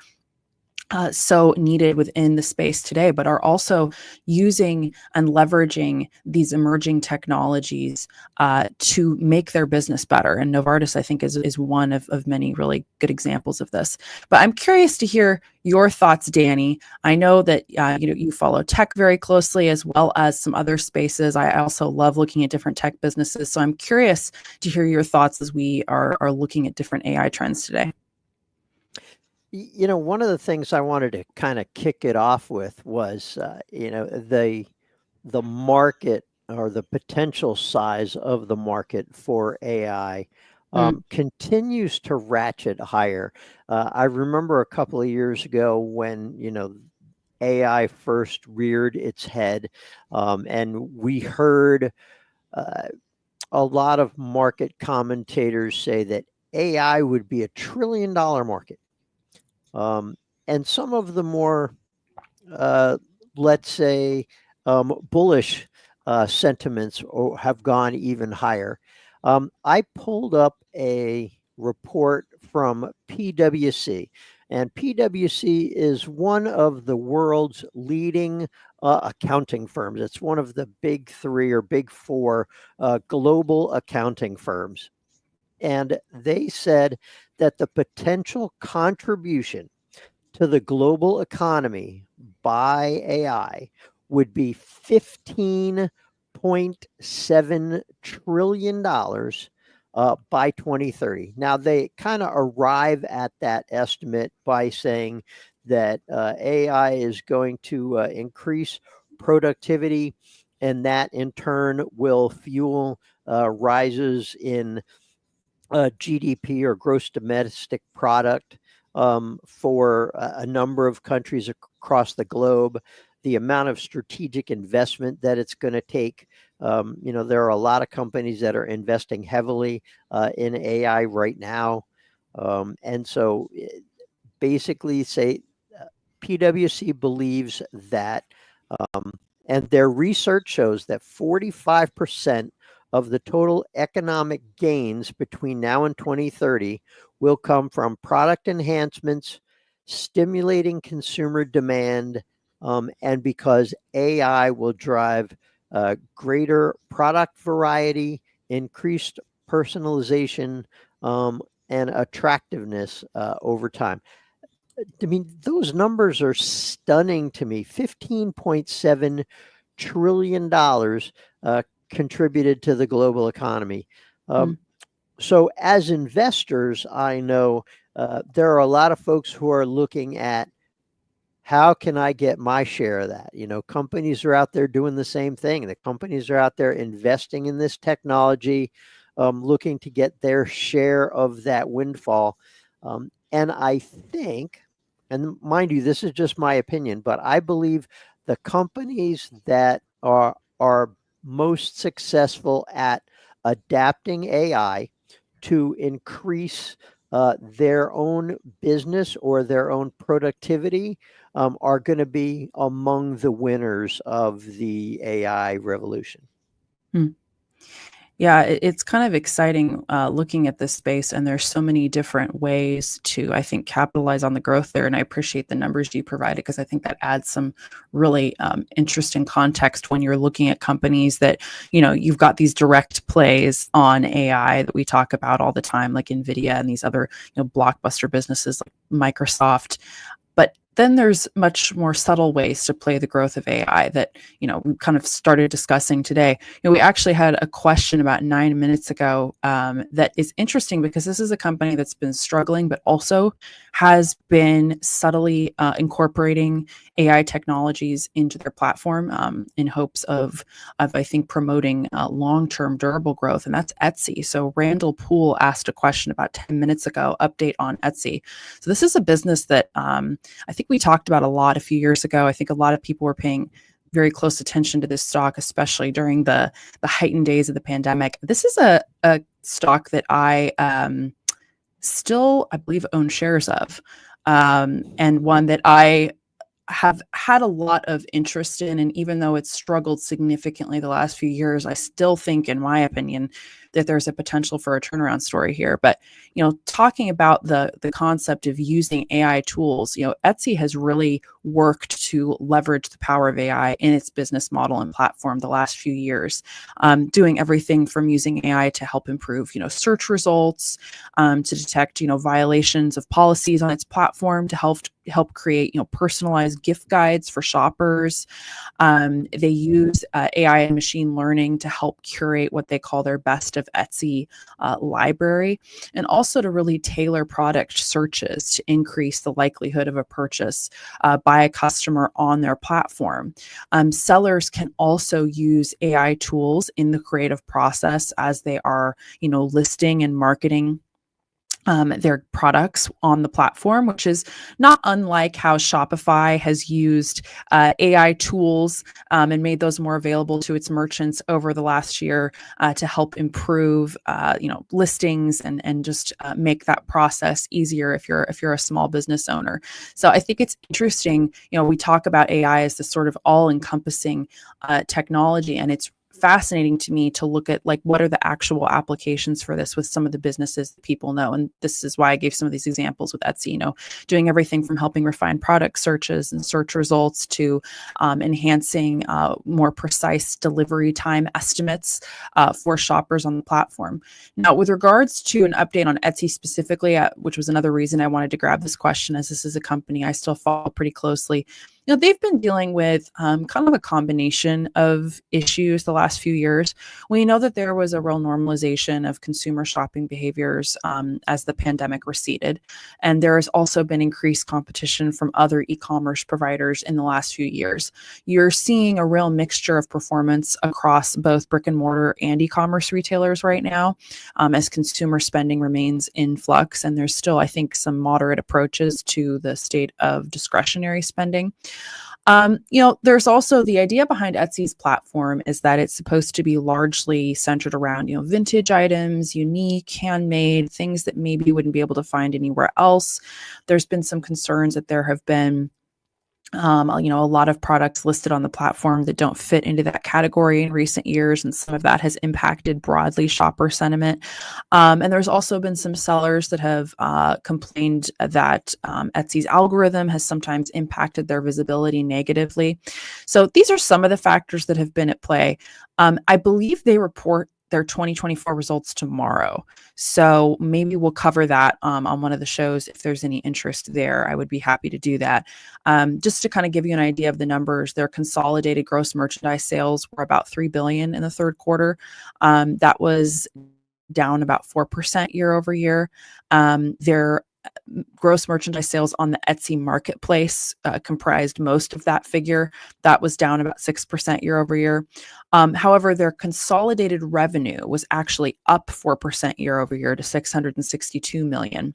so needed within the space today, but are also using and leveraging these emerging technologies to make their business better. And Novartis, I think, is one of many really good examples of this. But I'm curious to hear your thoughts, Danny. I know that you follow tech very closely, as well as some other spaces. I also love looking at different tech businesses. So I'm curious to hear your thoughts as we are looking at different AI trends today. One of the things I wanted to kind of kick it off with was, the market, or the potential size of the market for AI continues to ratchet higher. I remember a couple of years ago when, AI first reared its head, and we heard a lot of market commentators say that AI would be $1 trillion market. And some of the more, let's say, bullish sentiments have gone even higher. I pulled up a report from PwC, and PwC is one of the world's leading accounting firms. It's one of the big three or big four global accounting firms. And they said that the potential contribution to the global economy by AI would be $15.7 trillion by 2030. Now, they kind of arrive at that estimate by saying that AI is going to increase productivity, and that in turn will fuel rises in GDP, or gross domestic product, for a number of countries across the globe. The amount of strategic investment that it's going to take. There are a lot of companies that are investing heavily in AI right now. And so basically PwC believes that, and their research shows that 45% of the total economic gains between now and 2030 will come from product enhancements, stimulating consumer demand, and because AI will drive greater product variety, increased personalization, and attractiveness over time. I mean, those numbers are stunning to me. $15.7 trillion contributed to the global economy. So as investors, I know there are a lot of folks who are looking at, how can I get my share of that? Companies are out there doing the same thing. The companies are out there investing in this technology, looking to get their share of that windfall. And I think, and mind you, this is just my opinion, but I believe the companies that are most successful at adapting AI to increase their own business or their own productivity are going to be among the winners of the AI revolution. Yeah, it's kind of exciting looking at this space, and there's so many different ways to, I think, capitalize on the growth there. And I appreciate the numbers you provided, because I think that adds some really interesting context when you're looking at companies that, you've got these direct plays on AI that we talk about all the time, like Nvidia and these other, blockbuster businesses like Microsoft. But then there's much more subtle ways to play the growth of AI that, we kind of started discussing today. We actually had a question about 9 minutes ago that is interesting because this is a company that's been struggling, but also has been subtly incorporating AI technologies into their platform in hopes of I think, promoting long-term durable growth, and that's Etsy. So Randall Poole asked a question about 10 minutes ago, update on Etsy. So this is a business that I think we talked about a lot a few years ago. I think a lot of people were paying very close attention to this stock, especially during the heightened days of the pandemic. This is a stock that I still, I believe, own shares of, and one that I have had a lot of interest in. And even though it's struggled significantly the last few years, I still think, in my opinion, that there's a potential for a turnaround story here. But, talking about the concept of using AI tools, Etsy has really worked to leverage the power of AI in its business model and platform the last few years, doing everything from using AI to help improve, search results, to detect, violations of policies on its platform, to help create, personalized gift guides for shoppers. They use AI and machine learning to help curate what they call their best of Etsy library, and also to really tailor product searches to increase the likelihood of a purchase by a customer on their platform. Sellers can also use AI tools in the creative process as they are, listing and marketing their products on the platform, which is not unlike how Shopify has used AI tools and made those more available to its merchants over the last year to help improve, listings and just make that process easier if you're a small business owner. So I think it's interesting. We talk about AI as this sort of all-encompassing technology, and it's fascinating to me to look at what are the actual applications for this with some of the businesses that people know. And this is why I gave some of these examples with Etsy, doing everything from helping refine product searches and search results to enhancing more precise delivery time estimates for shoppers on the platform. Now, with regards to an update on Etsy specifically, which was another reason I wanted to grab this question, as this is a company I still follow pretty closely. They've been dealing with kind of a combination of issues the last few years. We know that there was a real normalization of consumer shopping behaviors as the pandemic receded. And there has also been increased competition from other e-commerce providers in the last few years. You're seeing a real mixture of performance across both brick and mortar and e-commerce retailers right now, as consumer spending remains in flux. And there's still, I think, some moderate approaches to the state of discretionary spending. There's also the idea behind Etsy's platform is that it's supposed to be largely centered around, vintage items, unique, handmade, things that maybe you wouldn't be able to find anywhere else. There's been some concerns that there have been a lot of products listed on the platform that don't fit into that category in recent years, and some of that has impacted broadly shopper sentiment. And there's also been some sellers that have complained that Etsy's algorithm has sometimes impacted their visibility negatively. So these are some of the factors that have been at play. I believe they report their 2024 results tomorrow. So maybe we'll cover that on one of the shows. If there's any interest there, I would be happy to do that. Just to kind of give you an idea of the numbers, their consolidated gross merchandise sales were about $3 billion in the third quarter. That was down about 4% year over year. Their gross merchandise sales on the Etsy marketplace comprised most of that figure. That was down about 6% year over year. However, their consolidated revenue was actually up 4% year over year to $662 million.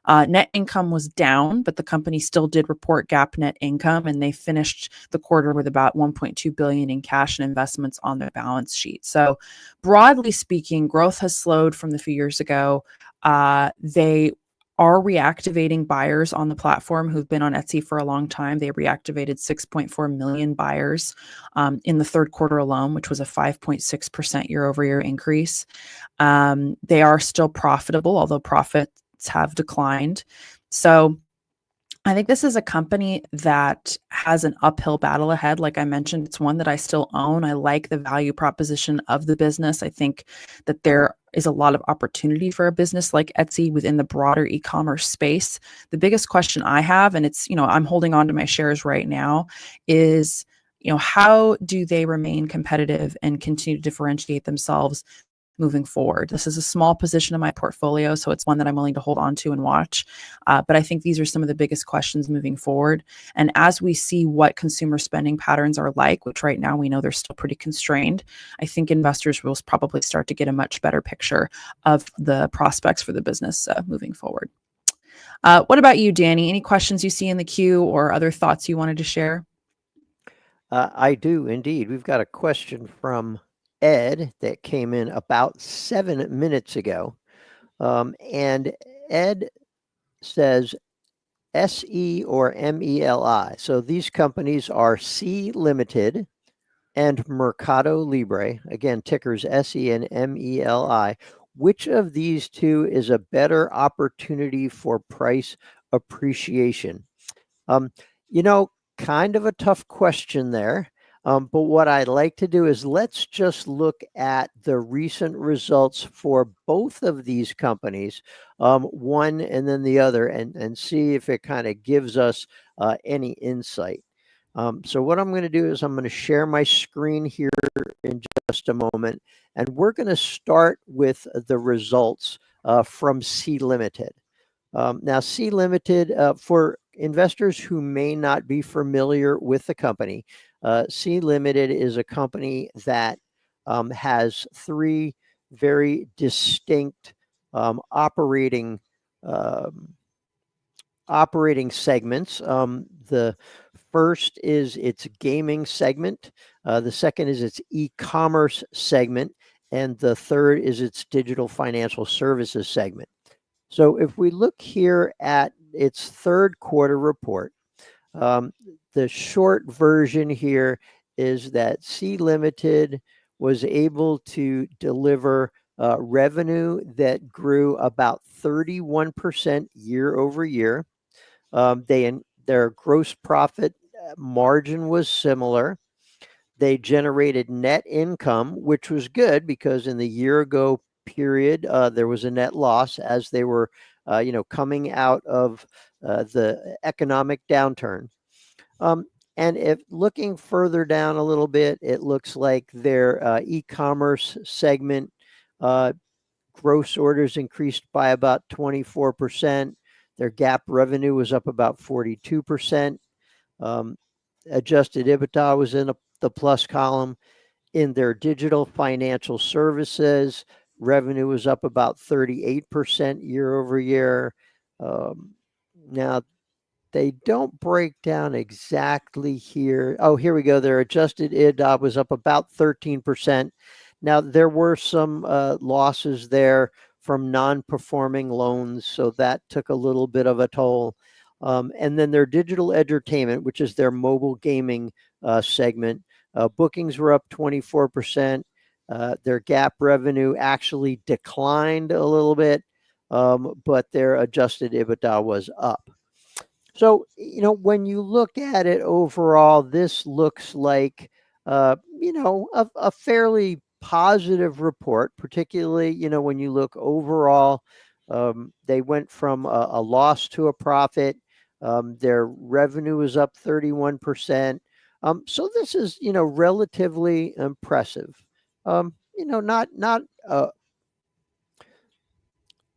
Net income was down, but the company still did report GAAP net income, and they finished the quarter with about $1.2 billion in cash and investments on their balance sheet. So broadly speaking, growth has slowed from the few years ago. They are reactivating buyers on the platform who've been on Etsy for a long time. They reactivated 6.4 million buyers in the third quarter alone, which was a 5.6% year over year increase. They are still profitable, although profits have declined. So I think this is a company that has an uphill battle ahead. Like I mentioned, it's one that I still own. I like the value proposition of the business. I think that there is a lot of opportunity for a business like Etsy within the broader e-commerce space. The biggest question I have, and it's, I'm holding on to my shares right now, is, how do they remain competitive and continue to differentiate themselves moving forward? This is a small position in my portfolio, so it's one that I'm willing to hold on to and watch. But I think these are some of the biggest questions moving forward. And as we see what consumer spending patterns are like, which right now we know they're still pretty constrained, I think investors will probably start to get a much better picture of the prospects for the business moving forward. What about you, Danny? Any questions you see in the queue or other thoughts you wanted to share? I do indeed. We've got a question from Ed that came in about 7 minutes ago. And Ed says SE or MELI. So these companies are C Limited and MercadoLibre. Again, tickers SE and MELI. Which of these two is a better opportunity for price appreciation? Kind of a tough question there. But what I'd like to do is let's just look at the recent results for both of these companies, one and then the other, and see if it kind of gives us any insight. So what I'm going to do is I'm going to share my screen here in just a moment, and we're going to start with the results from C Limited. Now, C Limited, for investors who may not be familiar with the company, C Limited is a company that has three very distinct operating segments. The first is its gaming segment. The second is its e-commerce segment. And the third is its digital financial services segment. So if we look here at its third quarter report, the short version here is that C Limited was able to deliver revenue that grew about 31% year over year. Their gross profit margin was similar. They generated net income, which was good because in the year ago period, there was a net loss as they were, coming out of the economic downturn. And if looking further down a little bit, it looks like their e-commerce segment gross orders increased by about 24%. Their GAAP revenue was up about 42%. Adjusted EBITDA was in the plus column. In their digital financial services, revenue was up about 38% year over year. Now, they don't break down exactly here. Oh, here we go. Their adjusted EBITDA was up about 13%. Now, there were some losses there from non-performing loans, so that took a little bit of a toll. And then their digital entertainment, which is their mobile gaming segment, bookings were up 24%. Their GAAP revenue actually declined a little bit, but their adjusted EBITDA was up. So, when you look at it overall, this looks like, a fairly positive report, particularly, when you look overall. They went from a loss to a profit. Their revenue was up 31%. So this is, relatively impressive.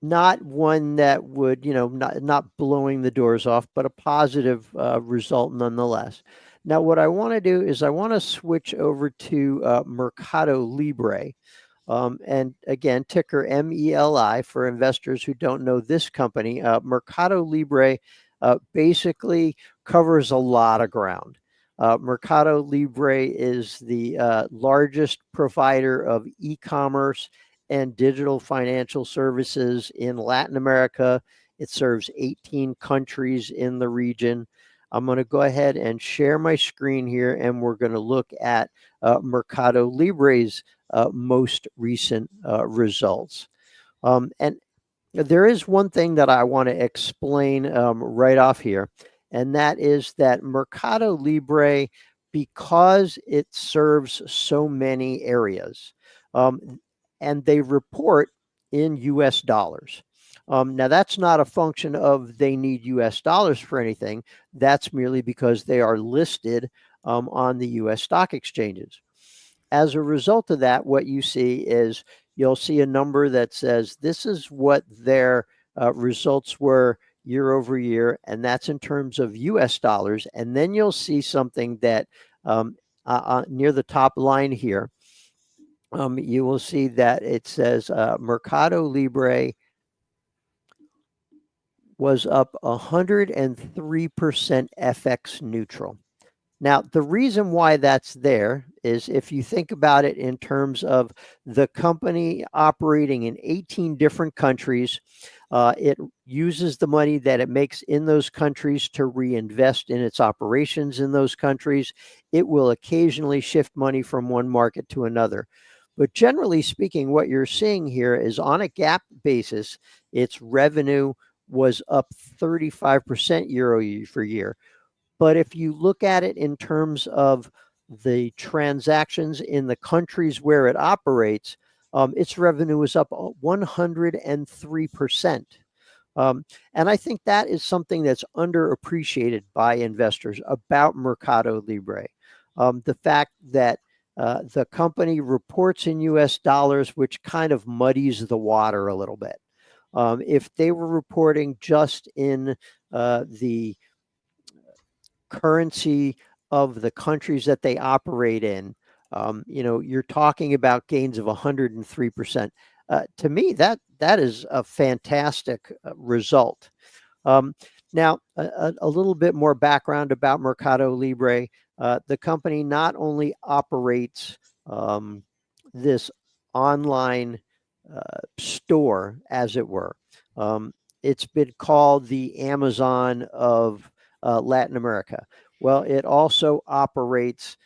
Not one that would, not blowing the doors off, but a positive result nonetheless. Now, what I want to do is I want to switch over to MercadoLibre. And again, ticker MELI for investors who don't know this company. MercadoLibre basically covers a lot of ground. MercadoLibre is the largest provider of e-commerce and digital financial services in Latin America. It serves 18 countries in the region. I'm going to go ahead and share my screen here, and we're going to look at MercadoLibre's most recent results. And there is one thing that I want to explain right off here, and that is that MercadoLibre, because it serves so many areas, and they report in US dollars. Now, that's not a function of they need US dollars for anything. That's merely because they are listed on the US stock exchanges. As a result of that, what you see is you'll see a number that says this is what their results were year over year, and that's in terms of US dollars. And then you'll see something that near the top line here, you will see that it says MercadoLibre was up 103% FX neutral. Now, the reason why that's there is if you think about it in terms of the company operating in 18 different countries, it uses the money that it makes in those countries to reinvest in its operations in those countries. It will occasionally shift money from one market to another. But generally speaking, what you're seeing here is on a GAAP basis, its revenue was up 35% year over year. But if you look at it in terms of the transactions in the countries where it operates, its revenue is up 103%. And I think that is something that's underappreciated by investors about MercadoLibre. The fact that the company reports in US dollars, which kind of muddies the water a little bit. If they were reporting just in the currency of the countries that they operate in, you're talking about gains of 103%. To me, that is a fantastic result. Now, a little bit more background about MercadoLibre. The company not only operates this online store, as it were. It's been called the Amazon of Latin America. Well, it also operates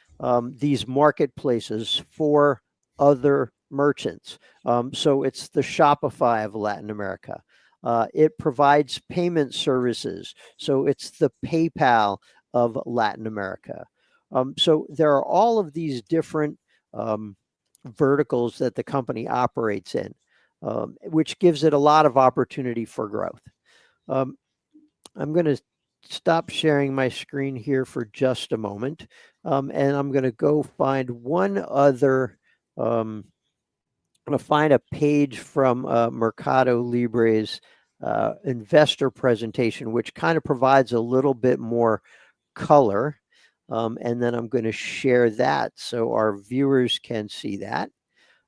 these marketplaces for other merchants. So it's the Shopify of Latin America. It provides payment services. So it's the PayPal of Latin America. So there are all of these different verticals that the company operates in, which gives it a lot of opportunity for growth. I'm going to stop sharing my screen here for just a moment, and I'm going to go find one other. I'm going to find a page from MercadoLibre's investor presentation, which kind of provides a little bit more color. And then I'm going to share that so our viewers can see that.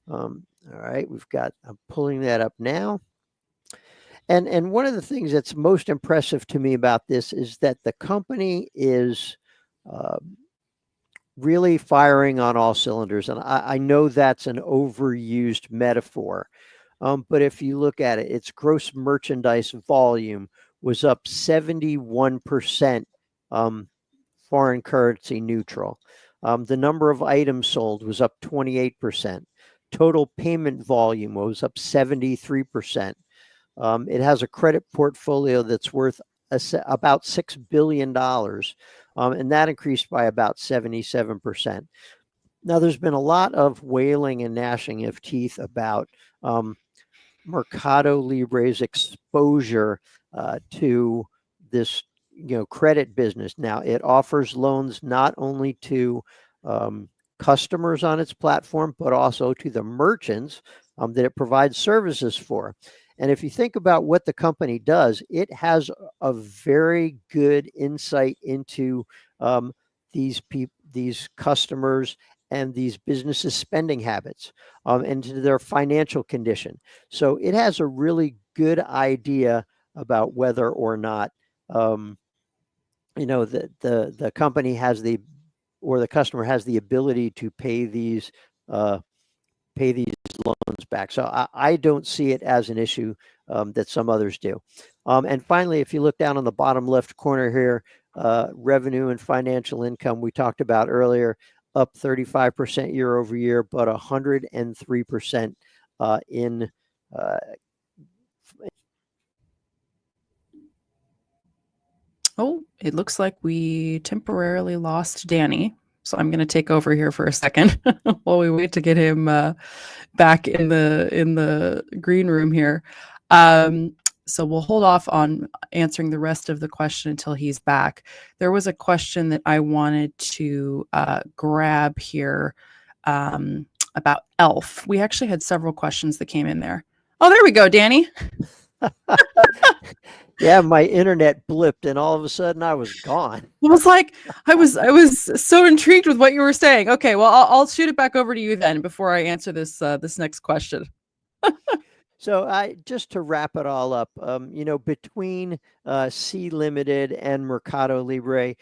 All right, I'm pulling that up now. And one of the things that's most impressive to me about this is that the company is really firing on all cylinders. And I know that's an overused metaphor. But if you look at it, its gross merchandise volume was up 71%. Foreign currency neutral. The number of items sold was up 28%. Total payment volume was up 73%. It has a credit portfolio that's worth about $6 billion, and that increased by about 77%. Now, there's been a lot of wailing and gnashing of teeth about MercadoLibre's exposure to this credit business. Now, it offers loans not only to customers on its platform, but also to the merchants that it provides services for. And if you think about what the company does, it has a very good insight into these customers and these businesses' spending habits and to their financial condition. So it has a really good idea about whether or not the company has or the customer has the ability to pay these loans back. So I don't see it as an issue that some others do. And finally, if you look down on the bottom left corner here, revenue and financial income we talked about earlier, up 35% year over year, but 103% in Oh, it looks like we temporarily lost Danny. So I'm going to take over here for a second while we wait to get him back in the green room here. So we'll hold off on answering the rest of the question until he's back. There was a question that I wanted to grab here about ELF. We actually had several questions that came in there. Oh, there we go, Danny. Yeah, my internet blipped and all of a sudden I was gone. It was like I was so intrigued with what you were saying. Okay, well, I'll shoot it back over to you then before I answer this next question. So just to wrap it all up, between C Limited and MercadoLibre,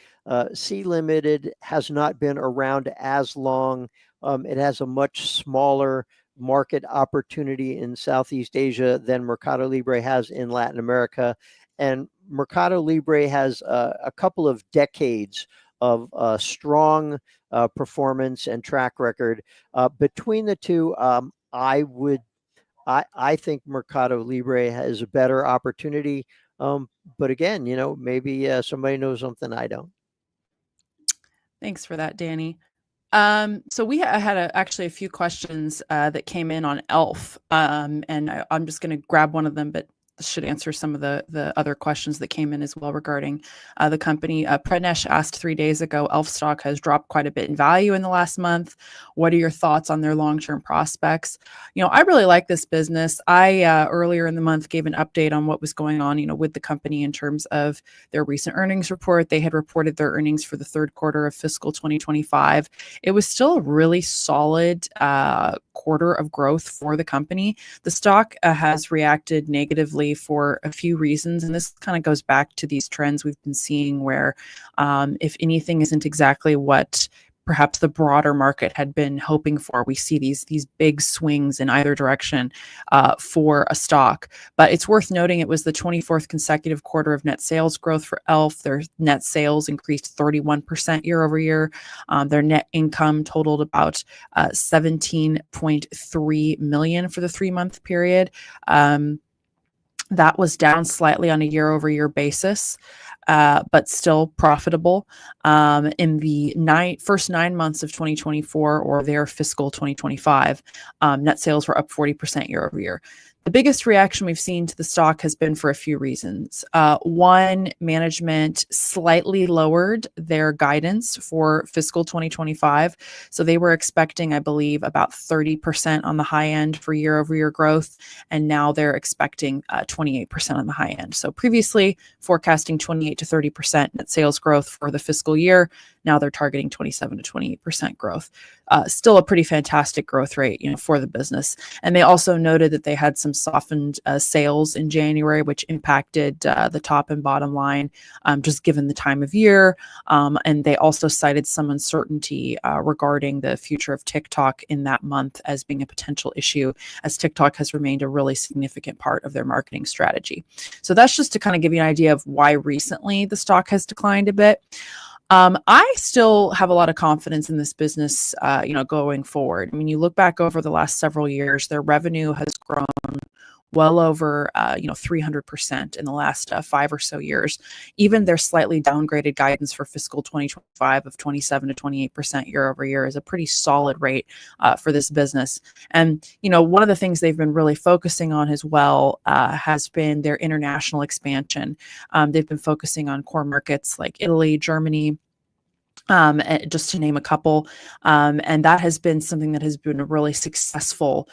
C Limited has not been around as long. It has a much smaller market opportunity in Southeast Asia than MercadoLibre has in Latin America. And MercadoLibre has a couple of decades of strong performance and track record. Between the two, I think MercadoLibre has a better opportunity. But again, maybe somebody knows something I don't. Thanks for that, Danny. So we had actually a few questions that came in on ELF, and I'm just going to grab one of them, but this should answer some of the other questions that came in as well regarding the company. Pranesh asked 3 days ago, ELF stock has dropped quite a bit in value in the last month. What are your thoughts on their long-term prospects? I really like this business. I earlier in the month gave an update on what was going on, with the company in terms of their recent earnings report. They had reported their earnings for the third quarter of fiscal 2025. It was still a really solid quarter of growth for the company. The stock has reacted negatively for a few reasons, and this kind of goes back to these trends we've been seeing where if anything isn't exactly what perhaps the broader market had been hoping for, we see these big swings in either direction for a stock. But it's worth noting it was the 24th consecutive quarter of net sales growth for ELF. Their net sales increased 31% year over year. Their net income totaled about 17.3 million for the 3-month period. That was down slightly on a year-over-year basis, but still profitable. In the first 9 months of 2024, or their fiscal 2025, net sales were up 40% year-over-year. The biggest reaction we've seen to the stock has been for a few reasons. One, management slightly lowered their guidance for fiscal 2025. So they were expecting, I believe, about 30% on the high end for year-over-year growth, and now they're expecting 28% on the high end. So previously forecasting 28 to 30% net sales growth for the fiscal year. Now they're targeting 27 to 28% growth. Still a pretty fantastic growth rate, for the business. And they also noted that they had some softened sales in January, which impacted the top and bottom line, just given the time of year. And they also cited some uncertainty regarding the future of TikTok in that month as being a potential issue, as TikTok has remained a really significant part of their marketing strategy. So that's just to kind of give you an idea of why recently the stock has declined a bit. I still have a lot of confidence in this business, going forward. I mean, you look back over the last several years, their revenue has grown well over, 300% in the last 5 or so years. Even their slightly downgraded guidance for fiscal 2025 of 27 to 28% year over year is a pretty solid rate for this business. And, one of the things they've been really focusing on as well has been their international expansion. They've been focusing on core markets like Italy, Germany, just to name a couple. And that has been something that has been a really successful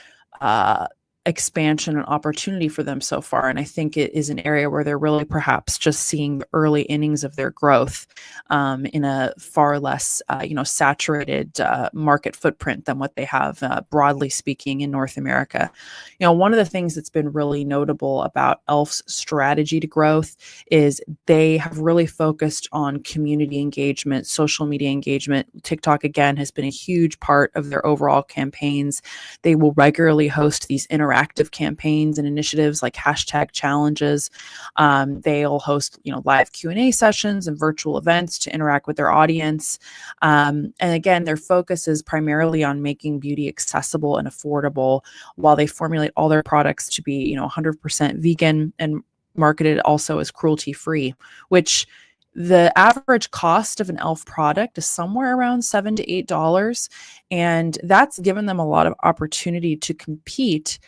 expansion and opportunity for them so far. And I think it is an area where they're really perhaps just seeing the early innings of their growth in a far less, saturated market footprint than what they have, broadly speaking, in North America. One of the things that's been really notable about ELF's strategy to growth is they have really focused on community engagement, social media engagement. TikTok, again, has been a huge part of their overall campaigns. They will regularly host these interactive campaigns and initiatives like hashtag challenges. They'll host, live Q&A sessions and virtual events to interact with their audience. And again, their focus is primarily on making beauty accessible and affordable, while they formulate all their products to be, 100% vegan and marketed also as cruelty-free, which The average cost of an e.l.f. product is somewhere around $7 to $8, and that's given them a lot of opportunity to compete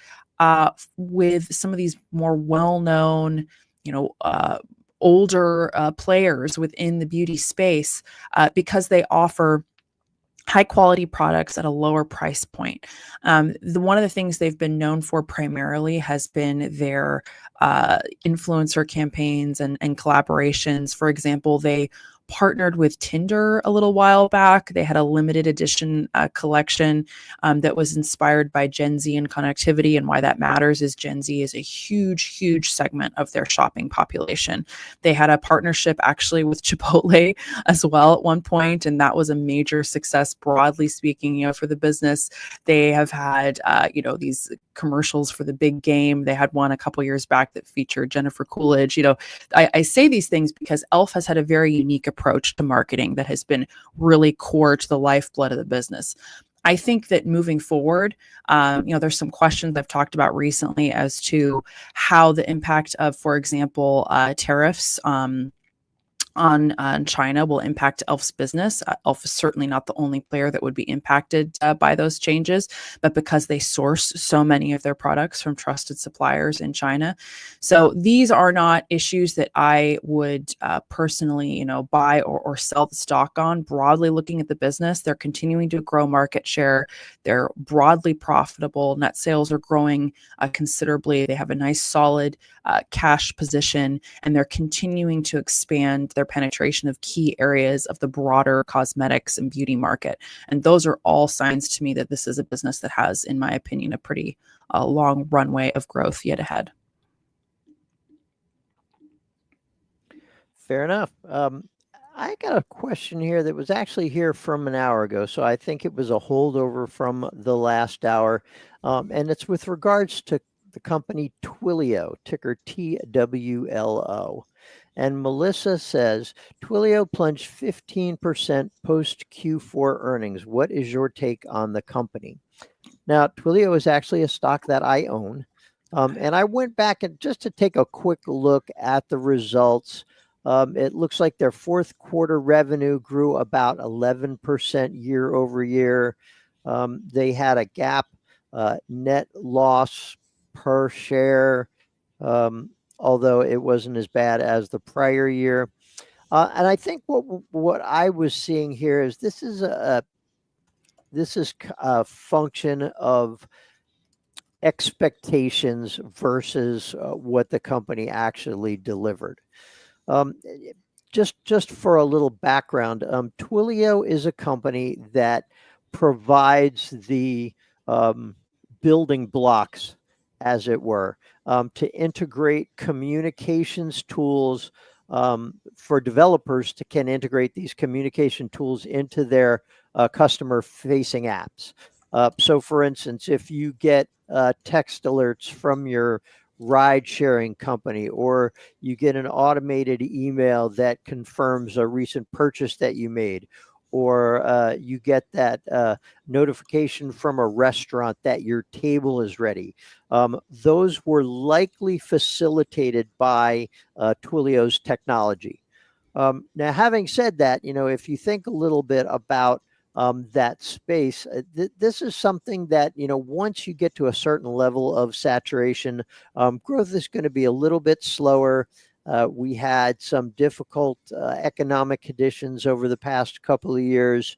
with some of these more well-known, older players within the beauty space because they offer high quality products at a lower price point. One of the things they've been known for primarily has been their influencer campaigns and collaborations. For example, they partnered with Tinder a little while back. They had a limited edition collection that was inspired by Gen Z and connectivity. And why that matters is Gen Z is a huge, huge segment of their shopping population. They had a partnership actually with Chipotle as well at one point, and that was a major success, broadly speaking, for the business. They have had, these commercials for the big game. They had one a couple years back that featured Jennifer Coolidge. I say these things because e.l.f. has had a very unique approach to marketing that has been really core to the lifeblood of the business. I think that moving forward, there's some questions I've talked about recently as to how the impact of, for example, tariffs on China will impact e.l.f.'s business. e.l.f. is certainly not the only player that would be impacted by those changes, but because they source so many of their products from trusted suppliers in China. So these are not issues that I would personally, buy or sell the stock on. Broadly looking at the business, they're continuing to grow market share. They're broadly profitable. Net sales are growing considerably. They have a nice solid cash position, and they're continuing to expand their penetration of key areas of the broader cosmetics and beauty market. And those are all signs to me that this is a business that has, in my opinion, a pretty long runway of growth yet ahead. Fair enough. I got a question here that was actually here from an hour ago, so I think it was a holdover from the last hour, and it's with regards to the company Twilio, ticker TWLO. And Melissa says, Twilio plunged 15% post Q4 earnings. What is your take on the company? Now, Twilio is actually a stock that I own. And I went back and just to take a quick look at the results. It looks like their fourth quarter revenue grew about 11% year over year. They had a GAAP net loss per share, although it wasn't as bad as the prior year. And I think what I was seeing here is this is a function of expectations versus what the company actually delivered. Just for a little background, Twilio is a company that provides the building blocks, as it were, to integrate communications tools for developers can integrate these communication tools into their customer-facing apps. So, for instance, if you get text alerts from your ride-sharing company, or you get an automated email that confirms a recent purchase that you made, or you get that notification from a restaurant that your table is ready. Those were likely facilitated by Twilio's technology. Now, having said that, if you think a little bit about that space, this is something that, once you get to a certain level of saturation, growth is going to be a little bit slower. We had some difficult economic conditions over the past couple of years.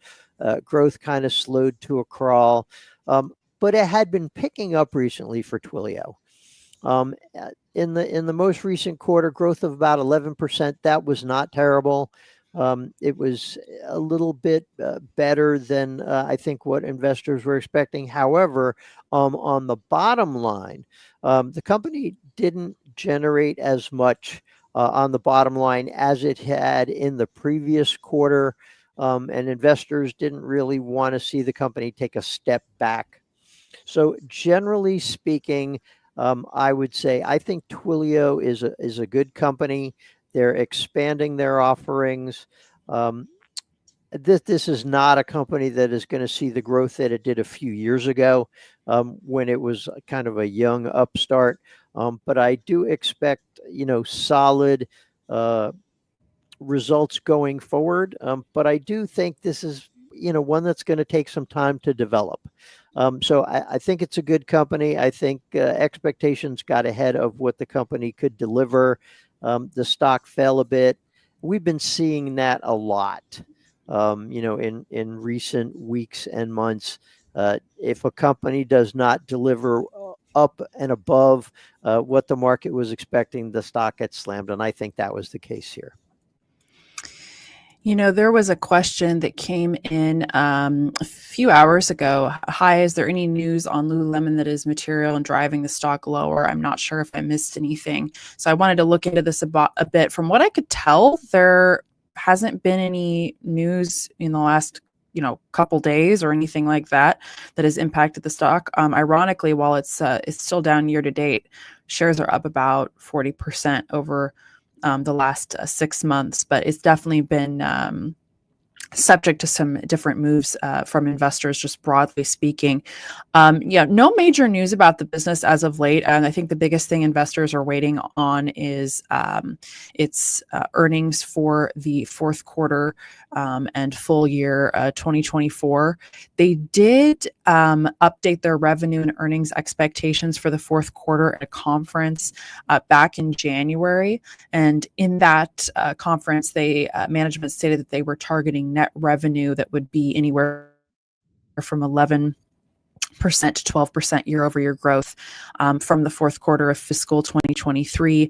Growth kind of slowed to a crawl, but it had been picking up recently for Twilio. In the most recent quarter, growth of about 11%. That was not terrible. It was a little bit better than I think what investors were expecting. However, on the bottom line, the company didn't generate as much on the bottom line as it had in the previous quarter, and investors didn't really want to see the company take a step back. So generally speaking, I would say I think Twilio is a good company. They're expanding their offerings. This is not a company that is going to see the growth that it did a few years ago when it was kind of a young upstart. But I do expect, solid results going forward. But I do think this is, one that's going to take some time to develop. So I think it's a good company. I think expectations got ahead of what the company could deliver. The stock fell a bit. We've been seeing that a lot, in recent weeks and months. If a company does not deliver up and above what the market was expecting, the stock gets slammed. And I think that was the case here. There was a question that came in a few hours ago. Hi, is there any news on Lululemon that is material and driving the stock lower? I'm not sure if I missed anything. So I wanted to look into this a bit. From what I could tell, there hasn't been any news in the last couple days or anything like that has impacted the stock. Ironically, while it's still down year to date, shares are up about 40% over the last 6 months, but it's definitely been subject to some different moves from investors, just broadly speaking. No major news about the business as of late. And I think the biggest thing investors are waiting on is its earnings for the fourth quarter and full year 2024. They did update their revenue and earnings expectations for the fourth quarter at a conference back in January. And in that conference, management stated that they were targeting net revenue that would be anywhere from 11% to 12% year-over-year growth from the fourth quarter of fiscal 2023.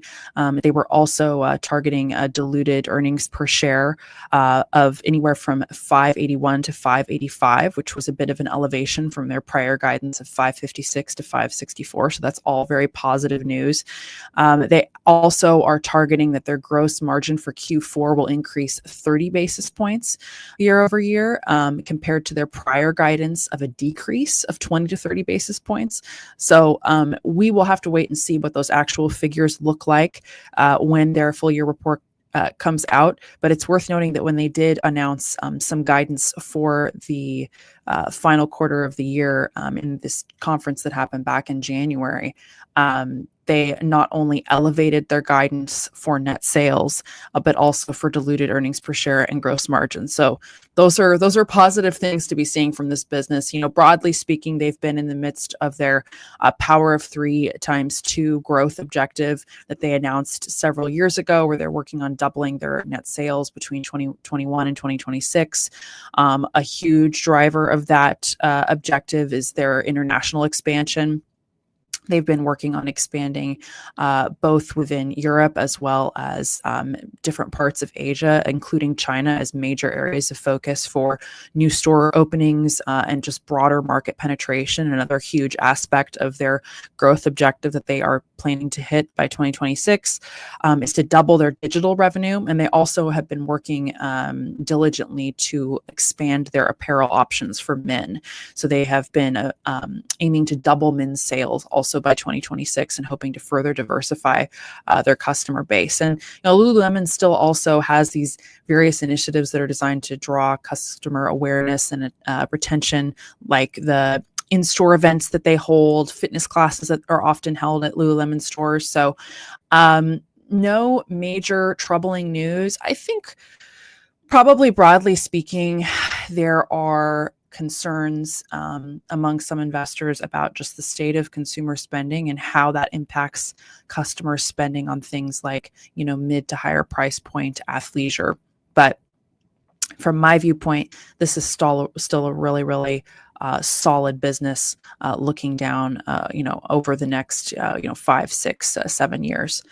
They were also targeting diluted earnings per share of anywhere from $5.81 to $5.85, which was a bit of an elevation from their prior guidance of $5.56 to $5.64. So that's all very positive news. They also are targeting that their gross margin for Q4 will increase 30 basis points year over year compared to their prior guidance of a decrease of 20 to 30 basis points. So we will have to wait and see what those actual figures look like when their full year report comes out. But it's worth noting that when they did announce some guidance for the final quarter of the year in this conference that happened back in January, they not only elevated their guidance for net sales, but also for diluted earnings per share and gross margin. So those are positive things to be seeing from this business. Broadly speaking, they've been in the midst of their Power of 3 times 2 growth objective that they announced several years ago, where they're working on doubling their net sales between 2021 and 2026. A huge driver of that objective is their international expansion. They've been working on expanding both within Europe as well as different parts of Asia, including China, as major areas of focus for new store openings and just broader market penetration. Another huge aspect of their growth objective that they are planning to hit by 2026 is to double their digital revenue. And they also have been working diligently to expand their apparel options for men. So they have been aiming to double men's sales also by 2026 and hoping to further diversify their customer base. And Lululemon still also has these various initiatives that are designed to draw customer awareness and retention, like the in-store events that they hold, fitness classes that are often held at Lululemon stores. So no major troubling news. I think probably broadly speaking, there are concerns among some investors about just the state of consumer spending and how that impacts customer spending on things like, mid to higher price point athleisure. But from my viewpoint, this is still a really, really solid business looking down, over the next, 5, 6, 7 years.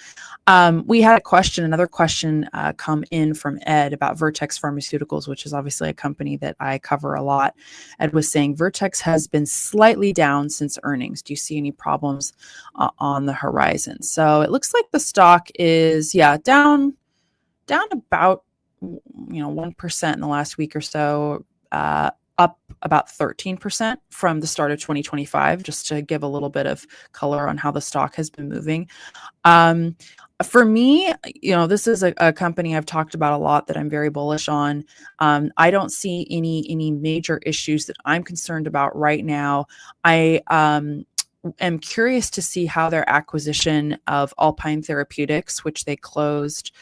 We had another question come in from Ed about Vertex Pharmaceuticals, which is obviously a company that I cover a lot. Ed was saying Vertex has been slightly down since earnings. Do you see any problems on the horizon? So it looks like the stock is, down about 1% in the last week or so, up about 13% from the start of 2025, just to give a little bit of color on how the stock has been moving. For me, this is a company I've talked about a lot that I'm very bullish on. I don't see any major issues that I'm concerned about right now. I am curious to see how their acquisition of Alpine Therapeutics, which they closed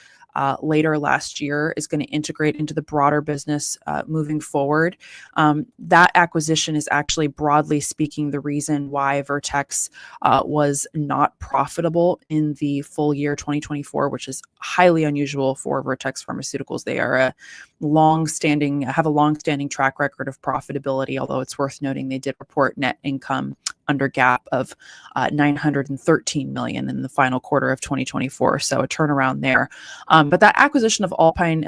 later last year is going to integrate into the broader business moving forward. That acquisition is actually, broadly speaking, the reason why Vertex was not profitable in the full year 2024, which is highly unusual for Vertex Pharmaceuticals. They are have a long-standing track record of profitability, although it's worth noting they did report net income under GAAP of $913 million in the final quarter of 2024, so a turnaround there. But that acquisition of Alpine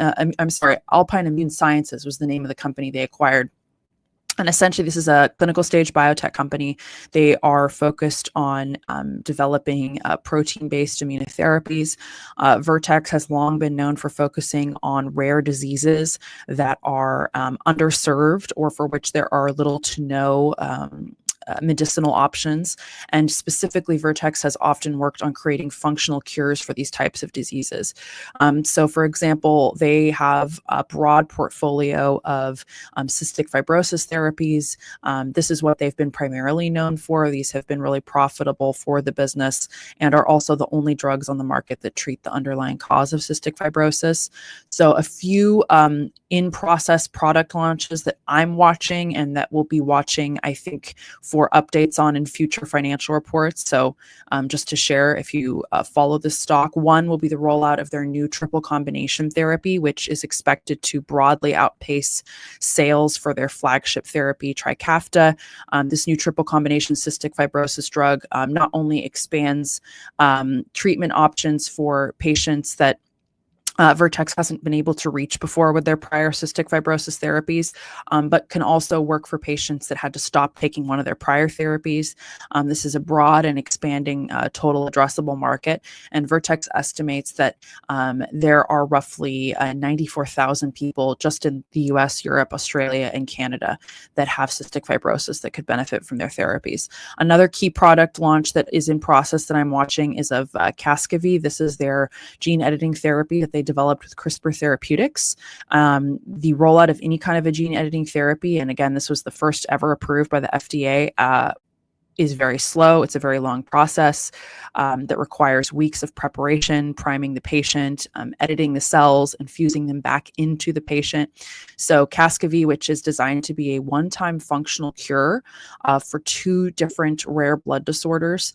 Immune Sciences was the name of the company they acquired. And essentially, this is a clinical stage biotech company. They are focused on developing protein-based immunotherapies. Vertex has long been known for focusing on rare diseases that are underserved or for which there are little to no medicinal options. And specifically, Vertex has often worked on creating functional cures for these types of diseases. So, for example, they have a broad portfolio of cystic fibrosis therapies. This is what they've been primarily known for. These have been really profitable for the business and are also the only drugs on the market that treat the underlying cause of cystic fibrosis. So a few in-process product launches that I'm watching and that we'll be watching, I think, for updates on in future financial reports. So just to share, if you follow this stock, one will be the rollout of their new triple combination therapy, which is expected to broadly outpace sales for their flagship therapy, Trikafta. This new triple combination cystic fibrosis drug not only expands treatment options for patients that Vertex hasn't been able to reach before with their prior cystic fibrosis therapies, but can also work for patients that had to stop taking one of their prior therapies. This is a broad and expanding total addressable market, and Vertex estimates that there are roughly 94,000 people just in the US, Europe, Australia, and Canada that have cystic fibrosis that could benefit from their therapies. Another key product launch that is in process that I'm watching is of Casgevy. This is their gene editing therapy that they developed with CRISPR Therapeutics. The rollout of any kind of a gene editing therapy, and again, this was the first ever approved by the FDA, is very slow. It's a very long process that requires weeks of preparation, priming the patient, editing the cells, infusing them back into the patient. So Casgevy, which is designed to be a one-time functional cure for two different rare blood disorders,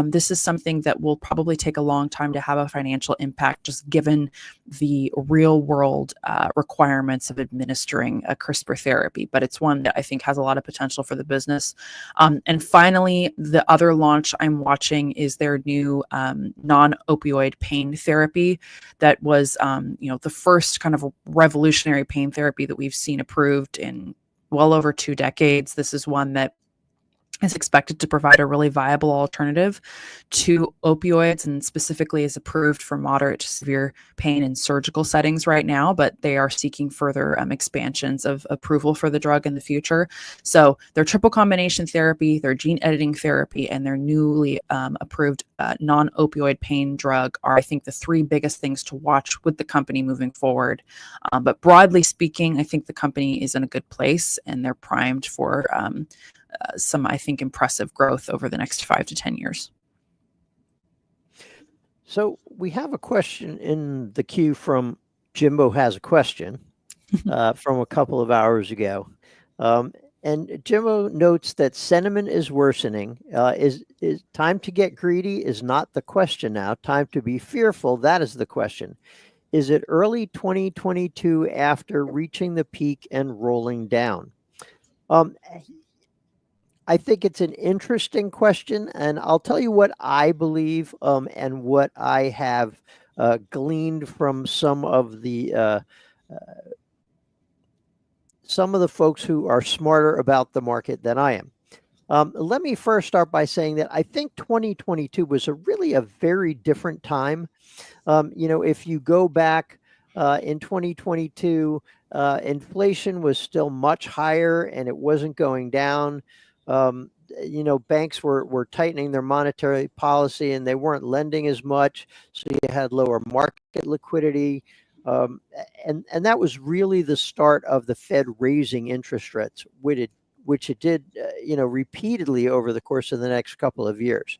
this is something that will probably take a long time to have a financial impact, just given the real world requirements of administering a CRISPR therapy. But it's one that I think has a lot of potential for the business. And finally, the other launch I'm watching is their new non-opioid pain therapy that was, the first kind of revolutionary pain therapy that we've seen approved in well over 2 decades. This is one that is expected to provide a really viable alternative to opioids, and specifically is approved for moderate to severe pain in surgical settings right now, but they are seeking further expansions of approval for the drug in the future. So their triple combination therapy, their gene editing therapy, and their newly approved non-opioid pain drug are, I think, the 3 biggest things to watch with the company moving forward. But broadly speaking, I think the company is in a good place and they're primed for some, I think, impressive growth over the next 5 to 10 years. So we have a question in the queue from Jimbo has a question from a couple of hours ago. And Jimbo notes that sentiment is worsening. Is time to get greedy is not the question now. Time to be fearful, that is the question. Is it early 2022 after reaching the peak and rolling down? I think it's an interesting question, and I'll tell you what I believe and what I have gleaned from some of the folks who are smarter about the market than I am. Let me first start by saying that I think 2022 was really a very different time. If you go back in 2022, inflation was still much higher and it wasn't going down. Banks were tightening their monetary policy and they weren't lending as much, so you had lower market liquidity, and that was really the start of the Fed raising interest rates, which it did repeatedly over the course of the next couple of years.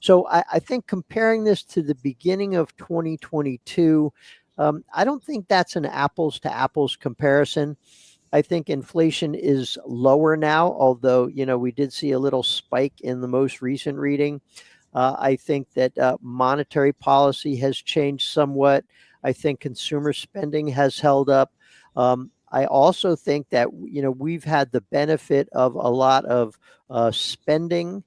So I think comparing this to the beginning of 2022, I don't think that's an apples to apples comparison. I think inflation is lower now, although, we did see a little spike in the most recent reading. I think that monetary policy has changed somewhat. I think consumer spending has held up. I also think that, we've had the benefit of a lot of spending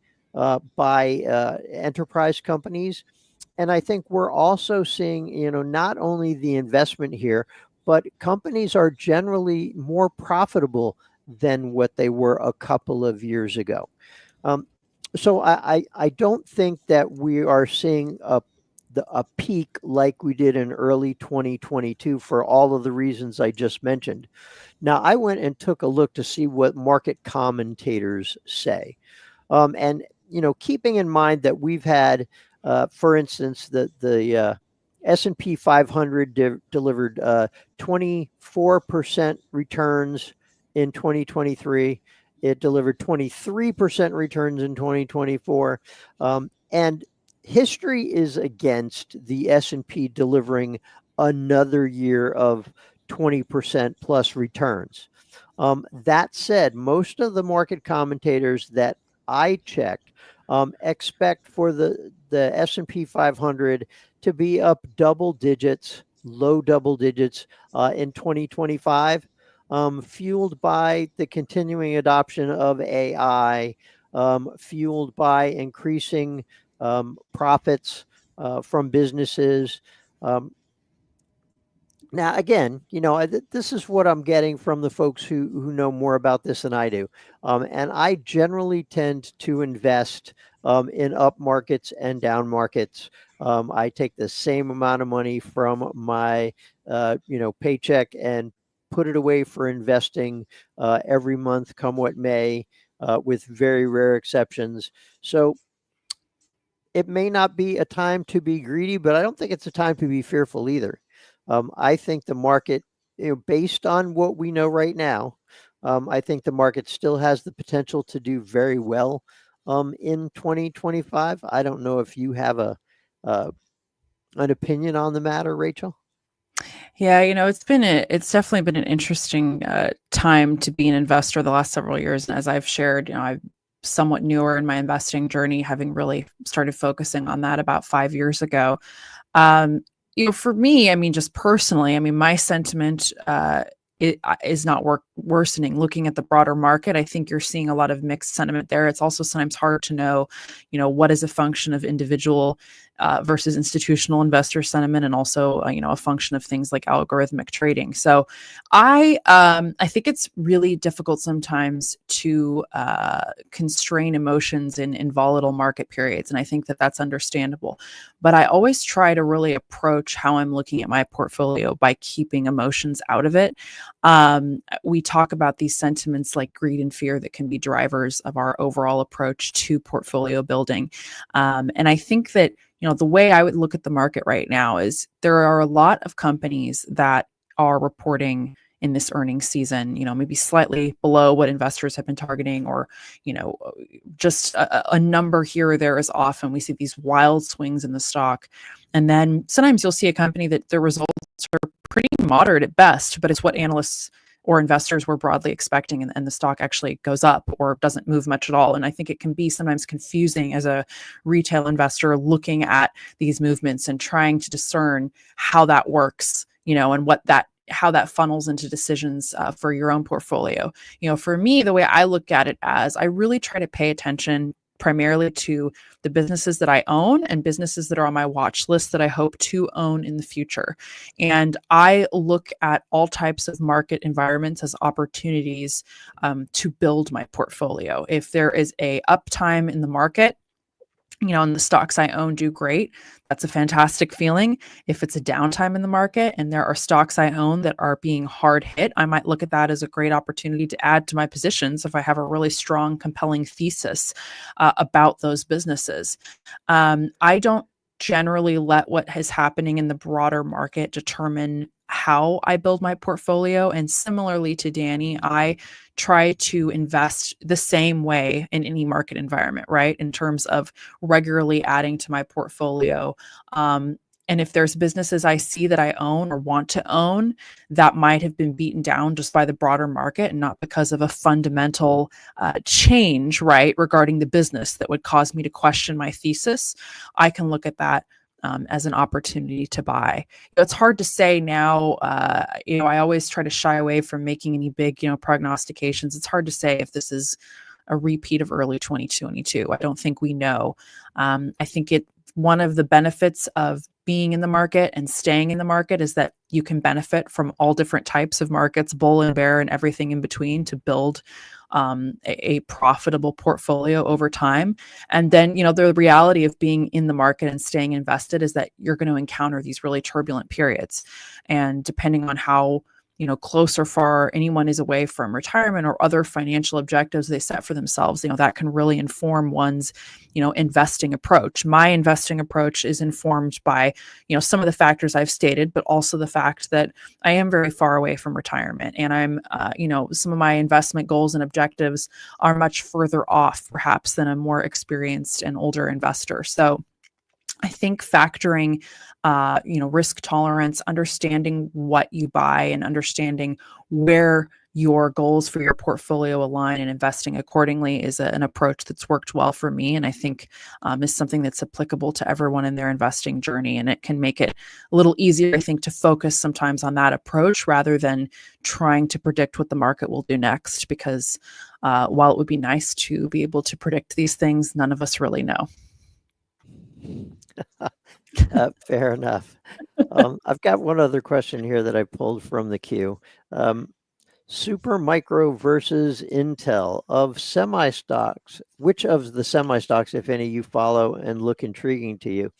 by enterprise companies. And I think we're also seeing, not only the investment here, but companies are generally more profitable than what they were a couple of years ago. Um, so I don't think that we are seeing a peak like we did in early 2022 for all of the reasons I just mentioned. Now, I went and took a look to see what market commentators say. And keeping in mind that we've had, for instance, the S&P 500 delivered 24% returns in 2023. It delivered 23% returns in 2024, and history is against the S&P delivering another year of 20% plus returns. That said, most of the market commentators that I checked expect for the S&P 500 to be up double digits, low double digits in 2025, fueled by the continuing adoption of AI, fueled by increasing profits from businesses. Now, again, this is what I'm getting from the folks who know more about this than I do. And I generally tend to invest in up markets and down markets. I take the same amount of money from my, paycheck and put it away for investing every month, come what may, with very rare exceptions. So it may not be a time to be greedy, but I don't think it's a time to be fearful either. I think the market, based on what we know right now, I think the market still has the potential to do very well in 2025. I don't know if you have an opinion on the matter, Rachel. Yeah, it's definitely been an interesting time to be an investor the last several years. And as I've shared, I'm somewhat newer in my investing journey, having really started focusing on that about 5 years ago. For me, just personally, my sentiment is not worsening. Looking at the broader market, I think you're seeing a lot of mixed sentiment there. It's also sometimes hard to know, what is a function of individual versus institutional investor sentiment, and also, a function of things like algorithmic trading. So I think it's really difficult sometimes to constrain emotions in volatile market periods. And I think that that's understandable. But I always try to really approach how I'm looking at my portfolio by keeping emotions out of it. We talk about these sentiments like greed and fear that can be drivers of our overall approach to portfolio building. And I think that, the way I would look at the market right now is there are a lot of companies that are reporting in this earnings season, maybe slightly below what investors have been targeting, or, just a number here or there is off, and we see these wild swings in the stock. And then sometimes you'll see a company that their results are pretty moderate at best, but it's what analysts or investors were broadly expecting, and the stock actually goes up or doesn't move much at all. And I think it can be sometimes confusing as a retail investor looking at these movements and trying to discern how that works, and how that funnels into decisions for your own portfolio. For me, the way I look at it as I really try to pay attention primarily to the businesses that I own and businesses that are on my watch list that I hope to own in the future. And I look at all types of market environments as opportunities to build my portfolio. If there is a uptime in the market, and the stocks I own do great, that's a fantastic feeling. If it's a downtime in the market and there are stocks I own that are being hard hit, I might look at that as a great opportunity to add to my positions if I have a really strong, compelling thesis about those businesses. I don't generally let what is happening in the broader market determine how I build my portfolio. And similarly to Danny, I try to invest the same way in any market environment, right? In terms of regularly adding to my portfolio, And if there's businesses I see that I own or want to own that might have been beaten down just by the broader market and not because of a fundamental change, right, regarding the business that would cause me to question my thesis, I can look at that as an opportunity to buy. It's hard to say now. I always try to shy away from making any big, prognostications. It's hard to say if this is a repeat of early 2022. I don't think we know. I think one of the benefits of being in the market and staying in the market is that you can benefit from all different types of markets, bull and bear and everything in between, to build a profitable portfolio over time. And then, the reality of being in the market and staying invested is that you're going to encounter these really turbulent periods. And depending on how close or far anyone is away from retirement or other financial objectives they set for themselves, that can really inform one's, investing approach. My investing approach is informed by, some of the factors I've stated, but also the fact that I am very far away from retirement, and I'm, some of my investment goals and objectives are much further off, perhaps, than a more experienced and older investor. So I think factoring, risk tolerance, understanding what you buy, and understanding where your goals for your portfolio align and investing accordingly is an approach that's worked well for me, and I think is something that's applicable to everyone in their investing journey. And it can make it a little easier, I think, to focus sometimes on that approach rather than trying to predict what the market will do next, because while it would be nice to be able to predict these things, none of us really know. Fair enough. I've got one other question here that I pulled from the queue. Supermicro versus Intel of semi stocks. Which of the semi stocks, if any, you follow and look intriguing to you?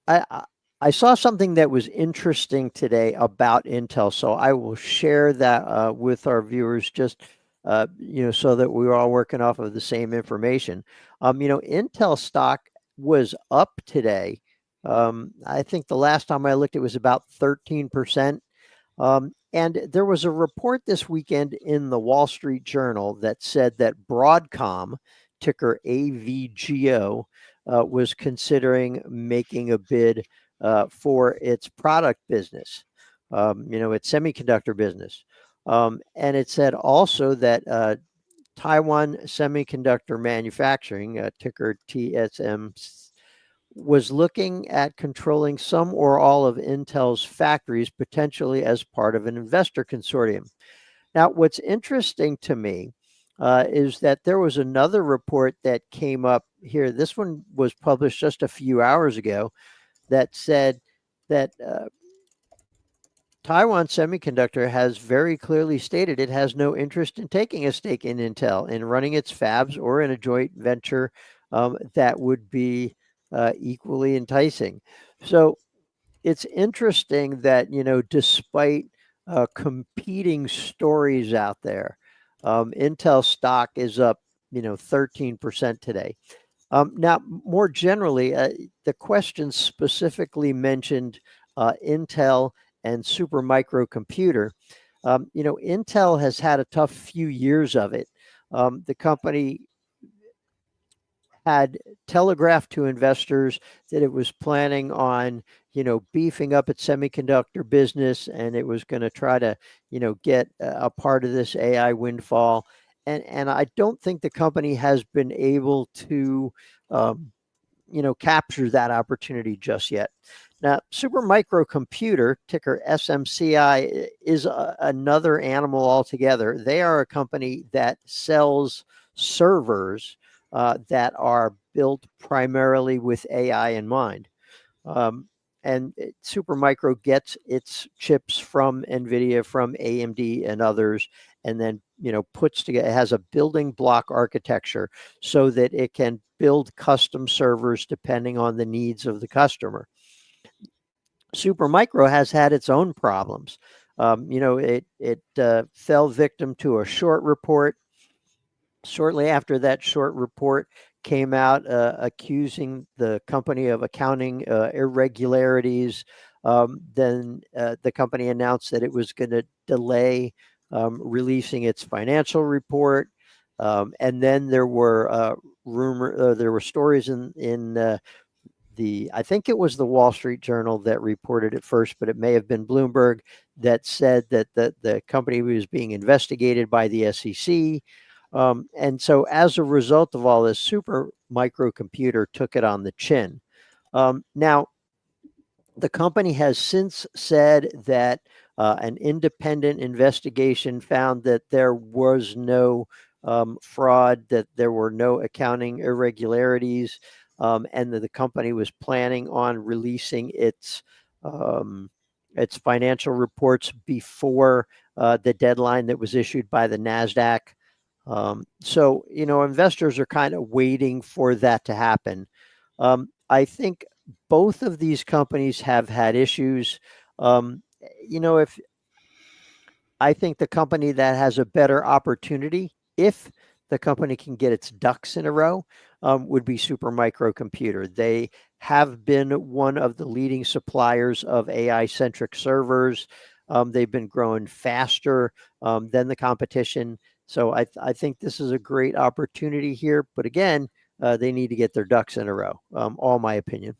I saw something that was interesting today about Intel, so I will share that with our viewers, just so that we're all working off of the same information. Intel stock was up today. I think the last time I looked, it was about 13%. And there was a report this weekend in the Wall Street Journal that said that Broadcom, ticker AVGO, was considering making a bid for its product business, its semiconductor business. And it said also that Taiwan Semiconductor Manufacturing, ticker TSM, was looking at controlling some or all of Intel's factories, potentially as part of an investor consortium. Now, what's interesting to me is that there was another report that came up here. This one was published just a few hours ago that said that Taiwan Semiconductor has very clearly stated it has no interest in taking a stake in Intel, in running its fabs, or in a joint venture that would be equally enticing. So it's interesting that, despite competing stories out there, Intel stock is up, 13% today. Now, more generally, the question specifically mentioned Intel and Supermicro Computer. Intel has had a tough few years of it. The company had telegraphed to investors that it was planning on, beefing up its semiconductor business, and it was going to try to, get a part of this AI windfall. And I don't think the company has been able to, capture that opportunity just yet. Now, Supermicro Computer, ticker SMCI, is another animal altogether. They are a company that sells servers that are built primarily with AI in mind. And Supermicro gets its chips from Nvidia, from AMD and others, and then, puts together, it has a building block architecture so that it can build custom servers depending on the needs of the customer. Supermicro has had its own problems. It fell victim to a short report. Shortly after that short report came out accusing the company of accounting irregularities, then the company announced that it was going to delay releasing its financial report. And then there were there were stories in I think it was the Wall Street Journal that reported it first, but it may have been Bloomberg that said that the company was being investigated by the SEC. And so as a result of all this, Super Microcomputer took it on the chin. Now, the company has since said that an independent investigation found that there was no fraud, that there were no accounting irregularities, and that the company was planning on releasing its financial reports before the deadline that was issued by the NASDAQ. So, investors are kind of waiting for that to happen. I think both of these companies have had issues. If I think the company that has a better opportunity, if the company can get its ducks in a row, would be Super Microcomputer. They have been one of the leading suppliers of AI-centric servers. They've been growing faster than the competition. So I think this is a great opportunity here. But again, they need to get their ducks in a row. All my opinion.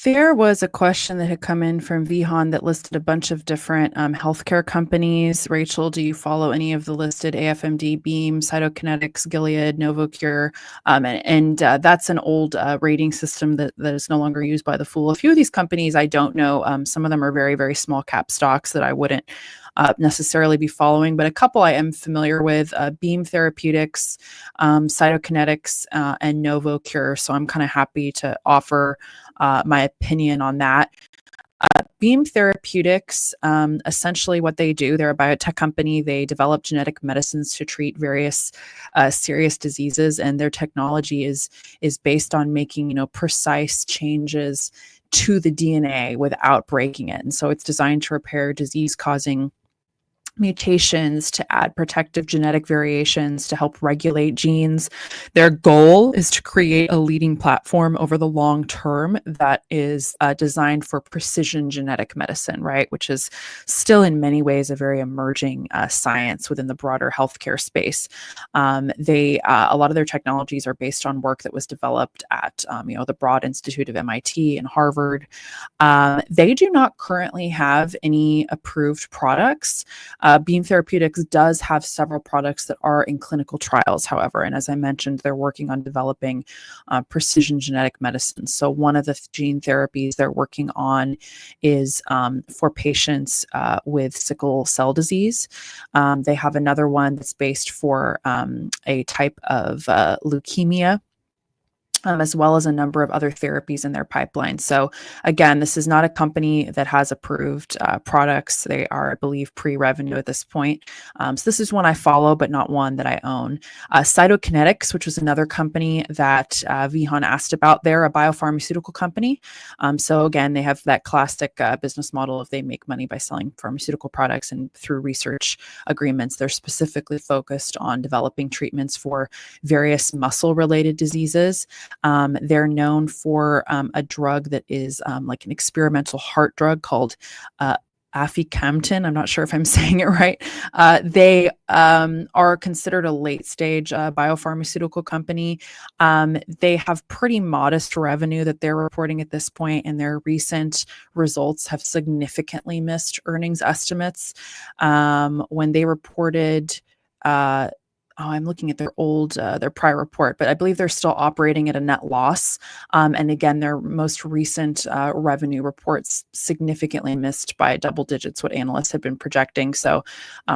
There was a question that had come in from Vihan that listed a bunch of different healthcare companies. Rachel, do you follow any of the listed AFMD, Beam, Cytokinetics, Gilead, Novocure? And that's an old rating system that is no longer used by the Fool. A few of these companies I don't know. Some of them are very, very small cap stocks that I wouldn't necessarily be following, but a couple I am familiar with, Beam Therapeutics, Cytokinetics, and Novocure. So I'm kind of happy to offer my opinion on that. Beam Therapeutics, essentially what they do, they're a biotech company. They develop genetic medicines to treat various serious diseases, and their technology is based on making, precise changes to the DNA without breaking it. And so it's designed to repair disease-causing mutations, to add protective genetic variations, to help regulate genes. Their goal is to create a leading platform over the long term that is designed for precision genetic medicine, right? Which is still in many ways a very emerging science within the broader healthcare space. A lot of their technologies are based on work that was developed at the Broad Institute of MIT and Harvard. They do not currently have any approved products. Beam Therapeutics does have several products that are in clinical trials, however, and as I mentioned, they're working on developing precision genetic medicine. So one of the gene therapies they're working on is for patients with sickle cell disease. They have another one that's based for a type of leukemia. As well as a number of other therapies in their pipeline. So again, this is not a company that has approved products. They are, I believe, pre-revenue at this point. So this is one I follow, but not one that I own. Cytokinetics, which was another company that Vihan asked about. They're a biopharmaceutical company. So again, they have that classic business model of they make money by selling pharmaceutical products, and through research agreements, they're specifically focused on developing treatments for various muscle-related diseases. They're known for a drug that is like an experimental heart drug called aficamten. I'm not sure if I'm saying it right. They are considered a late stage biopharmaceutical company. They have pretty modest revenue that they're reporting at this point, and their recent results have significantly missed earnings estimates. When they reported I'm looking at their prior report, but I believe they're still operating at a net loss. And again, their most recent revenue reports significantly missed by double digits what analysts had been projecting. So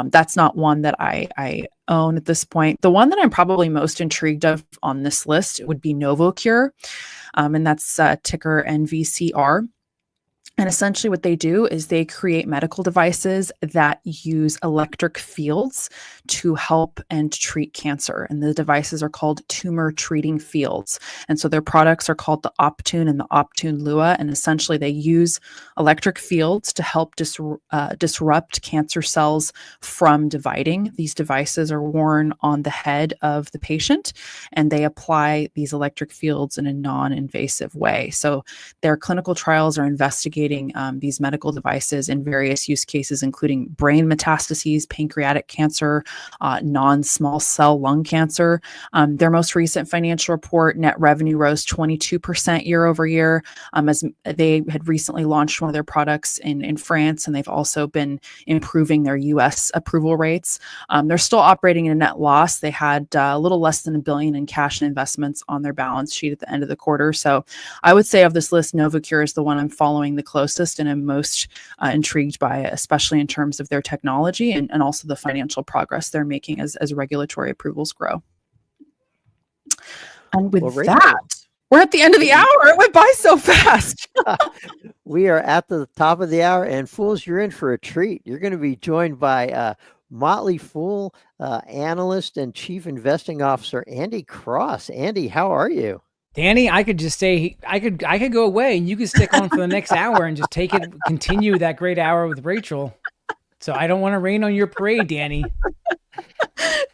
that's not one that I own at this point. The one that I'm probably most intrigued of on this list would be Novocure, and that's ticker NVCR. And essentially what they do is they create medical devices that use electric fields to help and treat cancer. And the devices are called tumor treating fields. And so their products are called the Optune and the Optune Lua. And essentially they use electric fields to help disrupt cancer cells from dividing. These devices are worn on the head of the patient, and they apply these electric fields in a non-invasive way. So their clinical trials are investigating creating these medical devices in various use cases, including brain metastases, pancreatic cancer, non-small cell lung cancer. Their most recent financial report, net revenue rose 22% year over year, as they had recently launched one of their products in France, and they've also been improving their US approval rates. They're still operating in a net loss. They had a little less than $1 billion in cash and investments on their balance sheet at the end of the quarter. So I would say of this list, Novocure is the one I'm following the closest and am most intrigued by, especially in terms of their technology and also the financial progress they're making as regulatory approvals grow. And with that, we're at the end of the hour. It went by so fast. We are at the top of the hour, and Fools, you're in for a treat. You're going to be joined by Motley Fool analyst and chief investing officer Andy Cross. Andy, how are you? Danny, I could just say I could go away and you could stick on for the next hour and just continue that great hour with Rachel. So I don't want to rain on your parade, Danny.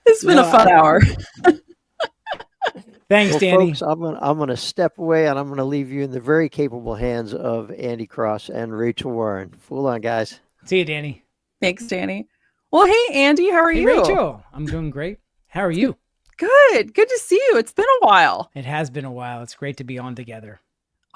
It's been a fun hour. Thanks, Danny. Folks, I'm gonna step away and I'm gonna leave you in the very capable hands of Andy Cross and Rachel Warren. Fool on, guys. See you, Danny. Thanks, Danny. Well, hey, Andy, how are you? Rachel, I'm doing great. How are you? Good to see you. It's been a while. It has been a while. It's great to be on together.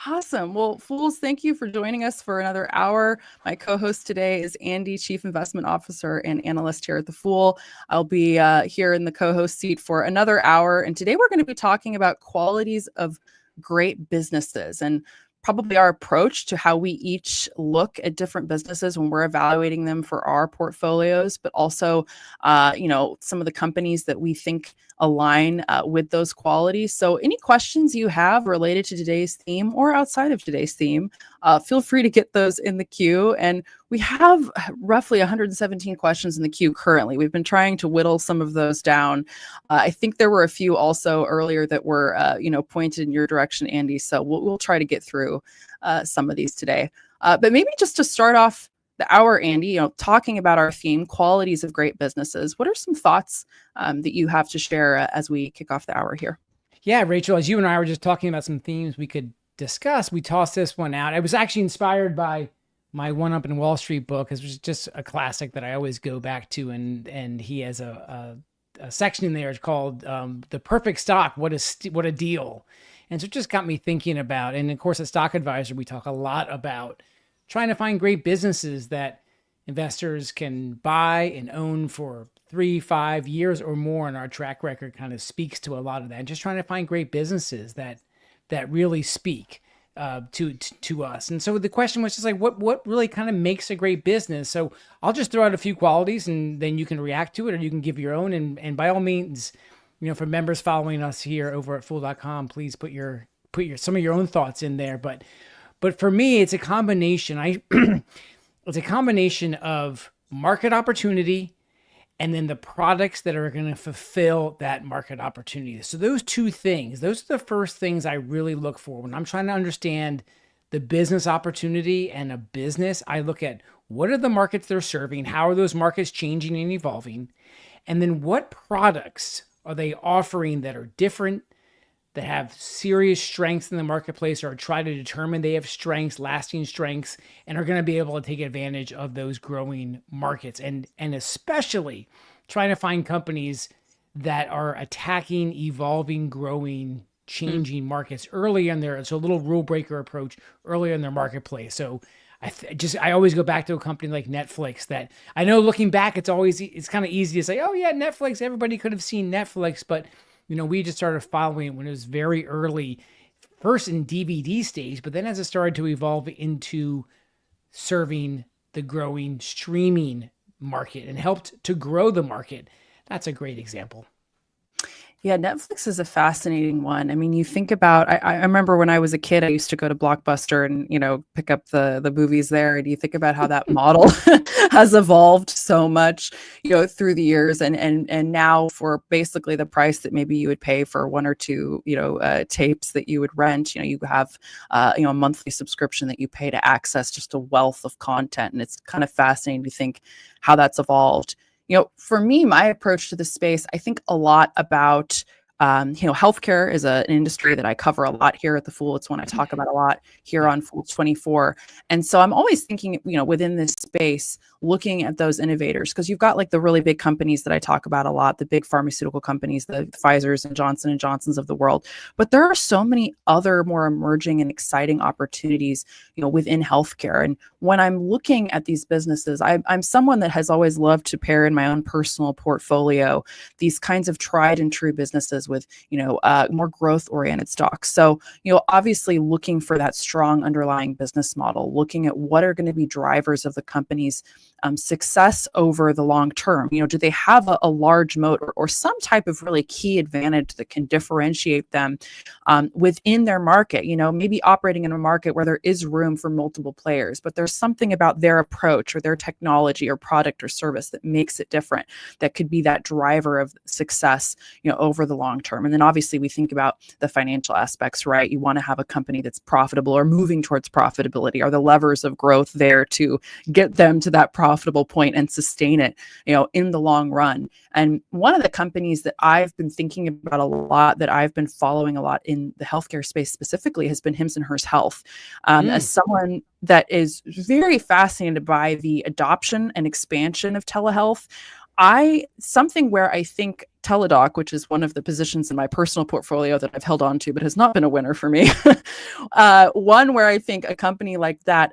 Awesome. Well, Fools, thank you for joining us for another hour. My co-host today is Andy, Chief Investment Officer and Analyst here at The Fool. I'll be here in the co-host seat for another hour. And today we're going to be talking about qualities of great businesses and probably our approach to how we each look at different businesses when we're evaluating them for our portfolios, but also, some of the companies that we think align with those qualities. So any questions you have related to today's theme or outside of today's theme, feel free to get those in the queue. And we have roughly 117 questions in the queue currently. We've been trying to whittle some of those down. I think there were a few also earlier that were, pointed in your direction, Andy. So we'll try to get through some of these today. But maybe just to start off the hour, Andy, talking about our theme, qualities of great businesses. What are some thoughts that you have to share as we kick off the hour here? Yeah, Rachel, as you and I were just talking about some themes we could discuss, we tossed this one out. I was actually inspired by my One Up in Wall Street book. It was just a classic that I always go back to, and he has a section in there called "The Perfect Stock." What a deal! And so it just got me thinking about. And of course, at Stock Advisor, we talk a lot about trying to find great businesses that investors can buy and own for 3-5 years or more. And our track record kind of speaks to a lot of that. And just trying to find great businesses that really speak to us. And so the question was just like, what really kind of makes a great business? So I'll just throw out a few qualities and then you can react to it or you can give your own. And by all means, for members following us here over at Fool.com, please put some of your own thoughts in there. But for me, it's a combination. It's a combination of market opportunity and then the products that are going to fulfill that market opportunity. So those two things, those are the first things I really look for when I'm trying to understand the business opportunity and a business. I look at what are the markets they're serving, how are those markets changing and evolving, and then what products are they offering that are different, that have serious strengths in the marketplace, or try to determine they have strengths, lasting strengths, and are going to be able to take advantage of those growing markets. And especially trying to find companies that are attacking, evolving, growing, changing markets early in their, so a little rule breaker approach earlier in their marketplace. So I always go back to a company like Netflix that I know looking back, it's kind of easy to say, oh yeah, Netflix, everybody could have seen Netflix, but we just started following it when it was very early, first in DVD stage, but then as it started to evolve into serving the growing streaming market and helped to grow the market. That's a great example. Yeah, Netflix is a fascinating one. I mean, you think about, I remember when I was a kid, I used to go to Blockbuster and, pick up the movies there. And you think about how that model has evolved so much, through the years. And now for basically the price that maybe you would pay for one or two, tapes that you would rent, you have, a monthly subscription that you pay to access just a wealth of content. And it's kind of fascinating to think how that's evolved. For me, my approach to the space, I think a lot about Healthcare is an industry that I cover a lot here at the Fool. It's one I talk about a lot here on Fool24. And so I'm always thinking, within this space, looking at those innovators, because you've got like the really big companies that I talk about a lot, the big pharmaceutical companies, the Pfizers and Johnson and Johnsons of the world. But there are so many other more emerging and exciting opportunities, within healthcare. And when I'm looking at these businesses, I'm someone that has always loved to pair in my own personal portfolio these kinds of tried and true businesses with, more growth oriented stocks. So, obviously looking for that strong underlying business model, looking at what are going to be drivers of the company's success over the long term. Do they have a large moat or some type of really key advantage that can differentiate them within their market? Maybe operating in a market where there is room for multiple players, but there's something about their approach or their technology or product or service that makes it different, that could be that driver of success, over the long term. And then obviously we think about the financial aspects, right? You want to have a company that's profitable or moving towards profitability. Are the levers of growth there to get them to that profitable point and sustain it, in the long run? And one of the companies that I've been thinking about a lot, that I've been following a lot in the healthcare space specifically, has been Hims and Hers Health. As someone that is very fascinated by the adoption and expansion of telehealth, something where I think Teladoc, which is one of the positions in my personal portfolio that I've held on to, but has not been a winner for me. One where I think a company like that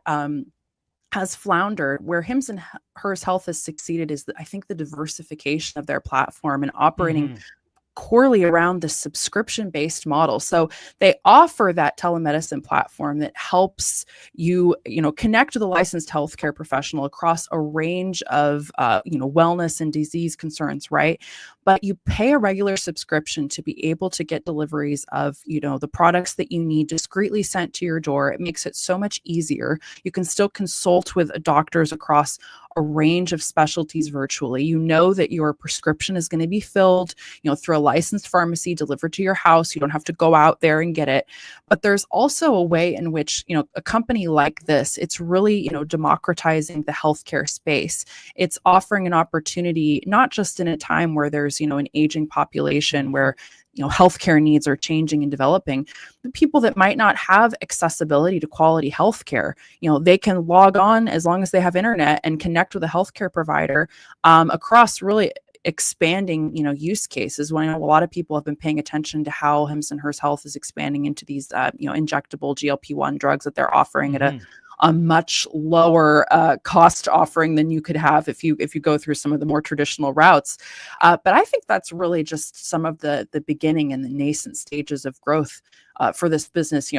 has floundered. Where Hims and Hers Health has succeeded is, I think, the diversification of their platform and operating corely around the subscription-based model. So they offer that telemedicine platform that helps you, connect with a licensed healthcare professional across a range of, wellness and disease concerns, right? But you pay a regular subscription to be able to get deliveries of, the products that you need discreetly sent to your door. It makes it so much easier. You can still consult with doctors across a range of specialties virtually. You know that your prescription is going to be filled, through a licensed pharmacy delivered to your house. You don't have to go out there and get it. But there's also a way in which, a company like this, it's really, democratizing the healthcare space. It's offering an opportunity, not just in a time where there's, an aging population where, healthcare needs are changing and developing. The people that might not have accessibility to quality healthcare, they can log on as long as they have internet and connect with a healthcare provider across really expanding, use cases. When I know a lot of people have been paying attention to how Hims and Hers Health is expanding into these, injectable GLP-1 drugs that they're offering at a much lower cost offering than you could have if you go through some of the more traditional routes. But I think that's really just some of the beginning and the nascent stages of growth for this business,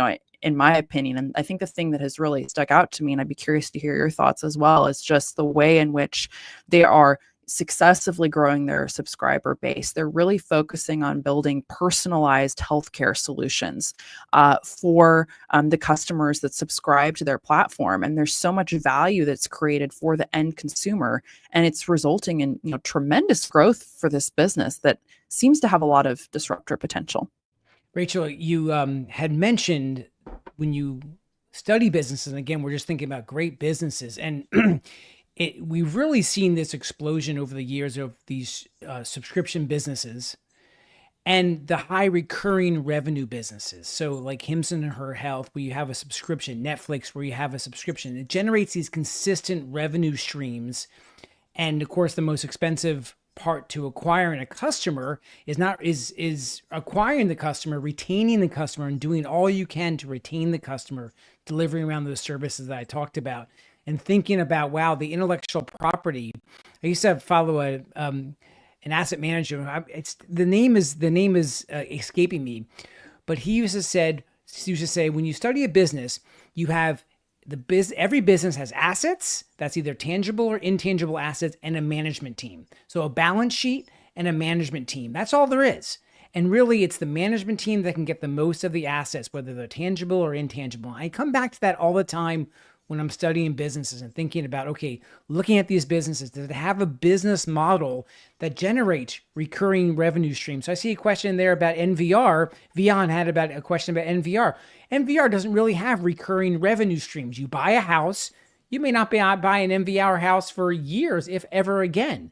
in my opinion. And I think the thing that has really stuck out to me, and I'd be curious to hear your thoughts as well, is just the way in which they are successively growing their subscriber base. They're really focusing on building personalized healthcare solutions for the customers that subscribe to their platform. And there's so much value that's created for the end consumer, and it's resulting in tremendous growth for this business that seems to have a lot of disruptor potential. Rachel, you had mentioned when you study businesses, and again, we're just thinking about great businesses, and we've really seen this explosion over the years of these subscription businesses and the high recurring revenue businesses. So like Hims and Her Health, where you have a subscription, Netflix, where you have a subscription. It generates these consistent revenue streams. And of course, the most expensive part to acquiring a customer is acquiring the customer, retaining the customer, and doing all you can to retain the customer, delivering around those services that I talked about. And thinking about, wow, the intellectual property. I used to follow an asset manager. The name is escaping me, but he used to say, when you study a business, you have every business has assets. That's either tangible or intangible assets, and a management team. So a balance sheet and a management team. That's all there is. And really, it's the management team that can get the most of the assets, whether they're tangible or intangible. I come back to that all the time when I'm studying businesses and thinking about, okay, looking at these businesses, does it have a business model that generates recurring revenue streams? So I see a question there about NVR. Vian had about a question about NVR. NVR doesn't really have recurring revenue streams. You buy a house, you may not buy an NVR house for years, if ever again.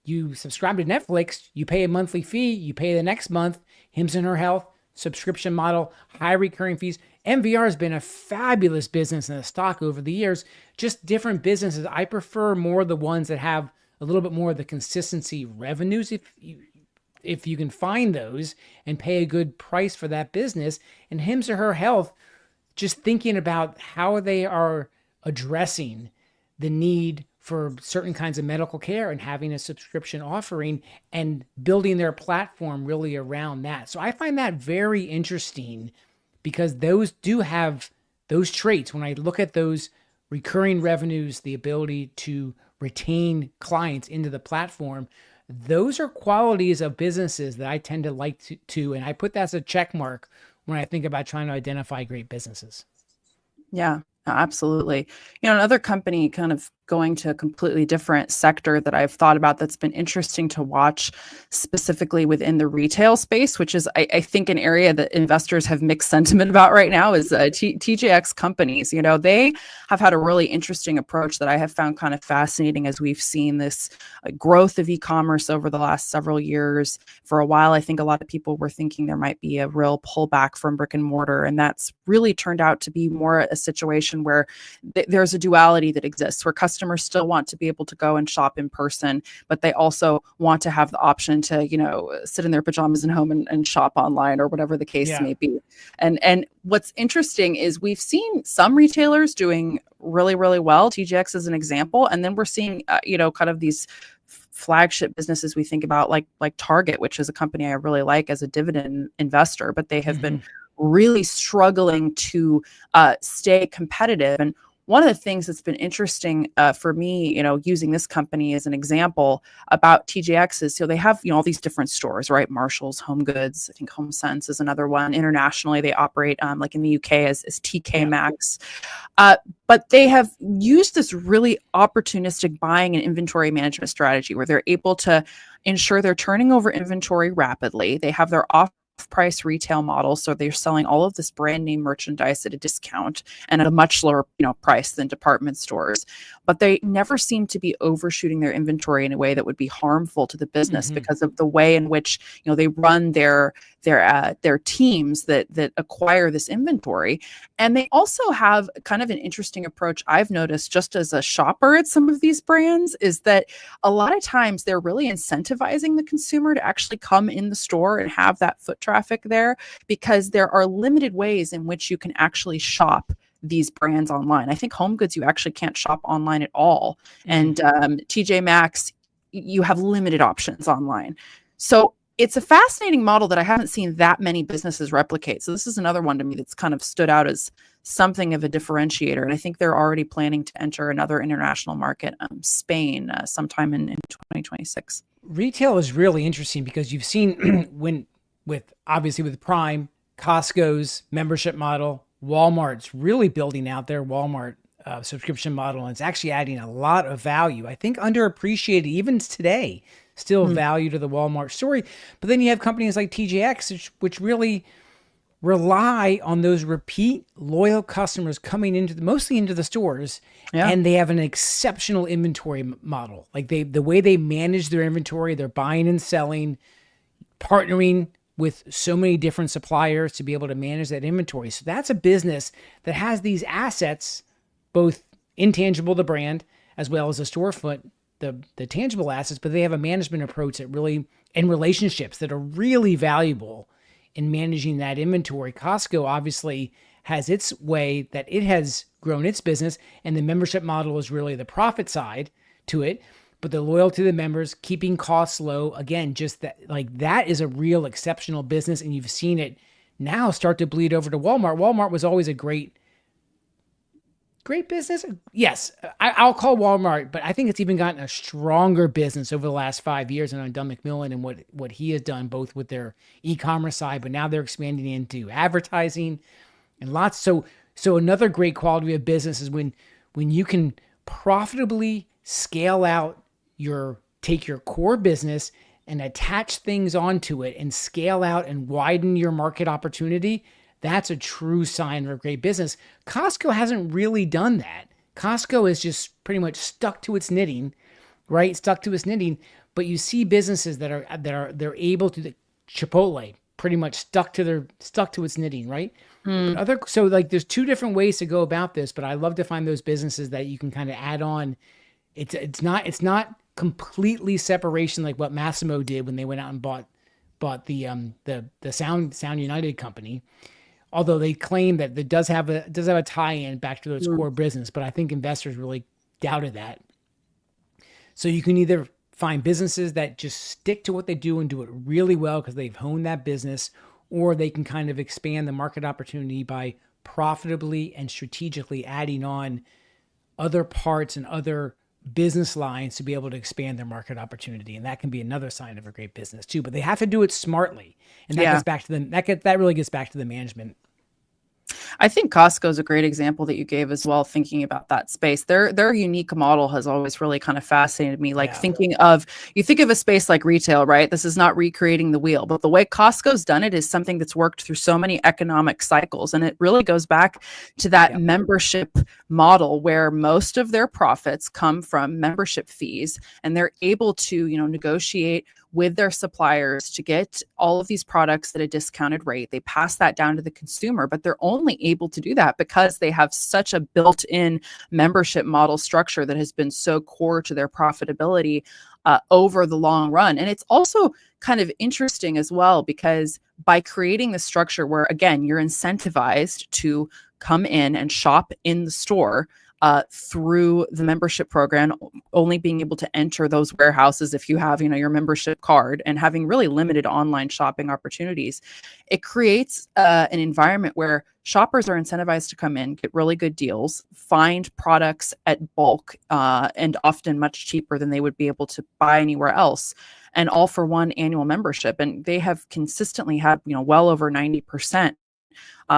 You subscribe to Netflix, you pay a monthly fee, you pay the next month, Hims and Her Health, subscription model, high recurring fees. MVR has been a fabulous business in the stock over the years, just different businesses. I prefer more the ones that have a little bit more of the consistency revenues if you can find those and pay a good price for that business. And Hims or Her Health, just thinking about how they are addressing the need for certain kinds of medical care and having a subscription offering and building their platform really around that. So I find that very interesting because those do have those traits. When I look at those recurring revenues, the ability to retain clients into the platform, those are qualities of businesses that I tend to like to, and I put that as a check mark when I think about trying to identify great businesses. Yeah, absolutely. Another company kind of going to a completely different sector that I've thought about that's been interesting to watch specifically within the retail space, which is, I think, an area that investors have mixed sentiment about right now is TJX companies. They have had a really interesting approach that I have found kind of fascinating as we've seen this growth of e-commerce over the last several years. For a while, I think a lot of people were thinking there might be a real pullback from brick and mortar, and that's really turned out to be more a situation where there's a duality that exists, where customers still want to be able to go and shop in person, but they also want to have the option to, sit in their pajamas at home and shop online or whatever the case may be. And what's interesting is we've seen some retailers doing really, really well. TJX is an example. And then we're seeing, kind of these flagship businesses we think about like Target, which is a company I really like as a dividend investor, but they have been really struggling to stay competitive. And one of the things that's been interesting for me, using this company as an example about TJX is, they have, all these different stores, right? Marshall's, Home Goods, I think HomeSense is another one. Internationally, they operate like in the UK as TK Maxx. But they have used this really opportunistic buying and inventory management strategy where they're able to ensure they're turning over inventory rapidly. They have their off-price retail model, so they're selling all of this brand name merchandise at a discount and at a much lower price than department stores, but they never seem to be overshooting their inventory in a way that would be harmful to the business because of the way in which they run their teams that acquire this inventory. And they also have kind of an interesting approach I've noticed just as a shopper at some of these brands, is that a lot of times they're really incentivizing the consumer to actually come in the store and have that foot traffic there, because there are limited ways in which you can actually shop these brands online. I think Home Goods, you actually can't shop online at all. And TJ Maxx, you have limited options online. So it's a fascinating model that I haven't seen that many businesses replicate. So this is another one to me that's kind of stood out as something of a differentiator. And I think they're already planning to enter another international market, Spain, sometime in 2026. Retail is really interesting because you've seen with Prime, Costco's membership model, Walmart's really building out their Walmart subscription model, and it's actually adding a lot of value. I think underappreciated even today, still value to the Walmart story. But then you have companies like TJX, which really rely on those repeat loyal customers coming mostly into the stores, and they have an exceptional inventory model. Like the way they manage their inventory, they're buying and selling, partnering with so many different suppliers to be able to manage that inventory. So that's a business that has these assets, both intangible, the brand, as well as the storefront, the tangible assets, but they have a management approach that really, and relationships that are really valuable in managing that inventory. Costco obviously has its way that it has grown its business, and the membership model is really the profit side to it. But the loyalty to the members, keeping costs low, again, just that is a real exceptional business. And you've seen it now start to bleed over to Walmart. Walmart was always a great business. Yes, I'll call Walmart, but I think it's even gotten a stronger business over the last 5 years on Don McMillan and what he has done, both with their e-commerce side, but now they're expanding into advertising and lots. So another great quality of business is when you can profitably scale out take your core business and attach things onto it and scale out and widen your market opportunity. That's a true sign of a great business. Costco hasn't really done that. Costco is just pretty much stuck to its knitting, right? But you see businesses that are they're able to, Chipotle, pretty much stuck to its knitting, right? Mm. But so like there's two different ways to go about this, but I love to find those businesses that you can kind of add on. It's not completely separation like what Massimo did when they went out and bought the Sound United company. Although they claim that it does have a tie-in back to its core business, but I think investors really doubted that. So you can either find businesses that just stick to what they do and do it really well because they've honed that business, or they can kind of expand the market opportunity by profitably and strategically adding on other parts and other business lines to be able to expand their market opportunity. And that can be another sign of a great business too, but they have to do it smartly. And that gets back to that really gets back to the management. I think Costco is a great example that you gave as well, thinking about that space. Their unique model has always really kind of fascinated me. Like you think of a space like retail, right? This is not recreating the wheel, but the way Costco's done it is something that's worked through so many economic cycles. And it really goes back to that membership model where most of their profits come from membership fees, and they're able to, negotiate with their suppliers to get all of these products at a discounted rate. They pass that down to the consumer, but they're only able to do that because they have such a built-in membership model structure that has been so core to their profitability over the long run. And it's also kind of interesting as well, because by creating the structure where, again, you're incentivized to come in and shop in the store, through the membership program, only being able to enter those warehouses if you have, your membership card, and having really limited online shopping opportunities, it creates an environment where shoppers are incentivized to come in, get really good deals, find products at bulk, and often much cheaper than they would be able to buy anywhere else, and all for one annual membership. And they have consistently had, well over 90%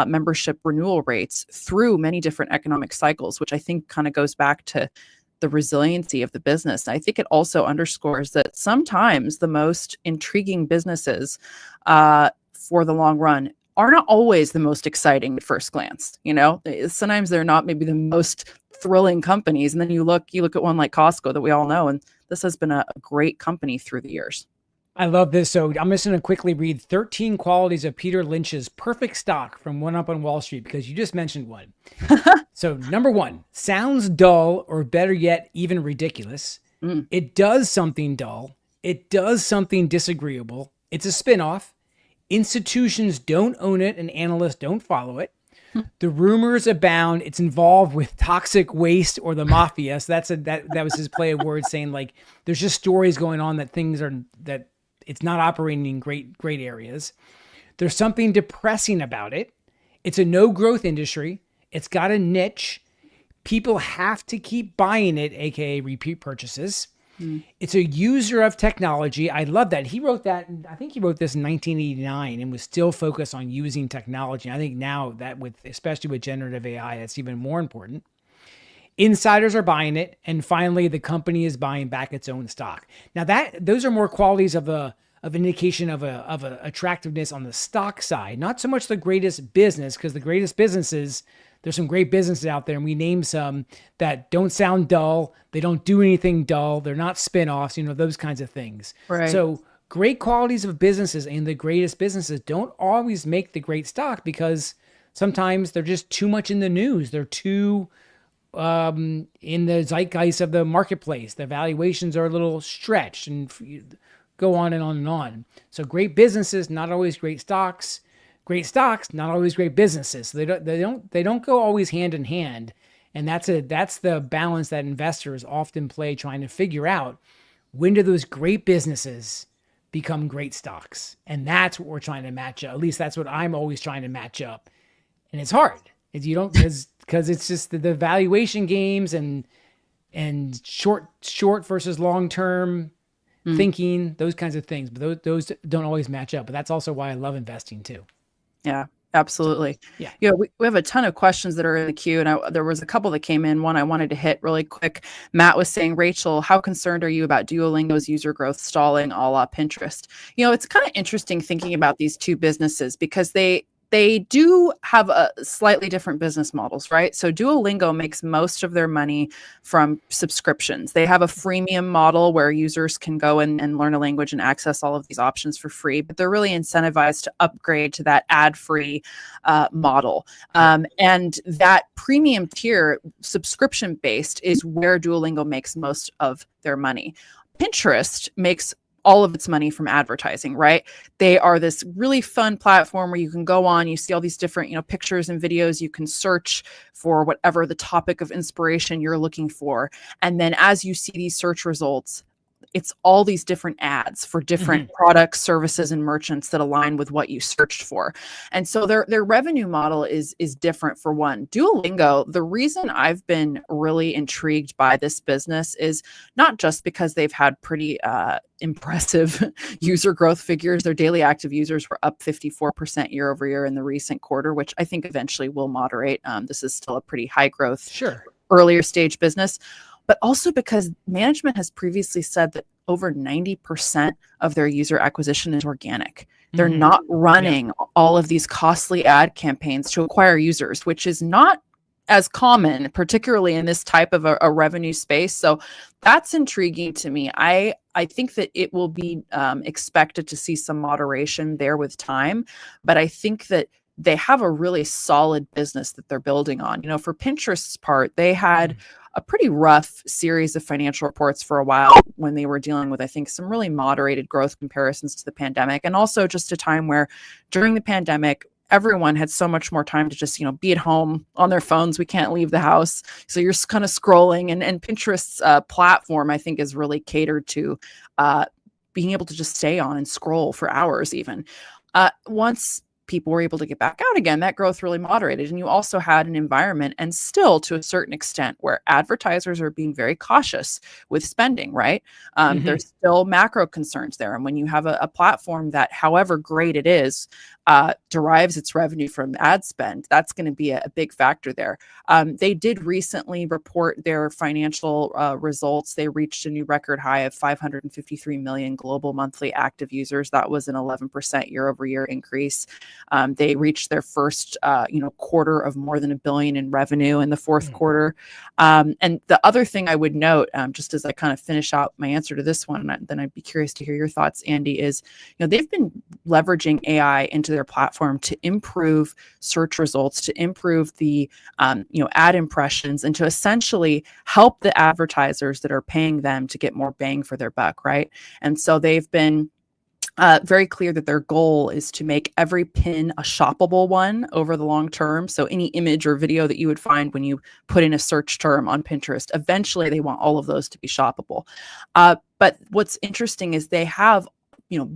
membership renewal rates through many different economic cycles, which I think kind of goes back to the resiliency of the business. And I think it also underscores that sometimes the most intriguing businesses for the long run are not always the most exciting at first glance. Sometimes they're not maybe the most thrilling companies. And then you look at one like Costco that we all know, and this has been a great company through the years. I love this. So I'm just going to quickly read 13 qualities of Peter Lynch's perfect stock from One Up on Wall Street, because you just mentioned one. So number one, sounds dull, or better yet, even ridiculous. It does something dull. It does something disagreeable. It's a spinoff. Institutions don't own it and analysts don't follow it. The rumors abound. It's involved with toxic waste or the mafia. So that was his play of words, saying like there's just stories going on that it's not operating in great areas. There's something depressing about it. It's a no growth industry. It's got a niche. People have to keep buying it, aka repeat purchases. It's a user of technology. I love that. He wrote that, I think he wrote this in 1989 and was still focused on using technology. I think now that especially with generative AI, that's even more important. Insiders are buying it. And finally, the company is buying back its own stock. Now those are more qualities of indication of a attractiveness on the stock side, not so much the greatest business, because the greatest businesses, there's some great businesses out there, and we name some that don't sound dull. They don't do anything dull. They're not spinoffs, those kinds of things. Right. So great qualities of businesses and the greatest businesses don't always make the great stock, because sometimes they're just too much in the news. They're too in the zeitgeist of the marketplace. The valuations are a little stretched, and go on and on and on. So great businesses, not always great stocks. Great stocks, not always great businesses. So they don't go always hand in hand. And that's the balance that investors often play, trying to figure out when do those great businesses become great stocks. And that's what we're trying to match up. At least that's what I'm always trying to match up. And it's hard. Because it's just the valuation games and short versus long-term thinking, those kinds of things. But those don't always match up. But that's also why I love investing too. Yeah, absolutely. Yeah. We have a ton of questions that are in the queue, and there was a couple that came in. One I wanted to hit really quick. Matt was saying, Rachel, how concerned are you about Duolingo's user growth stalling a la Pinterest? It's kind of interesting thinking about these two businesses, because they they do have a slightly different business models, right? So Duolingo makes most of their money from subscriptions. They have a freemium model where users can go and learn a language and access all of these options for free, but they're really incentivized to upgrade to that ad-free model. And that premium tier, subscription-based, is where Duolingo makes most of their money. Pinterest makes all of its money from advertising, right? They are this really fun platform where you can go on, you see all these different, pictures and videos, you can search for whatever the topic of inspiration you're looking for. And then as you see these search results, it's all these different ads for different products, services, and merchants that align with what you searched for. And so their revenue model is different for one. Duolingo, the reason I've been really intrigued by this business is not just because they've had pretty impressive user growth figures. Their daily active users were up 54% year over year in the recent quarter, which I think eventually will moderate. This is still a pretty high growth, earlier stage business. But also because management has previously said that over 90% of their user acquisition is organic. They're not running all of these costly ad campaigns to acquire users, which is not as common, particularly in this type of a revenue space. So that's intriguing to me. I think that it will be expected to see some moderation there with time, but I think that they have a really solid business that they're building on. For Pinterest's part, they had a pretty rough series of financial reports for a while when they were dealing with, I think, some really moderated growth comparisons to the pandemic, and also just a time where during the pandemic, everyone had so much more time to just, be at home on their phones. We can't leave the house. So you're kind of scrolling, and Pinterest's platform, I think, is really catered to being able to just stay on and scroll for hours even. Once people were able to get back out again, that growth really moderated. And you also had an environment, and still to a certain extent, where advertisers are being very cautious with spending, right? There's still macro concerns there. And when you have a platform that, however great it is, derives its revenue from ad spend, that's going to be a big factor there. They did recently report their financial results. They reached a new record high of 553 million global monthly active users. That was an 11% year over year increase. They reached their first, quarter of more than $1 billion in revenue in the fourth quarter. And the other thing I would note, just as I kind of finish out my answer to this one, and then I'd be curious to hear your thoughts, Andy, is, they've been leveraging AI into their platform to improve search results, to improve the, ad impressions, and to essentially help the advertisers that are paying them to get more bang for their buck, right? And so they've been very clear that their goal is to make every pin a shoppable one over the long term. So any image or video that you would find when you put in a search term on Pinterest, eventually they want all of those to be shoppable. But what's interesting is they have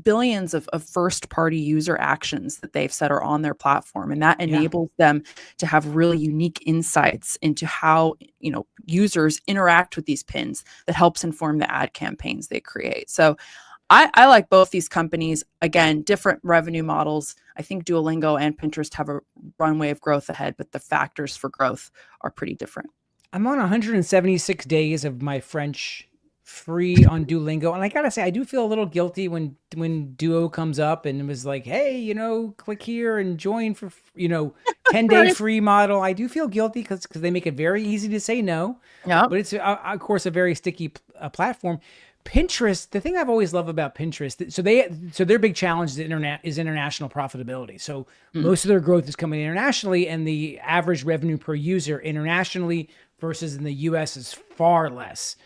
billions of first-party user actions that they've said are on their platform, and that enables them to have really unique insights into how users interact with these pins that helps inform the ad campaigns they create. So I like both these companies. Again, different revenue models. I think Duolingo and Pinterest have a runway of growth ahead, but the factors for growth are pretty different. I'm on 176 days of my French free on Duolingo, and I gotta say, I do feel a little guilty when Duo comes up and it was like, hey, click here and join for 10-day free model. I do feel guilty because they make it very easy to say no. Yeah, but it's of course a very sticky platform. Pinterest, the thing I've always loved about Pinterest, so their big challenge is international profitability. So most of their growth is coming internationally, and the average revenue per user internationally versus in the US is far less.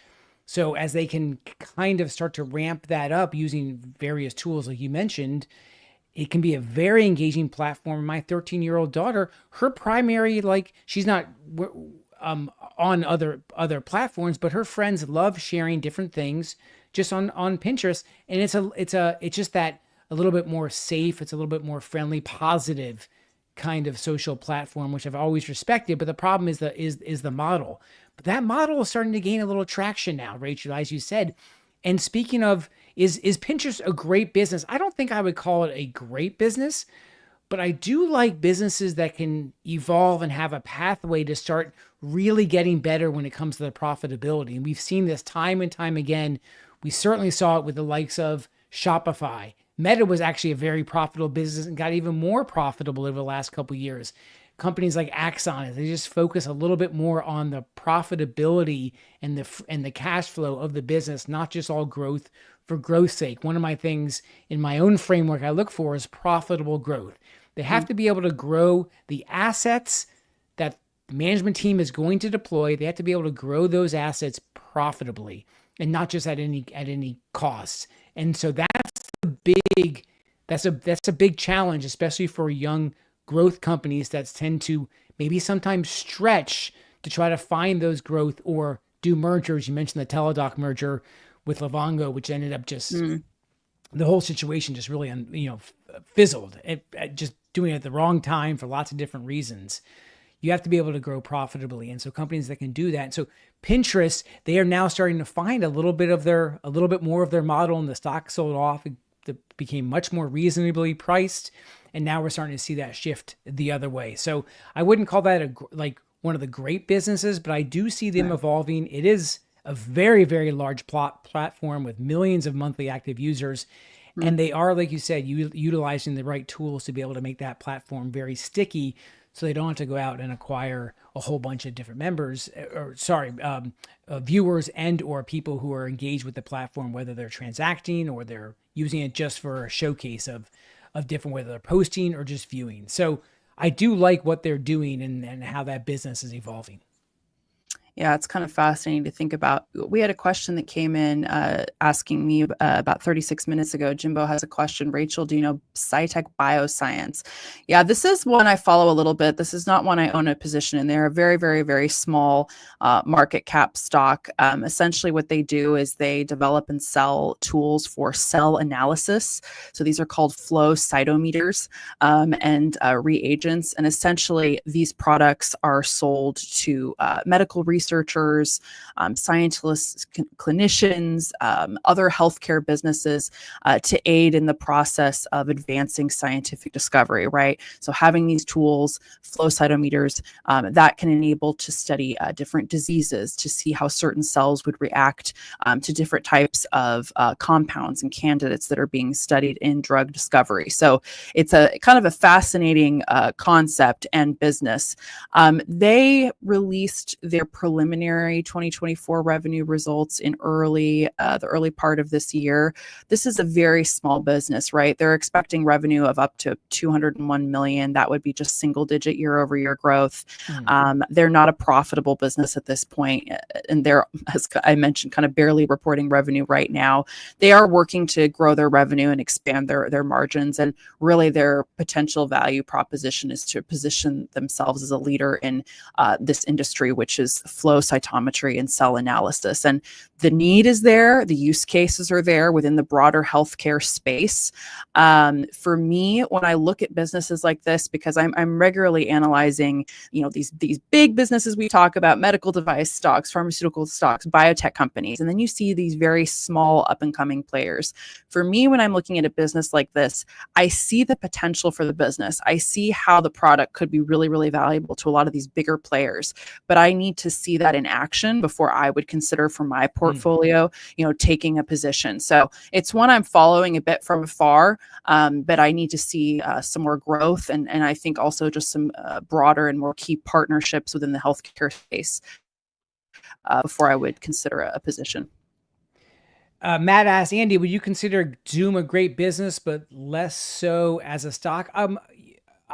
So as they can kind of start to ramp that up using various tools like you mentioned, it can be a very engaging platform. My 13-year-old daughter, her primary, she's not on other platforms, but her friends love sharing different things just on Pinterest, and it's just that a little bit more safe, it's a little bit more friendly, positive kind of social platform, which I've always respected. But the problem is the model. But that model is starting to gain a little traction now, Rachel, as you said. And speaking of, is Pinterest a great business? I don't think I would call it a great business, but I do like businesses that can evolve and have a pathway to start really getting better when it comes to the profitability. And we've seen this time and time again. We certainly saw it with the likes of Shopify Meta was actually a very profitable business and got even more profitable over the last couple of years. Companies like Axon, they just focus a little bit more on the profitability and the cash flow of the business, not just all growth for growth's sake. One of my things in my own framework I look for is profitable growth. They have to be able to grow the assets that the management team is going to deploy. They have to be able to grow those assets profitably and not just at any cost. And so that's a big challenge, especially for young growth companies that tend to maybe sometimes stretch to try to find those growth or do mergers. You mentioned the Teladoc merger with Livongo, which ended up just the whole situation just really fizzled. Just doing it at the wrong time for lots of different reasons. You have to be able to grow profitably, and so companies that can do that. And so Pinterest, they are now starting to find a little bit more of their model, and the stock sold off. It became much more reasonably priced, and now we're starting to see that shift the other way. So I wouldn't call that one of the great businesses, but I do see them evolving. It is a very, very large platform with millions of monthly active users. And they are, like you said, utilizing the right tools to be able to make that platform very sticky, so they don't have to go out and acquire a whole bunch of different viewers and or people who are engaged with the platform, whether they're transacting or they're using it just for a showcase of different, whether they're posting or just viewing. So I do like what they're doing and how that business is evolving. Yeah, it's kind of fascinating to think about. We had a question that came in asking me about 36 minutes ago. Jimbo has a question. Rachel, do you know SciTech Bioscience? Yeah, this is one I follow a little bit. This is not one I own a position in. They're a very, very, very small market cap stock. Essentially what they do is they develop and sell tools for cell analysis. So these are called flow cytometers and reagents. And essentially these products are sold to medical researchers, scientists, clinicians, other healthcare businesses to aid in the process of advancing scientific discovery, right? So having these tools, flow cytometers, that can enable to study different diseases, to see how certain cells would react to different types of compounds and candidates that are being studied in drug discovery. So it's a kind of a fascinating concept and business. They released their preliminary 2024 revenue results in the early part of this year. This is a very small business, right? They're expecting revenue of up to 201 million. That would be just single digit year-over-year growth. They're not a profitable business at this point, and they're, as I mentioned, kind of barely reporting revenue right now. They are working to grow their revenue and expand their margins, and really their potential value proposition is to position themselves as a leader in this industry, which is flow cytometry and cell analysis. And the need is there, the use cases are there within the broader healthcare space. For me, when I look at businesses like this, because I'm regularly analyzing, these big businesses we talk about, medical device stocks, pharmaceutical stocks, biotech companies, and then you see these very small up and coming players. For me, when I'm looking at a business like this, I see the potential for the business. I see how the product could be really, really valuable to a lot of these bigger players, but I need to see that in action before I would consider for my portfolio, taking a position. So it's one I'm following a bit from afar, but I need to see some more growth and I think also just some broader and more key partnerships within the healthcare space before I would consider a position. Matt asked, Andy, would you consider Zoom a great business, but less so as a stock?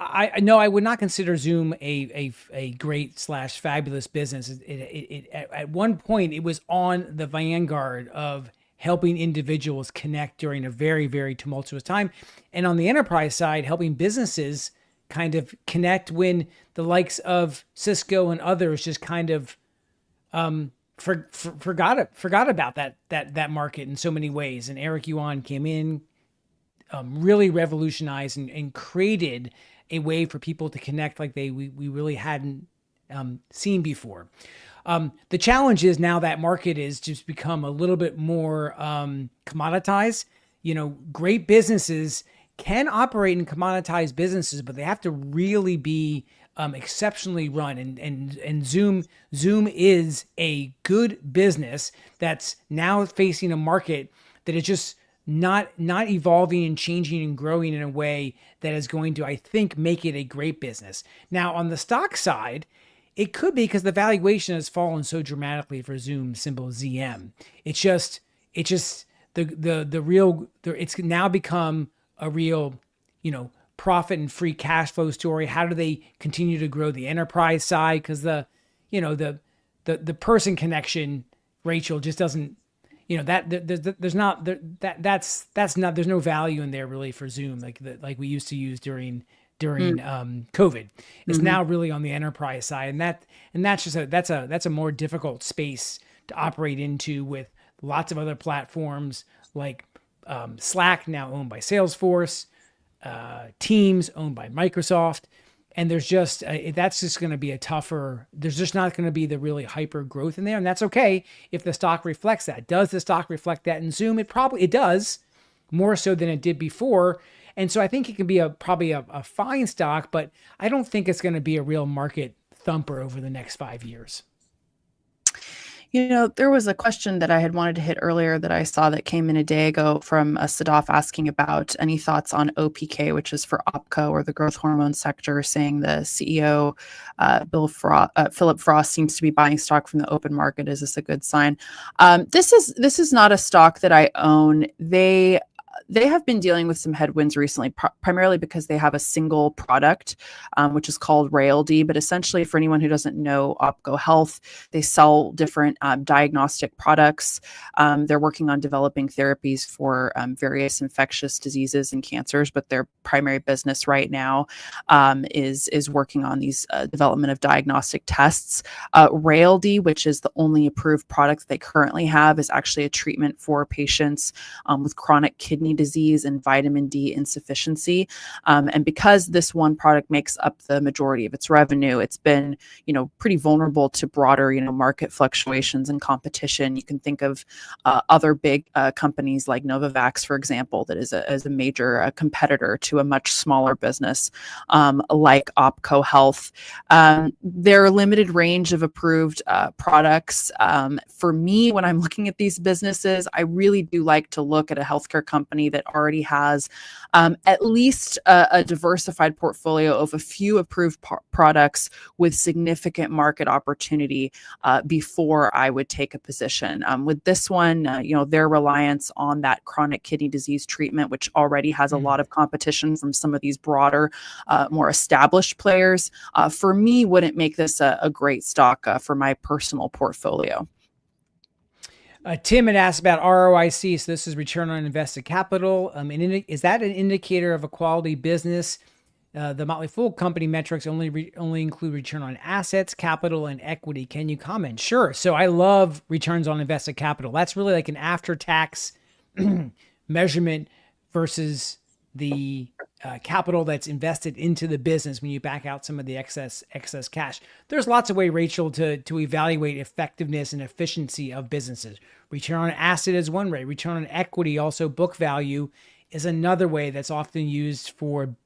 I would not consider Zoom a great / fabulous business. At one point, it was on the vanguard of helping individuals connect during a very, very tumultuous time. And on the enterprise side, helping businesses kind of connect when the likes of Cisco and others just kind of forgot about that market in so many ways. And Eric Yuan came in, really revolutionized and created a way for people to connect like we really hadn't seen before. The challenge is now that market is just become a little bit more commoditized. Great businesses can operate in commoditized businesses, but they have to really be exceptionally run. And Zoom is a good business that's now facing a market that is just not evolving and changing and growing in a way that is going to, I think, make it a great business. Now, on the stock side, it could be because the valuation has fallen so dramatically for Zoom, symbol ZM. It's now become a real, profit and free cash flow story. How do they continue to grow the enterprise side? Because the person connection, Rachel, just doesn't, there's no value in there really for Zoom like we used to use during COVID. It's now really on the enterprise side, and that's a more difficult space to operate into, with lots of other platforms like Slack, now owned by Salesforce, Teams owned by Microsoft. And there's just, that's just going to be there's just not going to be the really hyper growth in there. And that's okay if the stock reflects that. Does the stock reflect that in Zoom? It does, more so than it did before. And so I think it can be probably a fine stock, but I don't think it's going to be a real market thumper over the next 5 years. There was a question that I had wanted to hit earlier that I saw that came in a day ago from Sadaf asking about any thoughts on OPK, which is for OPKO, or the growth hormone sector, saying the CEO, Philip Frost, seems to be buying stock from the open market. Is this a good sign? This is not a stock that I own. They have been dealing with some headwinds recently, primarily because they have a single product, which is called Raildy. But essentially, for anyone who doesn't know OPKO Health, they sell different diagnostic products. They're working on developing therapies for various infectious diseases and cancers, but their primary business right now is working on these development of diagnostic tests. Raildy, which is the only approved product they currently have, is actually a treatment for patients with chronic kidney disease and vitamin D insufficiency. And because this one product makes up the majority of its revenue, it's been, pretty vulnerable to broader, market fluctuations and competition. You can think of other big companies like Novavax, for example, that is a major competitor to a much smaller business like OPKO Health. There are limited range of approved products. For me, when I'm looking at these businesses, I really do like to look at a healthcare company that already has at least a diversified portfolio of a few approved products with significant market opportunity before I would take a position. With this one, their reliance on that chronic kidney disease treatment, which already has a lot of competition from some of these broader, more established players, for me, wouldn't make this a great stock for my personal portfolio. Tim had asked about ROIC. So this is return on invested capital. Is that an indicator of a quality business? The Motley Fool company metrics only include return on assets, capital, and equity. Can you comment? Sure. So I love returns on invested capital. That's really like an after-tax measurement versus the capital that's invested into the business when you back out some of the excess cash. There's lots of ways, Rachel, to evaluate effectiveness and efficiency of businesses. Return on asset is one way. Return on equity, also book value, is another way that's often used for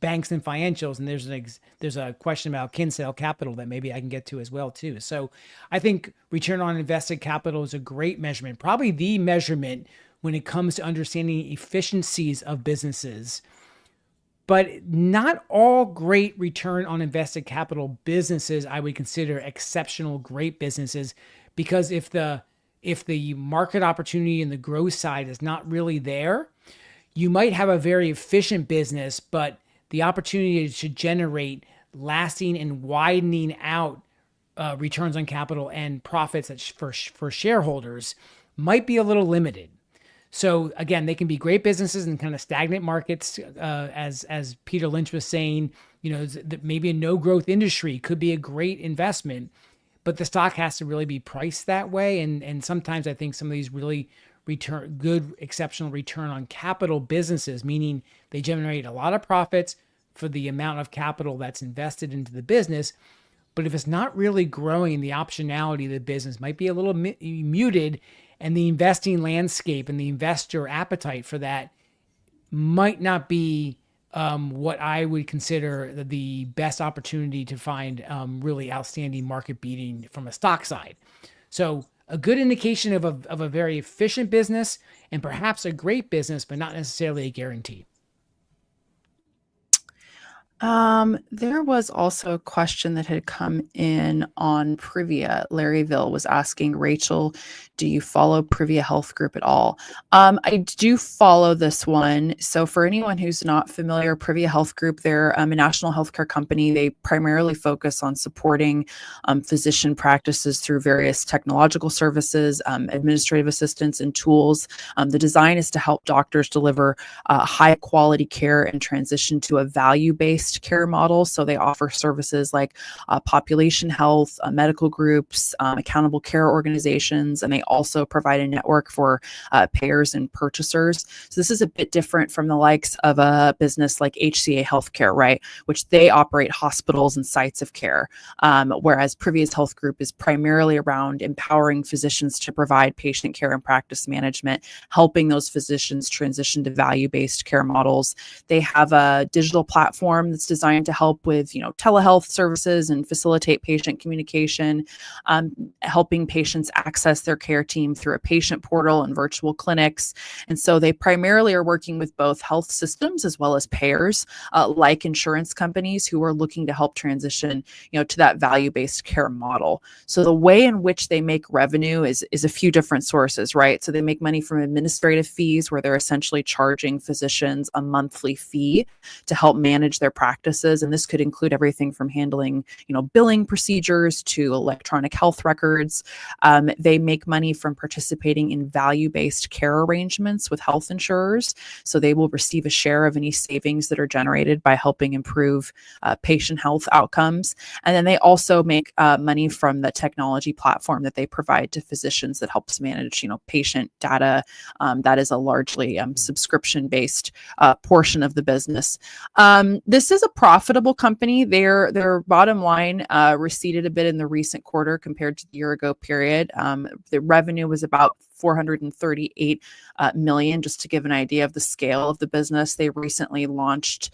banks and financials. And there's a question about Kinsale Capital that maybe I can get to as well too. So I think return on invested capital is a great measurement, probably the measurement when it comes to understanding efficiencies of businesses. But not all great return on invested capital businesses I would consider exceptional great businesses, because if the market opportunity and the growth side is not really there, you might have a very efficient business, but the opportunity to generate lasting and widening out returns on capital and profits for shareholders might be a little limited. So again, they can be great businesses in kind of stagnant markets, as Peter Lynch was saying. Maybe a no growth industry could be a great investment, but the stock has to really be priced that way. And sometimes I think some of these really good, exceptional return on capital businesses, meaning they generate a lot of profits for the amount of capital that's invested into the business. But if it's not really growing, the optionality of the business might be a little muted, and the investing landscape and the investor appetite for that might not be what I would consider the best opportunity to find really outstanding market beating from a stock side. So a good indication of a very efficient business and perhaps a great business, but not necessarily a guarantee? There was also a question that had come in on Privia. Larryville was asking, Rachel, do you follow Privia Health Group at all? I do follow this one. So for anyone who's not familiar, Privia Health Group, they're a national healthcare company. They primarily focus on supporting physician practices through various technological services, administrative assistance, and tools. The design is to help doctors deliver high quality care and transition to a value-based care model. So they offer services like population health, medical groups, accountable care organizations, and they also provide a network for payers and purchasers. So this is a bit different from the likes of a business like HCA Healthcare, right? Which they operate hospitals and sites of care. Whereas Privia's Health Group is primarily around empowering physicians to provide patient care and practice management, helping those physicians transition to value-based care models. They have a digital platform that's designed to help with, telehealth services and facilitate patient communication, helping patients access their care team through a patient portal and virtual clinics. And so they primarily are working with both health systems as well as payers, like insurance companies who are looking to help transition, to that value-based care model. So the way in which they make revenue is a few different sources, right? So they make money from administrative fees, where they're essentially charging physicians a monthly fee to help manage their practices. And this could include everything from handling, billing procedures to electronic health records. They make money from participating in value-based care arrangements with health insurers. So they will receive a share of any savings that are generated by helping improve patient health outcomes. And then they also make money from the technology platform that they provide to physicians that helps manage, patient data. That is a largely subscription-based portion of the business. This is a profitable company. Their bottom line receded a bit in the recent quarter compared to the year ago period. The revenue was about 438 million, just to give an idea of the scale of the business. They recently launched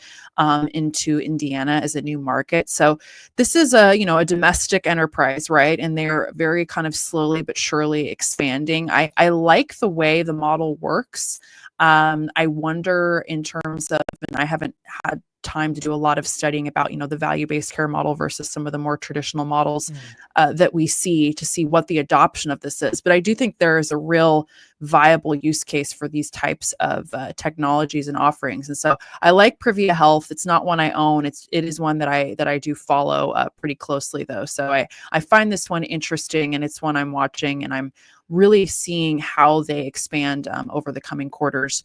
into Indiana as a new market. So this is a domestic enterprise, right? And they're very kind of slowly but surely expanding. I like the way the model works. I wonder in terms of, and I haven't had time to do a lot of studying about, the value-based care model versus some of the more traditional models that we see, to see what the adoption of this is. But I do think there is a real viable use case for these types of technologies and offerings. And so I like Privia Health. It's not one I own. It is one that I do follow pretty closely though. So I find this one interesting, and it's one I'm watching, and I'm really seeing how they expand over the coming quarters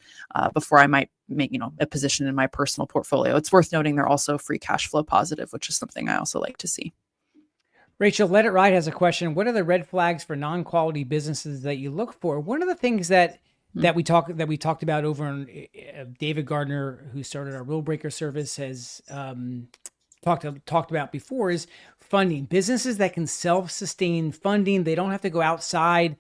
before I might make, a position in my personal portfolio. It's worth noting they're also free cash flow positive, which is something I also like to see. Rachel, Let It Ride has a question. What are the red flags for non-quality businesses that you look for? One of the things that we talked about over on David Gardner, who started our Rule Breaker service, has talked about before, is funding. Businesses that can self-sustain funding. They don't have to go outside,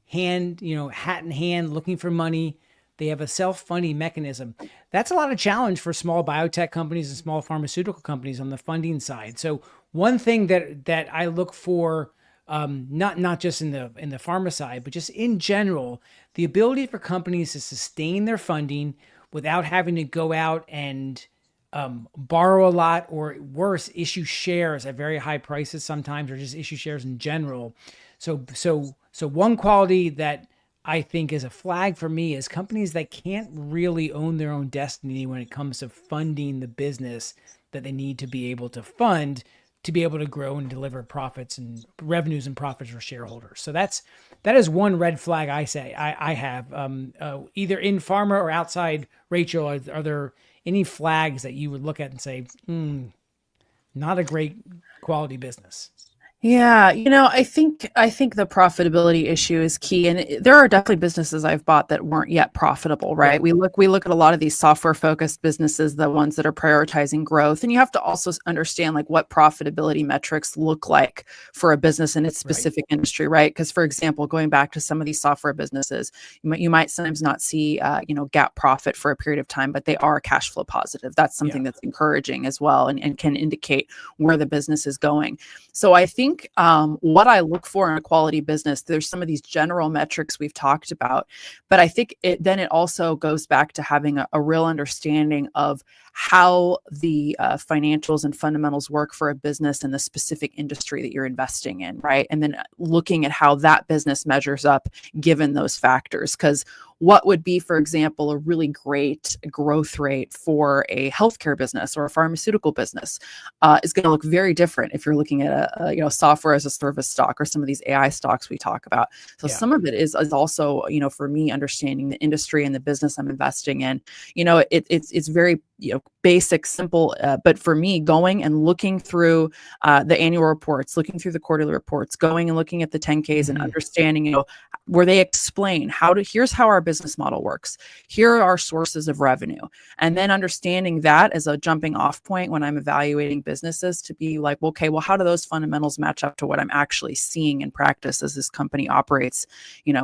hat in hand, looking for money. They have a self-funding mechanism. That's a lot of challenge for small biotech companies and small pharmaceutical companies on the funding side. So one thing that I look for, not just in the pharma side, but just in general, the ability for companies to sustain their funding without having to go out and borrow a lot, or worse, issue shares at very high prices sometimes, or just issue shares in general. So one quality that I think is a flag for me is companies that can't really own their own destiny when it comes to funding the business that they need to be able to fund to be able to grow and deliver profits and revenues and profits for shareholders. So that is one red flag I have either in pharma or outside. Rachel, are there any flags that you would look at and say, not a great quality business? Yeah, I think the profitability issue is key, and there are definitely businesses I've bought that weren't yet profitable, right? We look at a lot of these software focused businesses, the ones that are prioritizing growth, and you have to also understand like what profitability metrics look like for a business in its specific industry, right? Because for example, going back to some of these software businesses, you might sometimes not see GAAP profit for a period of time, but they are cash flow positive. That's something that's encouraging as well, and can indicate where the business is going. So I think think what I look for in a quality business, there's some of these general metrics we've talked about, but I think it also goes back to having a real understanding of how the financials and fundamentals work for a business in the specific industry that you're investing in, right? And then looking at how that business measures up given those factors. Because what would be, for example, a really great growth rate for a healthcare business or a pharmaceutical business is going to look very different if you're looking at a software as a service stock or some of these AI stocks we talk about. So some of it is also, for me, understanding the industry and the business I'm investing in. It's very basic, simple, but for me, going and looking through the annual reports, looking through the quarterly reports, going and looking at the 10Ks and understanding, where they explain here's how our business model works. Here are our sources of revenue. And then understanding that as a jumping off point when I'm evaluating businesses to be like, okay, well, how do those fundamentals match up to what I'm actually seeing in practice as this company operates,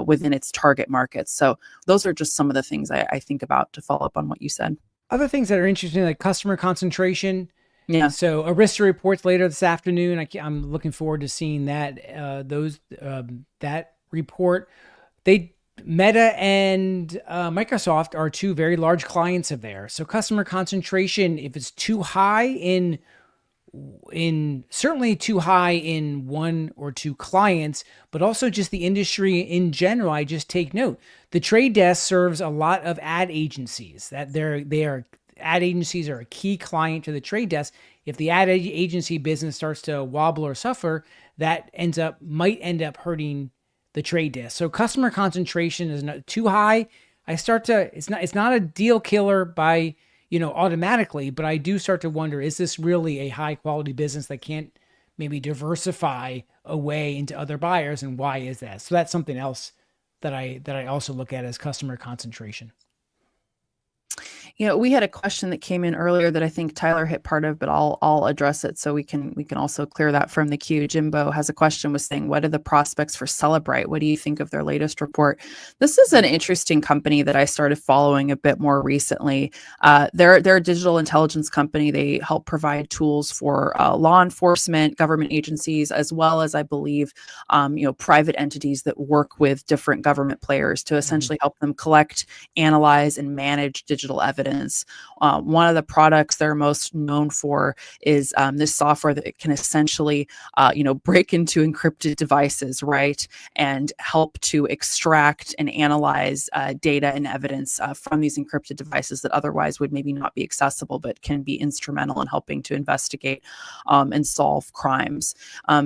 within its target markets? So those are just some of the things I think about to follow up on what you said. Other things that are interesting, like customer concentration. Yeah. So Arista reports later this afternoon. I'm looking forward to seeing that that report. Meta and Microsoft are two very large clients of theirs. So customer concentration, if it's too high in certainly too high in one or two clients, but also just the industry in general, I just take note. The Trade Desk serves a lot of ad agencies. That ad agencies are a key client to the Trade Desk. If the ad agency business starts to wobble or suffer, that might end up hurting the Trade Desk. So customer concentration is not too high. It's not a deal killer by automatically, but I do start to wonder, is this really a high quality business that can't maybe diversify away into other buyers, and why is that? So that's something else that I also look at as customer concentration. We had a question that came in earlier that I think Tyler hit part of, but I'll address it so we can also clear that from the queue. Jimbo has a question, was saying, what are the prospects for Cellebrite? What do you think of their latest report? This is an interesting company that I started following a bit more recently. They're a digital intelligence company. They help provide tools for law enforcement, government agencies, as well as, I believe, private entities that work with different government players to essentially help them collect, analyze, and manage digital evidence. One of the products they're most known for is this software that can essentially, break into encrypted devices, right, and help to extract and analyze data and evidence from these encrypted devices that otherwise would maybe not be accessible, but can be instrumental in helping to investigate and solve crimes.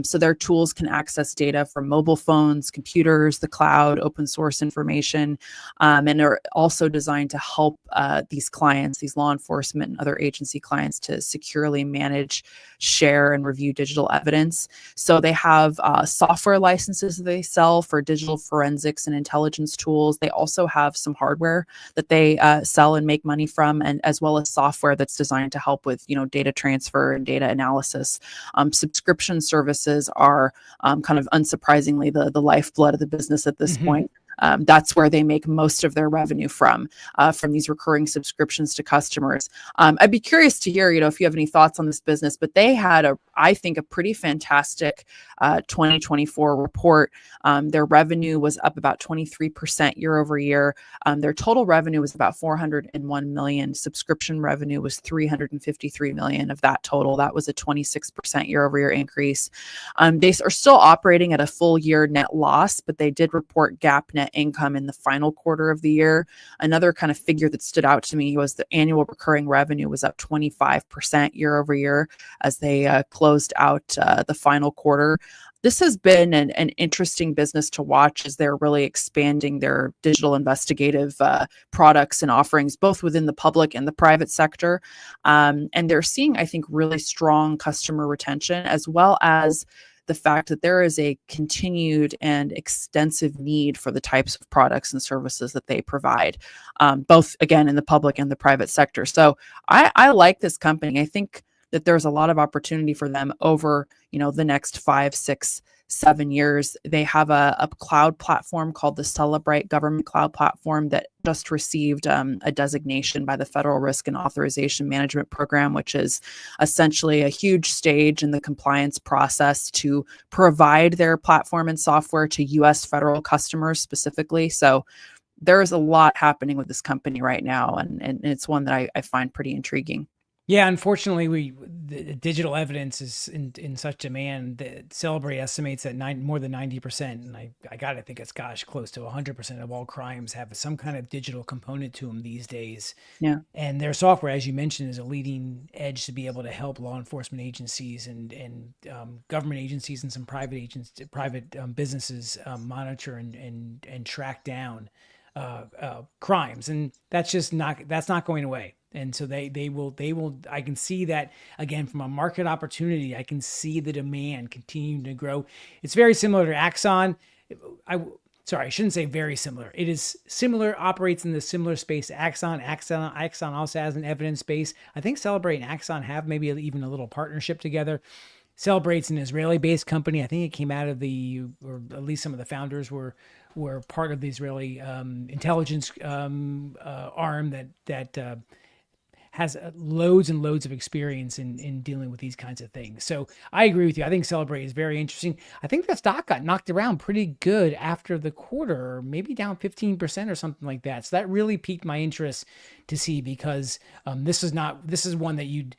So their tools can access data from mobile phones, computers, the cloud, open source information, and are also designed to help these clients, these law enforcement and other agency clients, to securely manage, share, and review digital evidence. So they have software licenses that they sell for digital forensics and intelligence tools. They also have some hardware that they sell and make money from, and as well as software that's designed to help with data transfer and data analysis. Subscription services are kind of unsurprisingly the lifeblood of the business at this point. That's where they make most of their revenue from these recurring subscriptions to customers. I'd be curious to hear, if you have any thoughts on this business, but they had I think a pretty fantastic 2024 report. Their revenue was up about 23% year over year. Their total revenue was about 401 million. Subscription revenue was 353 million of that total. That was a 26% year over year increase. They are still operating at a full year net loss, but they did report GAAP net income in the final quarter of the year. Another kind of figure that stood out to me was the annual recurring revenue was up 25% year over year as they closed out the final quarter. This has been an interesting business to watch as they're really expanding their digital investigative products and offerings, both within the public and the private sector. And they're seeing, I think, really strong customer retention, as well as the fact that there is a continued and extensive need for the types of products and services that they provide, both, again, in the public and the private sector. So I like this company. I think that there's a lot of opportunity for them over, the next 5, 6, 7 years. They have a cloud platform called the Cellebrite government cloud platform that just received a designation by the Federal Risk and Authorization Management Program, which is essentially a huge stage in the compliance process to provide their platform and software to U.S. federal customers specifically. So there is a lot happening with this company right now, and it's one that I find pretty intriguing. Yeah, unfortunately, the digital evidence is in such demand that Cellebrite estimates that more than 90%, and I gotta think it's close to 100% of all crimes have some kind of digital component to them these days. Yeah, and their software, as you mentioned, is a leading edge to be able to help law enforcement agencies and government agencies and some private businesses monitor and track down crimes, and that's not going away. And so they will, I can see that again from a market opportunity. I can see the demand continuing to grow. It's very similar to Axon. I shouldn't say very similar. It is similar, operates in the similar space to Axon. Axon also has an evidence base. I think Cellebrite and Axon have maybe even a little partnership together. Cellebrite's an Israeli-based company. I think it came out of or at least some of the founders were part of the Israeli intelligence arm that has loads and loads of experience in dealing with these kinds of things. So I agree with you. I think Cellebrite is very interesting. I think the stock got knocked around pretty good after the quarter, maybe down 15% or something like that. So that really piqued my interest to see, because this is one that you'd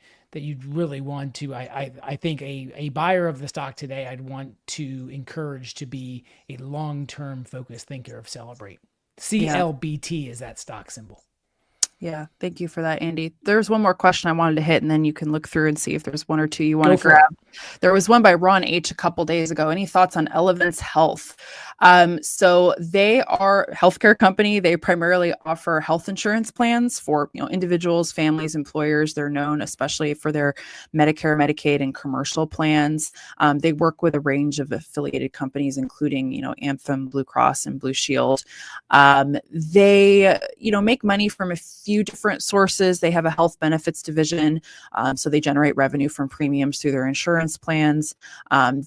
really want to, I think a buyer of the stock today, I'd want to encourage to be a long-term focused thinker of Cellebrite. CLBT is that stock symbol. Yeah, thank you for that, Andy. There's one more question I wanted to hit, and then you can look through and see if there's one or two you want to grab. There was one by Ron H. a couple days ago. Any thoughts on Elevance Health? So they are a healthcare company. They primarily offer health insurance plans for individuals, families, employers. They're known especially for their Medicare, Medicaid, and commercial plans. They work with a range of affiliated companies, including Anthem, Blue Cross, and Blue Shield. They make money from a few different sources. They have a health benefits division, so they generate revenue from premiums through their insurance plans.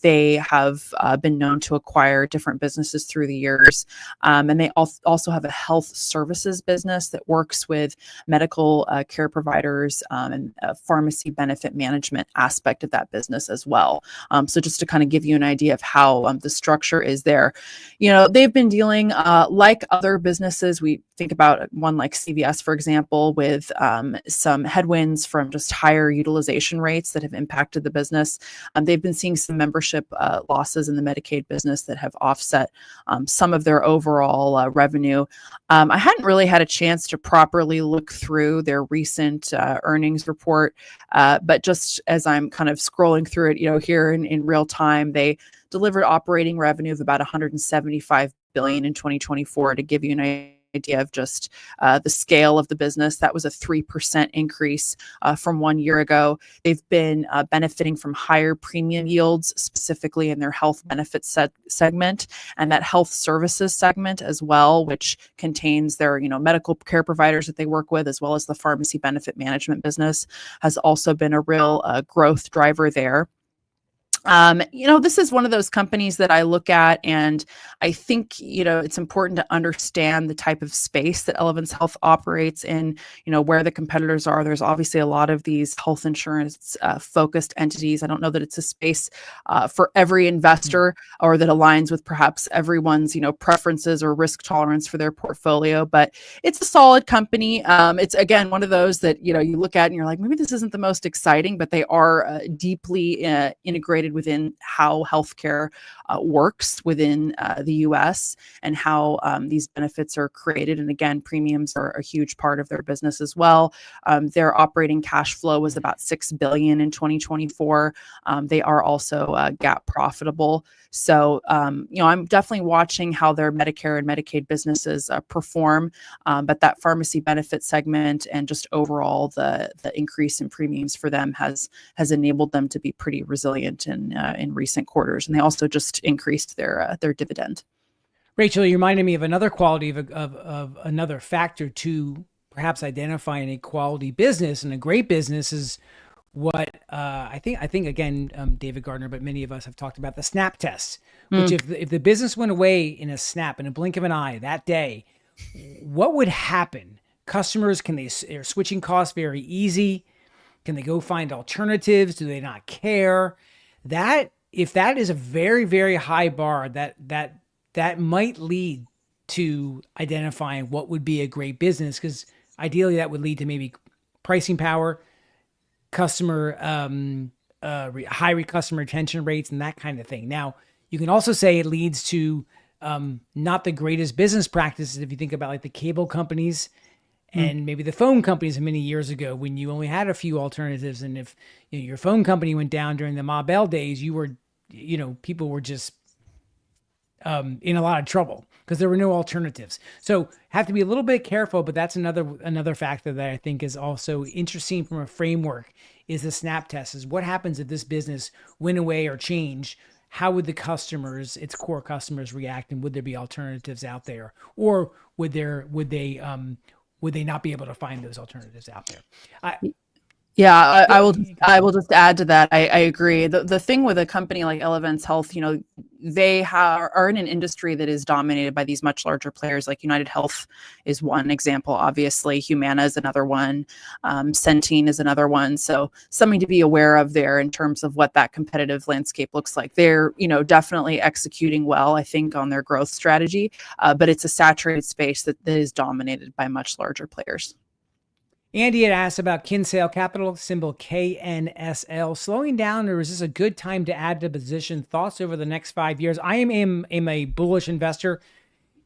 They have been known to acquire different businesses through the years, and they also have a health services business that works with medical care providers and a pharmacy benefit management aspect of that business as well. So just to kind of give you an idea of how the structure is there, they've been dealing like other businesses. We think about one like CVS, for example, with some headwinds from just higher utilization rates that have impacted the business. They've been seeing some membership losses in the Medicaid business that have offset some of their overall revenue. I hadn't really had a chance to properly look through their recent earnings report, but just as I'm kind of scrolling through it, here in real time, they delivered operating revenue of about $175 billion in 2024. To give you an idea of just the scale of the business, that was a 3% increase from 1 year ago. They've been benefiting from higher premium yields, specifically in their health benefits segment, and that health services segment as well, which contains their medical care providers that they work with, as well as the pharmacy benefit management business, has also been a real growth driver there. This is one of those companies that I look at, and I think, it's important to understand the type of space that Elevance Health operates in, where the competitors are. There's obviously a lot of these health insurance focused entities. I don't know that it's a space for every investor, or that aligns with perhaps everyone's, preferences or risk tolerance for their portfolio, but it's a solid company. It's again, one of those that, you look at and you're like, maybe this isn't the most exciting, but they are deeply integrated within how healthcare works within the U.S. and how these benefits are created. And again, premiums are a huge part of their business as well. Their operating cash flow was about $6 billion in 2024. They are also GAAP profitable. So, I'm definitely watching how their Medicare and Medicaid businesses perform. But that pharmacy benefit segment and just overall the increase in premiums for them has enabled them to be pretty resilient in recent quarters. And they also just increased their dividend. Rachel, you reminded me of another quality of another factor to perhaps identifying a quality business, and a great business is what I think again, David Gardner, but many of us have talked about the snap test, which if the business went away in a snap, in a blink of an eye that day, what would happen? Customers, are switching costs very easy? Can they go find alternatives? Do they not care? If that is a very, very high bar, that might lead to identifying what would be a great business, because ideally that would lead to maybe pricing power, customer high customer retention rates, and that kind of thing. Now, you can also say it leads to not the greatest business practices if you think about like the cable companies and maybe the phone companies many years ago, when you only had a few alternatives. And if your phone company went down during the Ma Bell days, people were just in a lot of trouble because there were no alternatives. So have to be a little bit careful, but that's another factor that I think is also interesting from a framework, is the snap test. Is what happens if this business went away or changed? How would the customers, its core customers, react, and would there be alternatives out there, or would they not be able to find those alternatives out there? Yeah, I will just add to that. I agree. The thing with a company like Elevance Health, they are in an industry that is dominated by these much larger players. Like United Health is one example, obviously. Humana is another one. Centene is another one. So something to be aware of there in terms of what that competitive landscape looks like. They're, definitely executing well, I think, on their growth strategy. But it's a saturated space that is dominated by much larger players. Andy had asked about Kinsale Capital, symbol KNSL. Slowing down, or is this a good time to add to position? Thoughts over the next 5 years? I am a bullish investor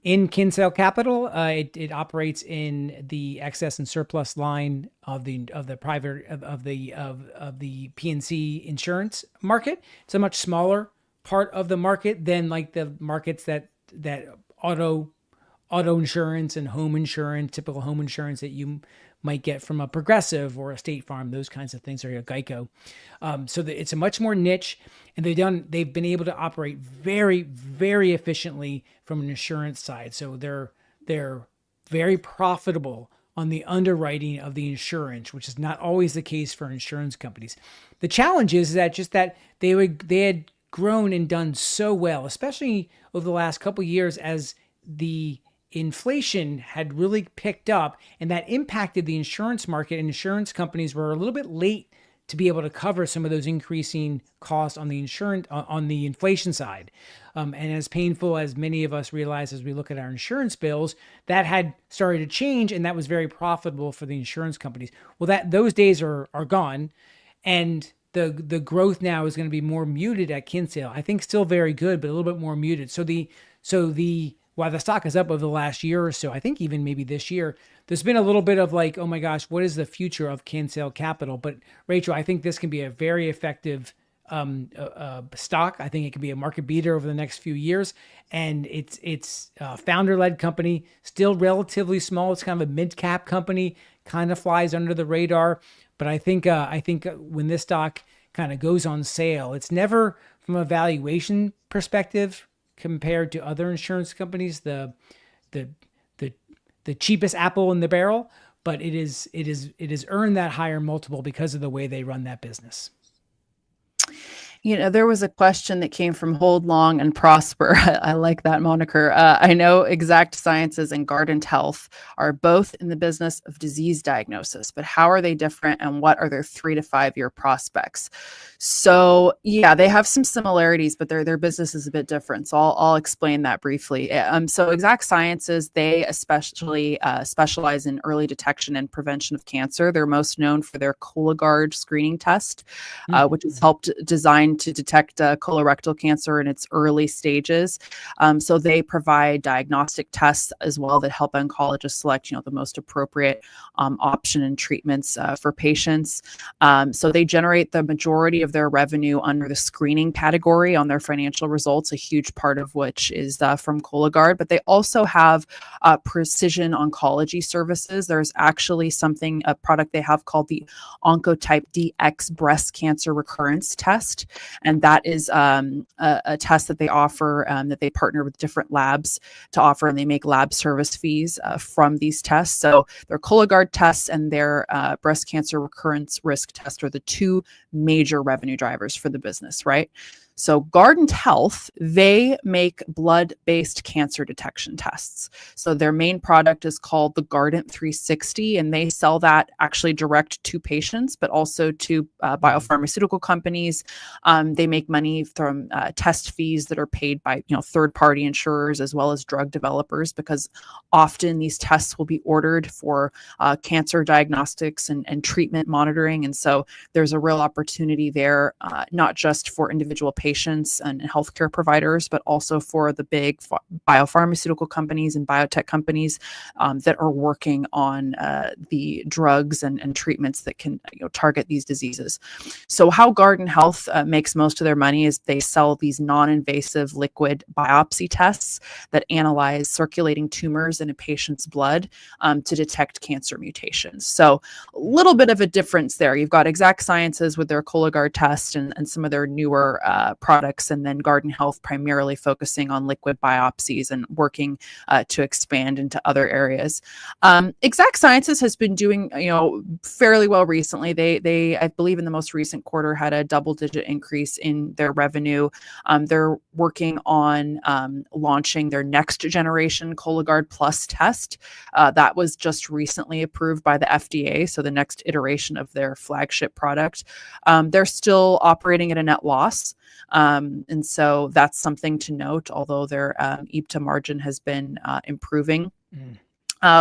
in Kinsale Capital. It operates in the excess and surplus line of the private of the P&C insurance market. It's a much smaller part of the market than like the markets that auto insurance and home insurance, typical home insurance that you might get from a Progressive or a State Farm, those kinds of things, or a Geico. So it's a much more niche, and they've been able to operate very, very efficiently from an insurance side. So they're very profitable on the underwriting of the insurance, which is not always the case for insurance companies. The challenge is that they had grown and done so well, especially over the last couple of years, as the inflation had really picked up, and that impacted the insurance market, and insurance companies were a little bit late to be able to cover some of those increasing costs on the inflation side. And as painful as many of us realize as we look at our insurance bills, that had started to change, and that was very profitable for the insurance companies. Well, those days are gone, and the growth now is going to be more muted at Kinsale. I think still very good, but a little bit more muted. While the stock is up over the last year or so, I think even maybe this year, there's been a little bit of like, oh my gosh, what is the future of Kinsale Capital? But Rachel, I think this can be a very effective stock. I think it can be a market beater over the next few years. And it's a founder-led company, still relatively small. It's kind of a mid-cap company, kind of flies under the radar. But I think when this stock kind of goes on sale, it's never, from a valuation perspective, compared to other insurance companies, the cheapest apple in the barrel, but it is earned that higher multiple because of the way they run that business. There was a question that came from Hold Long and Prosper. I like that moniker. I know Exact Sciences and Gardant Health are both in the business of disease diagnosis, but how are they different, and what are their 3 to 5 year prospects? So yeah, they have some similarities, but their business is a bit different. So I'll explain that briefly. So Exact Sciences, they especially specialize in early detection and prevention of cancer. They're most known for their Cologuard screening test, which has helped design to detect colorectal cancer in its early stages. So they provide diagnostic tests as well that help oncologists select, the most appropriate option and treatments for patients. So they generate the majority of their revenue under the screening category on their financial results, a huge part of which is from Cologuard. But they also have precision oncology services. There's actually a product they have called the Oncotype DX breast cancer recurrence test. and that is a test that they offer, that they partner with different labs to offer, and they make lab service fees from these tests. So their Cologuard tests and their breast cancer recurrence risk test are the two major revenue drivers for the business, right? So Gardant Health, they make blood-based cancer detection tests. So their main product is called the Gardant 360, and they sell that actually direct to patients, but also to biopharmaceutical companies. They make money from test fees that are paid by third-party insurers as well as drug developers, because often these tests will be ordered for cancer diagnostics and treatment monitoring. And so there's a real opportunity there, not just for individual patients and healthcare providers, but also for the big biopharmaceutical companies and biotech companies that are working on the drugs and treatments that can target these diseases. So how Gardant Health makes most of their money is they sell these non-invasive liquid biopsy tests that analyze circulating tumors in a patient's blood to detect cancer mutations. So a little bit of a difference there. You've got Exact Sciences with their Cologuard test and some of their newer products, and then Gardant Health primarily focusing on liquid biopsies and working to expand into other areas. Exact Sciences has been doing fairly well recently. They I believe in the most recent quarter had a double-digit increase in their revenue. They're working on launching their next generation Cologuard Plus test. That was just recently approved by the FDA, so the next iteration of their flagship product. They're still operating at a net loss. And so that's something to note, although their EBITDA margin has been improving.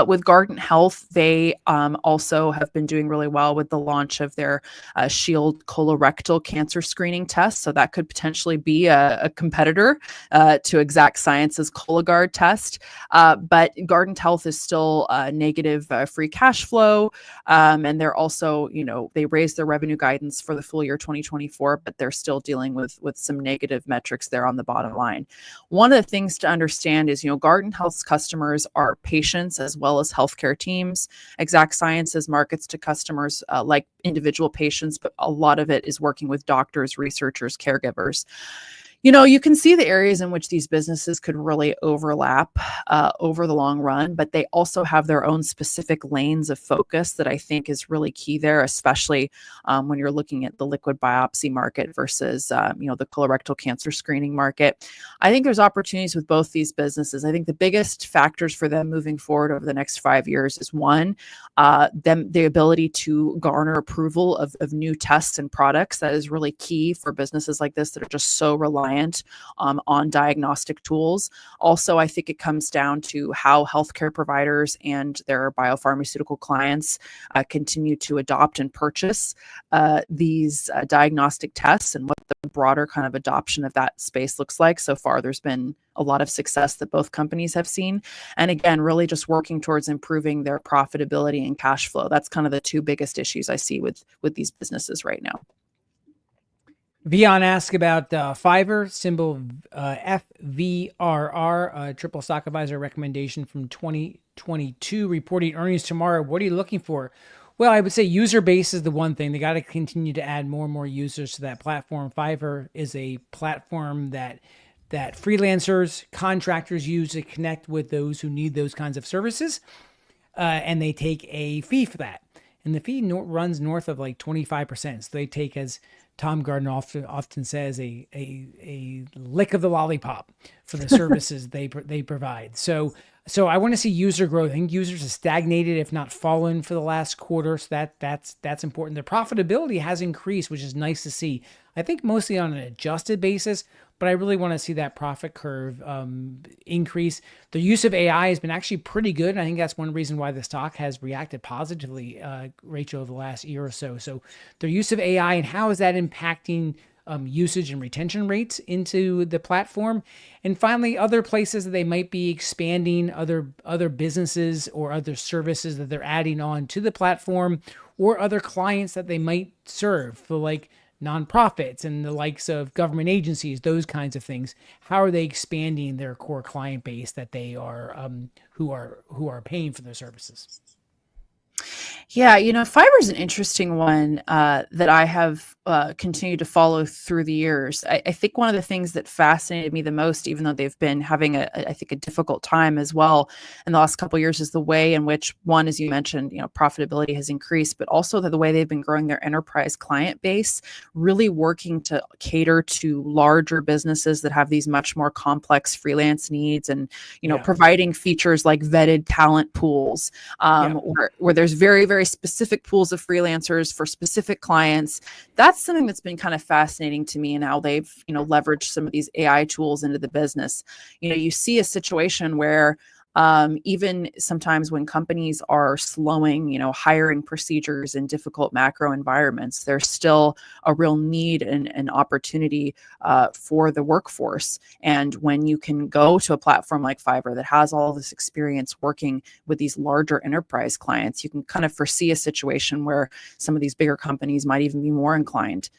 With Gardant Health, they also have been doing really well with the launch of their Shield colorectal cancer screening test. So that could potentially be a competitor to Exact Sciences Cologuard test. But Gardant Health is still negative free cash flow. And they're also, they raised their revenue guidance for the full year 2024, but they're still dealing with some negative metrics there on the bottom line. One of the things to understand is, Gardant Health's customers are patients as well as healthcare teams. Exact Sciences markets to customers like individual patients, but a lot of it is working with doctors, researchers, caregivers. You can see the areas in which these businesses could really overlap over the long run, but they also have their own specific lanes of focus that I think is really key there, especially when you're looking at the liquid biopsy market versus, the colorectal cancer screening market. I think there's opportunities with both these businesses. I think the biggest factors for them moving forward over the next 5 years is one, the ability to garner approval of new tests and products. That is really key for businesses like this that are just so reliant on diagnostic tools. Also, I think it comes down to how healthcare providers and their biopharmaceutical clients continue to adopt and purchase these diagnostic tests, and what the broader kind of adoption of that space looks like. So far, there's been a lot of success that both companies have seen. And again, really just working towards improving their profitability and cash flow. That's kind of the two biggest issues I see with these businesses right now. Vion asked about Fiverr, symbol FVRR, triple stock advisor recommendation from 2022, reporting earnings tomorrow. What are you looking for? Well, I would say user base is the one thing. They got to continue to add more and more users to that platform. Fiverr is a platform that freelancers, contractors use to connect with those who need those kinds of services, and they take a fee for that. And the fee runs north of like 25%. So they take, as Tom Gardner often says, a lick of the lollipop for the services they provide. So I want to see user growth. I think users have stagnated, if not fallen, for the last quarter. So that's important. Their profitability has increased, which is nice to see. I think mostly on an adjusted basis, but I really want to see that profit curve increase. The use of AI has been actually pretty good. And I think that's one reason why the stock has reacted positively, Rachel, over the last year or so. So their use of AI, and how is that impacting usage and retention rates into the platform? And finally, other places that they might be expanding, other businesses or other services that they're adding on to the platform, or other clients that they might serve, for like nonprofits and the likes of government agencies, those kinds of things. How are they expanding their core client base that they are who are paying for their services? Yeah, Fiverr is an interesting one that I have continue to follow through the years. I think one of the things that fascinated me the most, even though they've been having I think a difficult time as well in the last couple of years, is the way in which, one, as you mentioned, profitability has increased, but also the way they've been growing their enterprise client base, really working to cater to larger businesses that have these much more complex freelance needs, and providing features like vetted talent pools, where there's very, very specific pools of freelancers for specific clients. That's something that's been kind of fascinating to me, and how they've leveraged some of these AI tools into the business. You see a situation where even sometimes when companies are slowing hiring procedures in difficult macro environments, there's still a real need and opportunity for the workforce. And when you can go to a platform like Fiverr that has all this experience working with these larger enterprise clients, you can kind of foresee a situation where some of these bigger companies might even be more inclined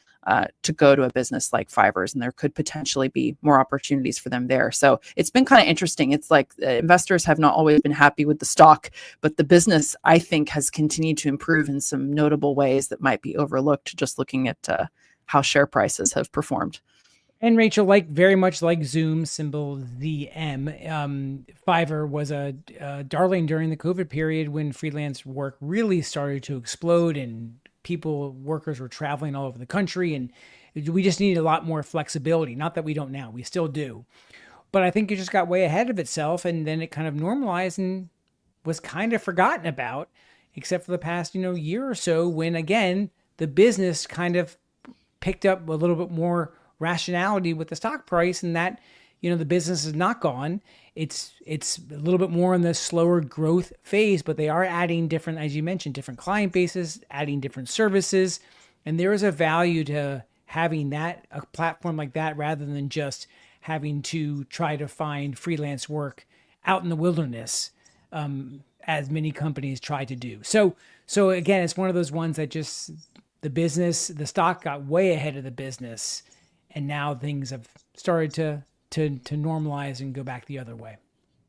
to go to a business like Fiverr's, and there could potentially be more opportunities for them there. So it's been kind of interesting. It's like investors have not always been happy with the stock, but the business, I think, has continued to improve in some notable ways that might be overlooked just looking at how share prices have performed. And Rachel, very much like Zoom, symbol ZM, Fiverr was a darling during the COVID period when freelance work really started to explode and workers were traveling all over the country, and we just needed a lot more flexibility. Not that we don't now, we still do. But I think it just got way ahead of itself, and then it kind of normalized and was kind of forgotten about, except for the past, year or so, when again, the business kind of picked up a little bit more rationality with the stock price, and that, the business is not gone. It's a little bit more in the slower growth phase, but they are adding different, as you mentioned, different client bases, adding different services. And there is a value to having a platform like that, rather than just having to try to find freelance work out in the wilderness, as many companies try to do. So again, it's one of those ones that just the stock got way ahead of the business, and now things have started to normalize and go back the other way.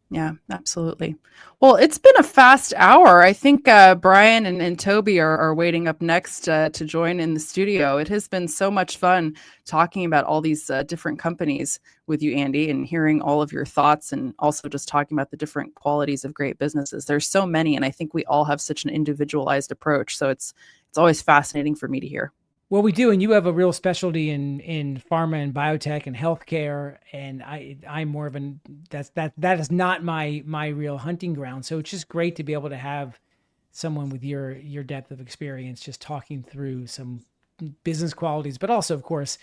Yeah, absolutely. Well, it's been a fast hour. I think Brian and Toby are waiting up next to join in the studio. It has been so much fun talking about all these different companies with you, Andy, and hearing all of your thoughts, and also just talking about the different qualities of great businesses. There's so many, and I think we all have such an individualized approach. So it's always fascinating for me to hear. Well, we do, and you have a real specialty in pharma and biotech and healthcare, and I'm more of that is not my real hunting ground. So it's just great to be able to have someone with your depth of experience just talking through some business qualities, but also, of course,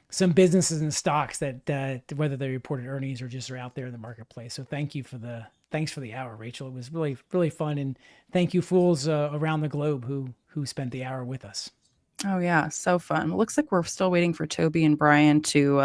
some businesses and stocks that whether they reported earnings or just are out there in the marketplace. So thanks for the hour, Rachel. It was really, really fun, and thank you, fools around the globe who spent the hour with us. Oh yeah, so fun. It looks like we're still waiting for Toby and Brian to